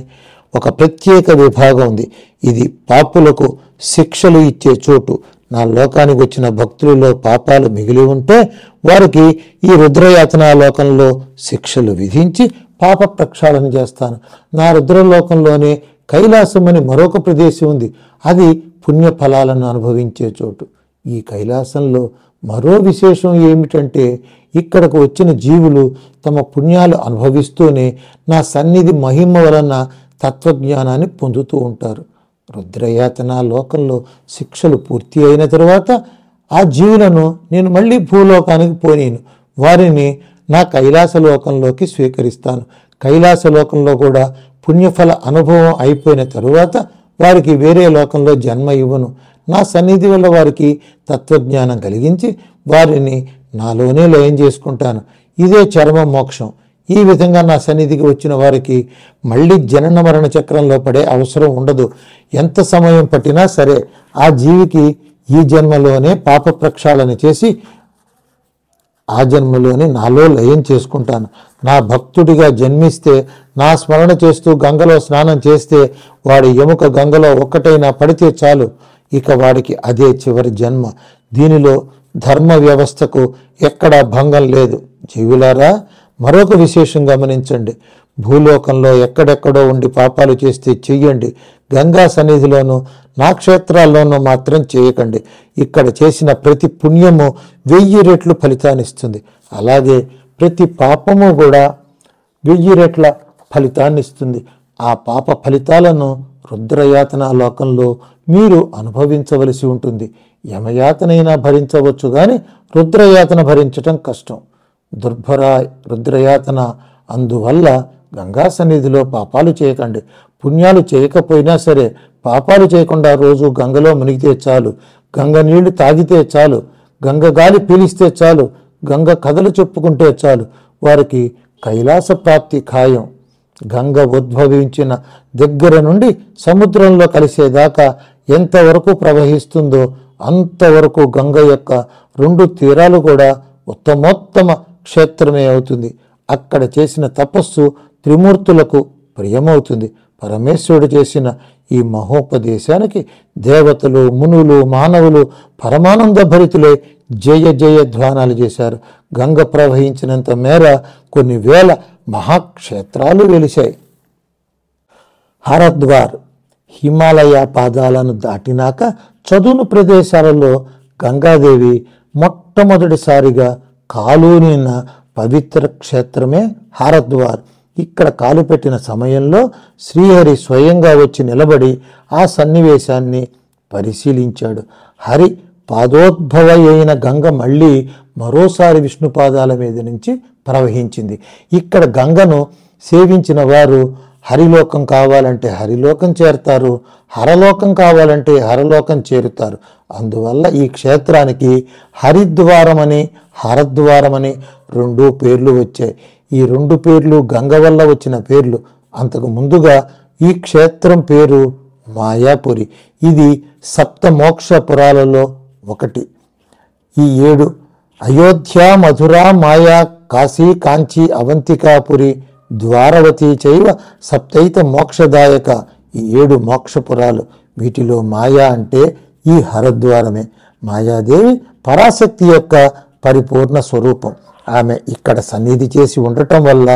ఒక ప్రత్యేక విభాగం ఉంది. ఇది పాపులకు శిక్షలు ఇచ్చే చోటు. నా లోకానికి వచ్చిన భక్తులలో పాపాలు మిగిలి ఉంటే వారికి ఈ రుద్రయాతన లోకంలో శిక్షలు విధించి పాప ప్రక్షాళన చేస్తాను. నా రుద్రలోకంలోనే కైలాసం అని మరొక ప్రదేశం ఉంది. అది పుణ్యఫలాలను అనుభవించే చోటు. ఈ కైలాసంలో మరో విశేషం ఏమిటంటే ఇక్కడకు వచ్చిన జీవులు తమ పుణ్యాలు అనుభవిస్తూనే నా సన్నిధి మహిమ వలన తత్వజ్ఞానాన్ని పొందుతూ ఉంటారు. రుద్రయాతన లోకంలో శిక్షలు పూర్తి అయిన తరువాత ఆ జీవులను నేను మళ్ళీ భూలోకానికి పోనీను. వారిని నా కైలాసలోకంలోకి స్వీకరిస్తాను. కైలాసలోకంలో కూడా పుణ్యఫల అనుభవం అయిపోయిన తరువాత వారికి వేరే లోకంలో జన్మ ఇవ్వను. నా సన్నిధి వల్ల వారికి తత్వజ్ఞానం కలిగించి వారిని నాలోనే లయం చేసుకుంటాను. ఇదే చరమ మోక్షం. ఈ విధంగా నా సన్నిధికి వచ్చిన వారికి మళ్ళీ జనన మరణ చక్రంలో పడే అవసరం ఉండదు. ఎంత సమయం పట్టినా సరే ఆ జీవికి ఈ జన్మలోనే పాప ప్రక్షాళన చేసి ఆ జన్మలోనే నాలో లయం చేసుకుంటాను. నా భక్తుడిగా జన్మిస్తే నా స్మరణ చేస్తూ గంగలో స్నానం చేస్తే వాడి ఎముక గంగలో ఒక్కటైనా పడితే చాలు. ఇక వాడికి అదే చివరి జన్మ. దీనిలో ధర్మ వ్యవస్థకు ఎక్కడా భంగం లేదు. జీవులారా, మరొక విశేషం గమనించండి. భూలోకంలో ఎక్కడెక్కడో ఉండి పాపాలు చేస్తే చెయ్యండి. గంగా సన్నిధిలోనూ నా క్షేత్రాల్లోనూ మాత్రం చేయకండి. ఇక్కడ చేసిన ప్రతి పుణ్యము 1000 రెట్లు ఫలితాన్నిస్తుంది. అలాగే ప్రతి పాపము కూడా 1000 రెట్ల ఫలితాన్నిస్తుంది. ఆ పాప ఫలితాలను రుద్రయాతన లోకంలో మీరు అనుభవించవలసి ఉంటుంది. యమయాతనైనా భరించవచ్చు కానీ రుద్రయాతన భరించటం కష్టం. దుర్భర రుద్రయాతన. అందువల్ల గంగా సన్నిధిలో పాపాలు చేయకండి. పుణ్యాలు చేయకపోయినా సరే పాపాలు చేయకుండా రోజు గంగలో మునిగితే చాలు. గంగ నీళ్లు తాగితే చాలు. గంగ గాలి పీలిస్తే చాలు. గంగ కథలు చెప్పుకుంటే చాలు. వారికి కైలాస ప్రాప్తి ఖాయం. గంగ ఉద్భవించిన దగ్గర నుండి సముద్రంలో కలిసేదాకా ఎంతవరకు ప్రవహిస్తుందో అంతవరకు గంగ యొక్క 2 తీరాలు కూడా ఉత్తమోత్తమ క్షేత్రమే అవుతుంది. అక్కడ చేసిన తపస్సు త్రిమూర్తులకు ప్రియమవుతుంది. పరమేశ్వరుడు చేసిన ఈ మహోపదేశానికి దేవతలు, మునులు, మానవులు పరమానంద భరితులై జయ జయ ధ్వానాలు చేశారు. గంగ ప్రవహించినంత మేర కొన్ని వేల మహాక్షేత్రాలు వెలిశాయి. హరద్వార్ హిమాలయ పాదాలను దాటినాక చదును ప్రదేశాలలో గంగాదేవి మొట్టమొదటిసారిగా కాలునిన పవిత్ర క్షేత్రమే హరద్వార్. ఇక్కడ కాలు పెట్టిన సమయంలో శ్రీహరి స్వయంగా వచ్చి నిలబడి ఆ సన్నివేశాన్ని పరిశీలించాడు. హరి పాదోద్భవ అయిన గంగ మళ్ళీ మరోసారి విష్ణు పాదాల మీద నుంచి ప్రవహించింది. ఇక్కడ గంగను సేవించిన వారు హరిలోకం కావాలంటే హరిలోకం చేరుతారు, హరలోకం కావాలంటే హరలోకం చేరుతారు. అందువల్ల ఈ క్షేత్రానికి హరిద్వారమని హరద్వారమని 2 పేర్లు వచ్చాయి. ఈ 2 పేర్లు గంగ వల్ల వచ్చిన పేర్లు. అంతకు ముందుగా ఈ క్షేత్రం పేరు మాయాపురి. ఇది 7 మోక్షపురాలలో ఒకటి. ఈ 7 అయోధ్య, మధుర, మాయా, కాశీ, కాంచీ, అవంతికాపురి, ద్వారవతి చైవ సప్తైత మోక్షదాయక. ఈ 7 మోక్షపురాలు. వీటిలో మాయా అంటే ఈ హరద్వారమే. మాయాదేవి పరాశక్తి యొక్క పరిపూర్ణ స్వరూపం. ఆమె ఇక్కడ సన్నిధి చేసి ఉండటం వల్ల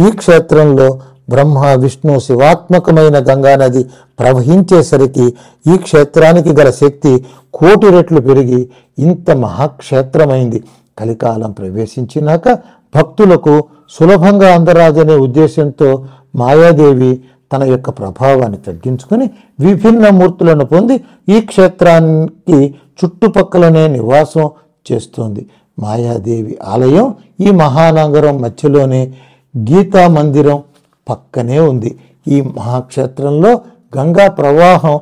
ఈ క్షేత్రంలో బ్రహ్మ, విష్ణు, శివాత్మకమైన గంగానది ప్రవహించేసరికి ఈ క్షేత్రానికి గల శక్తి 1,000,000 రెట్లు పెరిగి ఇంత మహాక్షేత్రమైంది. కలికాలం ప్రవేశించినాక భక్తులకు సులభంగా అందరాదనే ఉద్దేశంతో మాయాదేవి తన యొక్క ప్రభావాన్ని తగ్గించుకొని విభిన్న మూర్తులను పొంది ఈ క్షేత్రానికి చుట్టుపక్కలనే నివాసం చేస్తోంది. మాయాదేవి ఆలయం ఈ మహానగరం మధ్యలోనే గీతా మందిరం పక్కనే ఉంది. ఈ మహాక్షేత్రంలో గంగా ప్రవాహం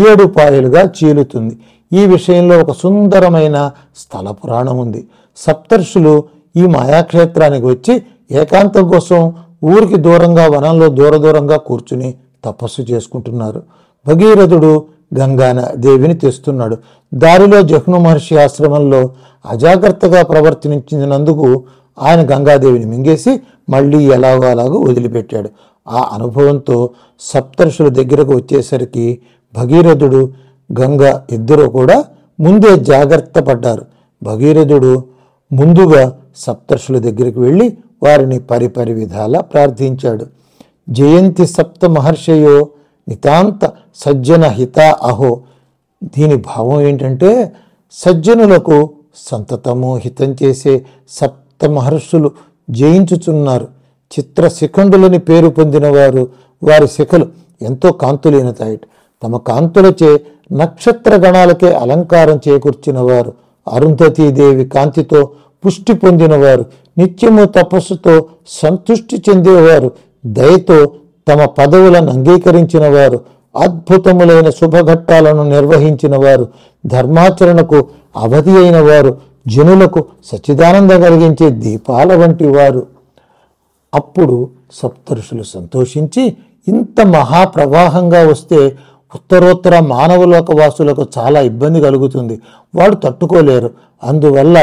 7 పాయలుగా చీలుతుంది. ఈ విషయంలో ఒక సుందరమైన స్థల పురాణం ఉంది. సప్తర్షులు ఈ మాయాక్షేత్రానికి వచ్చి ఏకాంతం కోసం ఊరికి దూరంగా వనంలో దూరంగా కూర్చుని తపస్సు చేసుకుంటున్నారు. భగీరథుడు గంగాదేవిని తెస్తున్నాడు. దారిలో జహ్ను మహర్షి ఆశ్రమంలో అజాగ్రత్తగా ప్రవర్తించినందుకు ఆయన గంగాదేవిని మింగేసి మళ్ళీ ఎలాగో వదిలిపెట్టాడు. ఆ అనుభవంతో సప్తర్షుల దగ్గరకు వచ్చేసరికి భగీరథుడు, గంగ ఇద్దరు కూడా ముందే జాగ్రత్త పడ్డారు. భగీరథుడు ముందుగా సప్తర్షుల దగ్గరికి వెళ్ళి వారిని పరిపరి విధాలా ప్రార్థించాడు. జయంతి సప్త మహర్షయో నితాంత సజ్జన హిత అహో. దీని భావం ఏంటంటే సజ్జనులకు సంతతము హితం చేసే 7 మహర్షులు జయించుచున్నారు. చిత్ర శిఖండులని పేరు పొందిన వారు, వారి శిఖలు ఎంతో కాంతులీనతాయి. తమ కాంతులచే నక్షత్ర గణాలకే అలంకారం చేకూర్చిన వారు, అరుంధతీదేవి కాంతితో పుష్టి పొందినవారు, నిత్యము తపస్సుతో సంతృష్టి చెందేవారు, దయతో తమ పదవులను అంగీకరించిన వారు, అద్భుతములైన శుభఘట్టాలను నిర్వహించిన వారు, ధర్మాచరణకు అవధి అయిన వారు, జనులకు సచ్చిదానందం కలిగించే దీపాల వంటి వారు. అప్పుడు సప్తర్షులు సంతోషించి, ఇంత మహాప్రవాహంగా వస్తే ఉత్తరోత్తర మానవలోక వాసులకు చాలా ఇబ్బంది కలుగుతుంది, వాడు తట్టుకోలేరు. అందువల్ల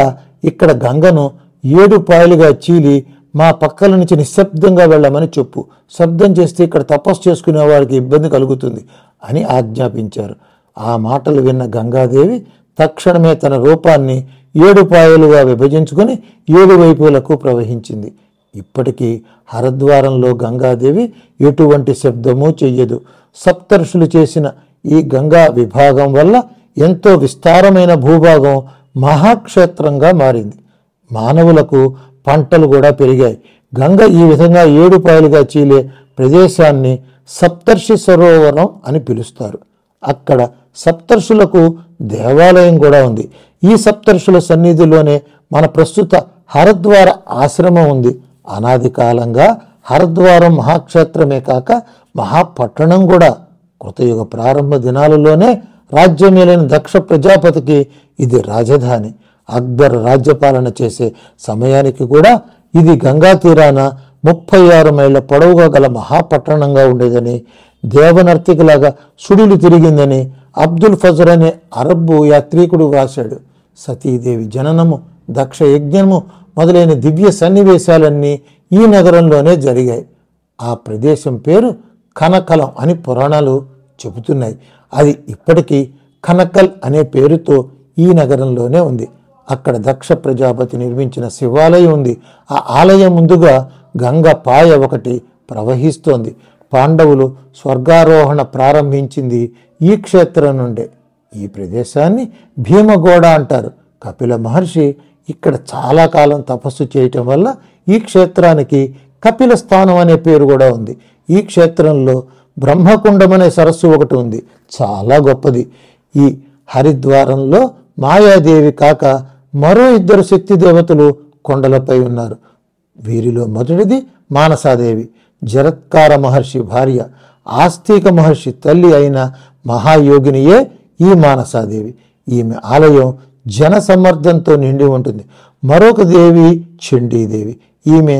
ఇక్కడ గంగను 7 పాయలుగా చీలి మా పక్కల నుంచి నిశ్శబ్దంగా వెళ్ళమని చెప్పు. శబ్దం చేస్తే ఇక్కడ తపస్సు చేసుకునే వారికి ఇబ్బంది కలుగుతుంది అని ఆజ్ఞాపించారు. ఆ మాటలు విన్న గంగాదేవి తక్షణమే తన రూపాన్ని 7 పాయలుగా విభజించుకొని 7 వైపులకు ప్రవహించింది. ఇప్పటికీ హరద్వారంలో గంగాదేవి ఎటువంటి శబ్దమూ చెయ్యదు. సప్తర్షులు చేసిన ఈ గంగా విభాగం వల్ల ఎంతో విస్తారమైన భూభాగం మహాక్షేత్రంగా మారింది. మానవులకు పంటలు కూడా పెరిగాయి. గంగ ఈ విధంగా 7 పాయలుగా చీలే ప్రదేశాన్ని సప్తర్షి సరోవరం అని పిలుస్తారు. అక్కడ సప్తర్షులకు దేవాలయం కూడా ఉంది. ఈ సప్తర్షుల సన్నిధిలోనే మన ప్రస్తుత హరద్వార ఆశ్రమం ఉంది. అనాది కాలంగా హరద్వారం మహాక్షేత్రమే కాక మహాపట్టణం కూడా. కృతయుగ ప్రారంభ దినాలలోనే రాజ్యమేలిన దక్ష ప్రజాపతికి ఇది రాజధాని. అక్బర్ రాజ్యపాలన చేసే సమయానికి కూడా ఇది గంగా తీరాన 36 మైళ్ళ పొడవుగా గల మహాపట్టణంగా ఉండేదని, దేవనర్తికలాగా సుడులు తిరిగిందని అబ్దుల్ ఫజర్ అనే అరబ్బు యాత్రికుడు వ్రాశాడు. సతీదేవి జననము, దక్ష యజ్ఞము మొదలైన దివ్య సన్నివేశాలన్నీ ఈ నగరంలోనే జరిగాయి. ఆ ప్రదేశం పేరు కనకలం అని పురాణాలు చెబుతున్నాయి. అది ఇప్పటికీ కనకల్ అనే పేరుతో ఈ నగరంలోనే ఉంది. అక్కడ దక్ష ప్రజాపతి నిర్మించిన శివాలయం ఉంది. ఆ ఆలయం ముందుగా గంగ పాయ ఒకటి ప్రవహిస్తోంది. పాండవులు స్వర్గారోహణ ప్రారంభించింది ఈ క్షేత్రం నుండే. ఈ ప్రదేశాన్ని భీమగోడ అంటారు. కపిల మహర్షి ఇక్కడ చాలా కాలం తపస్సు చేయటం వల్ల ఈ క్షేత్రానికి కపిల స్థానం అనే పేరు కూడా ఉంది. ఈ క్షేత్రంలో బ్రహ్మకుండం అనే సరస్సు ఒకటి ఉంది, చాలా గొప్పది. ఈ హరిద్వారంలో మాయాదేవి కాక మరో 2 శక్తి దేవతలు కొండలపై ఉన్నారు. వీరిలో మొదటిది మానసాదేవి, జరత్కార మహర్షి భార్య. ఆస్తిక మహర్షి తల్లి అయిన మహాయోగినియే ఈ మానసాదేవి. ఈమె ఆలయం జన సమర్థంతో నిండి ఉంటుంది. మరొక దేవి చండీదేవి. ఈమె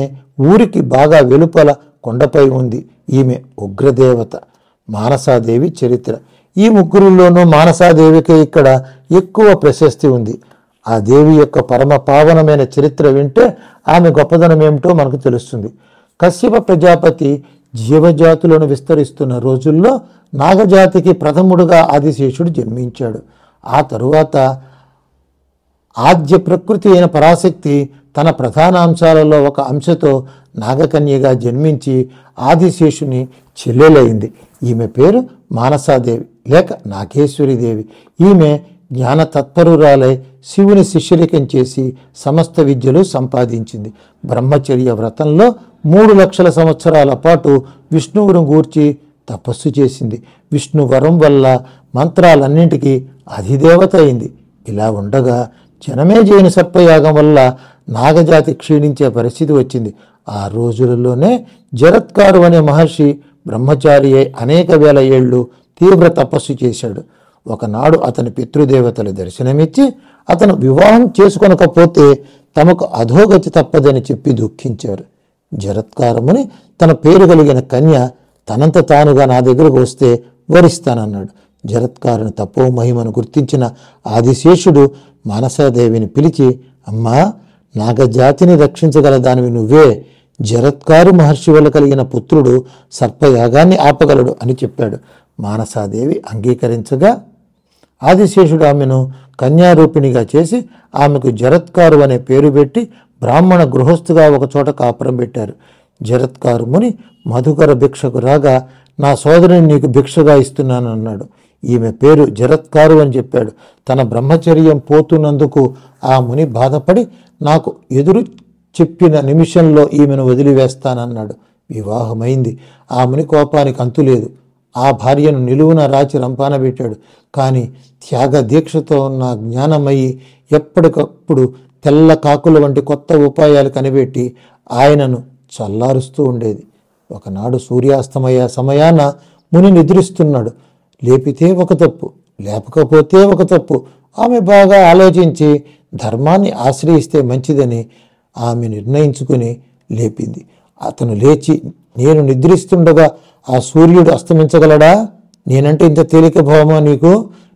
ఊరికి బాగా వెలుపల కొండపై ఉంది. ఈమె ఉగ్రదేవత. మానసాదేవి చరిత్ర. ఈ ముగ్గురులోనూ మానసాదేవికి ఇక్కడ ఎక్కువ ప్రశస్తి ఉంది. ఆ దేవి యొక్క పరమ పావనమైన చరిత్ర వింటే ఆమె గొప్పదనం ఏమిటో మనకు తెలుస్తుంది. కశ్యప ప్రజాపతి జీవజాతులను విస్తరిస్తున్న రోజుల్లో నాగజాతికి ప్రథముడుగా ఆదిశేషుడు జన్మించాడు. ఆ తరువాత ఆద్య ప్రకృతి అయిన పరాశక్తి తన ప్రధాన అంశాలలో ఒక అంశతో నాగకన్యగా జన్మించి ఆదిశేషుని చెల్లెలైంది. ఈమె పేరు మానసాదేవి లేక నాగేశ్వరీదేవి. ఈమె జ్ఞాన తత్పరురాలై శివుని శిష్యరికం చేసి సమస్త విద్యలు సంపాదించింది. బ్రహ్మచర్య వ్రతంలో 3 లక్షల సంవత్సరాల పాటు విష్ణువును గూర్చి తపస్సు చేసింది. విష్ణు వరం వల్ల మంత్రాలన్నింటికీ అధిదేవత అయింది. ఇలా ఉండగా జనమేజయుని సర్పయాగం వల్ల నాగజాతి క్షీణించే పరిస్థితి వచ్చింది. ఆ రోజులలోనే జరత్కారు అనే మహర్షి బ్రహ్మచారి అయి అనేక వేల ఏళ్ళు తీవ్ర తపస్సు చేశాడు. ఒకనాడు అతని పితృదేవతలు దర్శనమిచ్చి అతను వివాహం చేసుకొనకపోతే తమకు అధోగతి తప్పదని చెప్పి దుఃఖించారు. జరత్కారముని తన పేరు కలిగిన కన్య తనంత తానుగా నా దగ్గరకు వస్తే వరిస్తానన్నాడు. జరత్కారుని తపో మహిమను గుర్తించిన ఆదిశేషుడు మానసాదేవిని పిలిచి, అమ్మా, నాగజాతిని రక్షించగల దానివి నువ్వే. జరత్కారు మహర్షి వల్ల కలిగిన పుత్రుడు సర్పయాగాన్ని ఆపగలడు అని చెప్పాడు. మానసాదేవి అంగీకరించగా ఆదిశేషుడు ఆమెను కన్యారూపిణిగా చేసి ఆమెకు జరత్కారు అనే పేరు పెట్టి బ్రాహ్మణ గృహస్థుగా ఒకచోట కాపురం పెట్టారు. జరత్కారు ముని మధుకర భిక్షకు రాగా, నా సోదరుని నీకు భిక్షగా ఇస్తున్నాను అన్నాడు. ఈమె పేరు జరత్కారు అని చెప్పాడు. తన బ్రహ్మచర్యం పోతున్నందుకు ఆ ముని బాధపడి, నాకు ఎదురు చెప్పిన నిమిషంలో ఈమెను వదిలివేస్తానన్నాడు. వివాహమైంది. ఆ ముని కోపానికి అంతులేదు. ఆ భార్యను నిలువున రాచి రంపాన పెట్టాడు. కానీ త్యాగ దీక్షతో ఉన్న జ్ఞానమయ్యి ఎప్పటికప్పుడు తెల్ల కాకుల వంటి కొత్త ఉపాయాలు కనిపెట్టి ఆయనను చల్లారుస్తూ ఉండేది. ఒకనాడు సూర్యాస్తమయ సమయాన ముని నిద్రిస్తున్నాడు. లేపితే ఒక తప్పు, లేపకపోతే ఒక తప్పు. ఆమె బాగా ఆలోచించి ధర్మాన్ని ఆశ్రయిస్తే మంచిదని ఆమె నిర్ణయించుకుని లేపింది. అతను లేచి, నేను నిద్రిస్తుండగా ఆ సూర్యుడు అస్తమించగలడా? నేనంటే ఇంత తేలిక భావమా నీకు?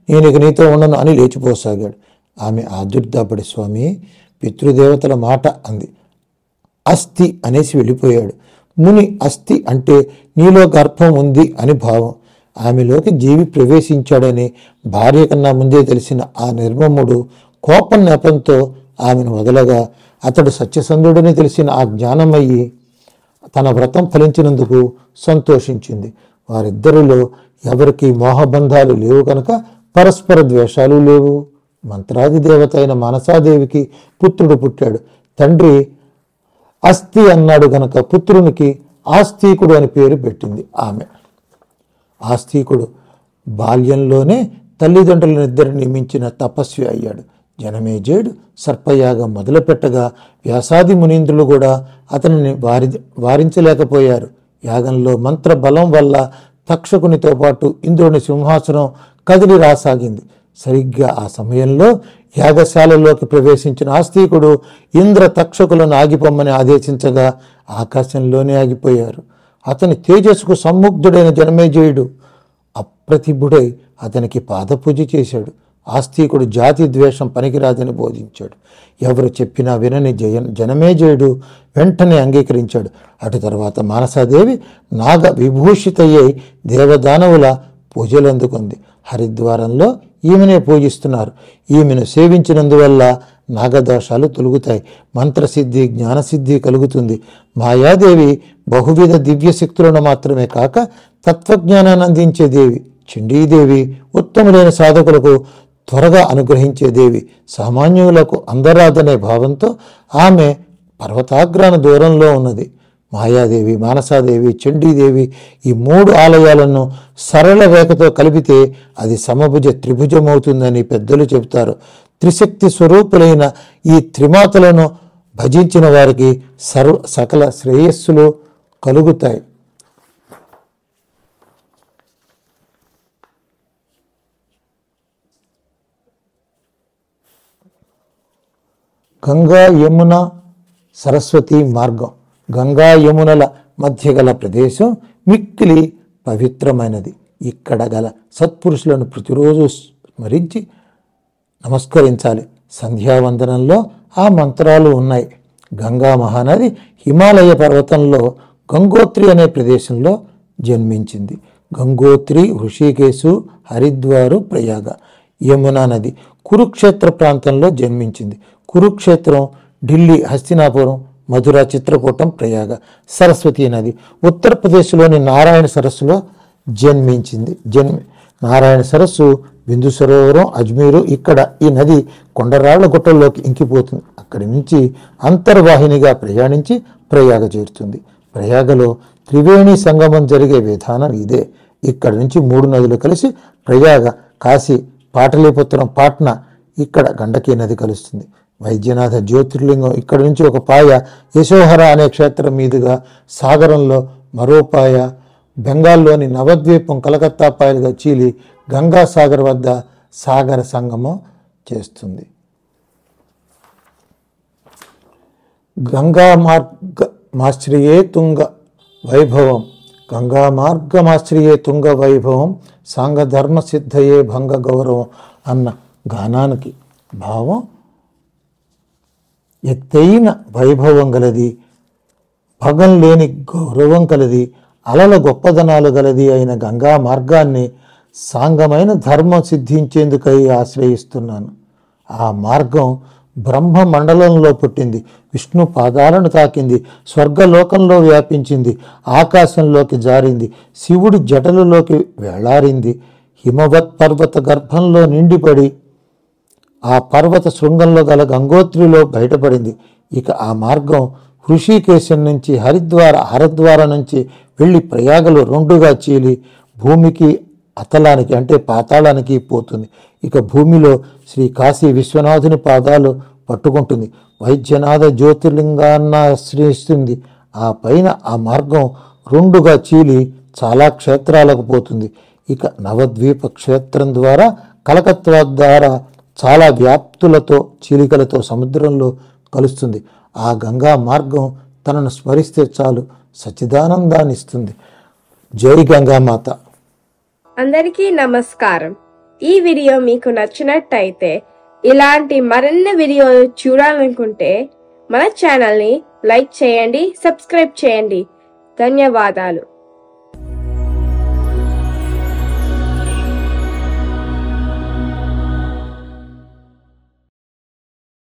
నేను ఇక నీతో ఉండను అని లేచిపోసాగాడు. ఆమె ఆదుర్దాపడి, స్వామి, పితృదేవతల మాట అంది. అస్థి అనేసి వెళ్ళిపోయాడు. ముని అస్థి అంటే నీలో గర్భం ఉంది అని భావం. ఆమెలోకి జీవి ప్రవేశించాడని భార్య కన్నా ముందే తెలిసిన ఆ నిర్మముడు కోపం నెపంతో ఆమెను వదలగా అతడు సత్యసంధుడని తెలిసిన ఆ జ్ఞానమయ్యి తన వ్రతం ఫలించినందుకు సంతోషించింది. వారిద్దరిలో ఎవరికి మోహబంధాలు లేవు కనుక పరస్పర ద్వేషాలు లేవు. మంత్రాది దేవత అయిన మనసాదేవికి పుత్రుడు పుట్టాడు. తండ్రి అస్థి అన్నాడు గనక పుత్రునికి ఆస్తికుడు అని పేరు పెట్టింది ఆమె. ఆస్తికుడు బాల్యంలోనే తల్లిదండ్రులనిద్దరిని మించిన తపస్వి అయ్యాడు. జనమేజయుడు సర్పయాగం మొదలుపెట్టగా వ్యాసాది మునీంద్రులు కూడా అతనిని వారించలేకపోయారు. యాగంలో మంత్ర బలం వల్ల తక్షకునితో పాటు ఇంద్రుని సింహాసనం కదిలి రాసాగింది. సరిగ్గా ఆ సమయంలో యాగశాలలోకి ప్రవేశించిన ఆస్తికుడు ఇంద్ర తక్షకులను ఆగిపోమ్మని ఆదేశించగా ఆకాశంలోనే ఆగిపోయారు. అతని తేజస్సుకు సమ్ముగ్ధుడైన జనమేజయుడు అప్రతిభుడై అతనికి పాదపూజ చేశాడు. ఆస్తికుడు జాతి ద్వేషం పనికిరాదని బోధించాడు. ఎవరు చెప్పినా వినని జనమేజయుడు వెంటనే అంగీకరించాడు. అటు తర్వాత మానసాదేవి నాగ విభూషితయ్యై దేవదానవుల పూజలు అందుకుంది. హరిద్వారంలో ఈమెనే పూజిస్తున్నారు. ఈమెను సేవించినందువల్ల నాగదోషాలు తొలుగుతాయి, మంత్రసిద్ధి జ్ఞానసిద్ధి కలుగుతుంది. మాయాదేవి బహువిధ దివ్య శక్తులను మాత్రమే కాక తత్వజ్ఞానాన్ని అందించే దేవి. చండీదేవి ఉత్తములైన సాధకులకు త్వరగా అనుగ్రహించే దేవి. సామాన్యులకు అందరాదనే భావంతో ఆమె పర్వతాగ్రాన దూరంలో ఉన్నది. మాయాదేవి, మానసాదేవి, చండీదేవి ఈ 3 ఆలయాలను సరళ రేఖతో కలిపితే అది సమభుజ త్రిభుజమవుతుందని పెద్దలు చెబుతారు. త్రిశక్తి స్వరూపులైన ఈ త్రిమాతలను భజించిన వారికి సకల శ్రేయస్సులు కలుగుతాయి. గంగా యమున సరస్వతి మార్గం. గంగా యమునల మధ్య గల ప్రదేశం మిక్కిలి పవిత్రమైనది. ఇక్కడ గల సత్పురుషులను ప్రతిరోజు స్మరించి నమస్కరించాలి. సంధ్యావందనంలో ఆ మంత్రాలు ఉన్నాయి. గంగా మహానది హిమాలయ పర్వతంలో గంగోత్రి అనే ప్రదేశంలో జన్మించింది. గంగోత్రి, హృషికేశు, హరిద్వారు, ప్రయాగ. యమునా నది కురుక్షేత్ర ప్రాంతంలో జన్మించింది. కురుక్షేత్రం, ఢిల్లీ, హస్తినాపురం, మధుర, చిత్రకూటం, ప్రయాగ. సరస్వతీ నది ఉత్తరప్రదేశ్లోని నారాయణ సరస్సులో జన్మించింది. నారాయణ సరస్సు, బిందు సరోవరం, అజ్మీరు. ఇక్కడ ఈ నది కొండరాళ్ల గుట్టల్లోకి ఇంకిపోతుంది. అక్కడి నుంచి అంతర్వాహినిగా ప్రయాణించి ప్రయాగ చేరుతుంది. ప్రయాగలో త్రివేణి సంగమం జరిగే విధానం ఇదే. ఇక్కడి నుంచి 3 నదులు కలిసి ప్రయాగ, కాశీ, పాటలీపుత్రం, పాట్నా, ఇక్కడ గండకీ నది కలుస్తుంది. వైద్యనాథ జ్యోతిర్లింగం ఇక్కడ నుంచి ఒక పాయ, యశోహర అనే క్షేత్రం మీదుగా సాగరంలో మరో పాయ, బెంగాల్లోని నవద్వీపం కలకత్తా పాయలుగా చీలి గంగాసాగర్ వద్ద సాగర సంగమం చేస్తుంది. గంగా మార్గమాశ్రయే తుంగ వైభవం. గంగా మార్గమాశ్రయే తుంగ వైభవం, సాంగధర్మ సిద్ధయే భంగ గౌరవం అన్న గానానికి భావం ఎత్తైన వైభవం గలది, భగం లేని గౌరవం కలది, అలల గొప్పదనాలు గలది అయిన గంగా మార్గాన్ని సాంగమైన ధర్మం సిద్ధించేందుకై ఆశ్రయిస్తున్నాను. ఆ మార్గం బ్రహ్మ మండలంలో పుట్టింది, విష్ణు పాదాలను తాకింది, స్వర్గలోకంలో వ్యాపించింది, ఆకాశంలోకి జారింది, శివుడి జటలలోకి వేళారింది, హిమవత్ పర్వత గర్భంలో నిండిపడి ఆ పర్వత శృంగంలో గల గంగోత్రిలో బయటపడింది. ఇక ఆ మార్గం హృషికేశం నుంచి హరిద్వార నుంచి వెళ్ళి ప్రయాగలో 2గా చీలి భూమికి అతలానికి అంటే పాతాళానికి పోతుంది. ఇక భూమిలో శ్రీ కాశీ విశ్వనాథుని పాదాలు పట్టుకుంటుంది. వైద్యనాథ జ్యోతిర్లింగాన్ని ఆశ్రయిస్తుంది. ఆ పైన ఆ మార్గం 2గా చీలి చాలా క్షేత్రాలకు పోతుంది. ఇక నవద్వీప క్షేత్రం ద్వారా కలకత్తా ద్వారా చాలా వ్యాప్తులతో చీలికలతో సముద్రంలో కలుస్తుంది. ఆ గంగా మార్గం తనను స్మరిస్తే చాలు సచ్చిదానందాన్ని ఇస్తుంది. జై గంగామాత. అందరికీ నమస్కారం. ఈ వీడియో మీకు నచ్చినట్టయితే ఇలాంటి మరిన్ని వీడియోలు చూడాలనుకుంటే మన ఛానల్ని లైక్ చేయండి, సబ్స్క్రైబ్ చేయండి. ధన్యవాదాలు.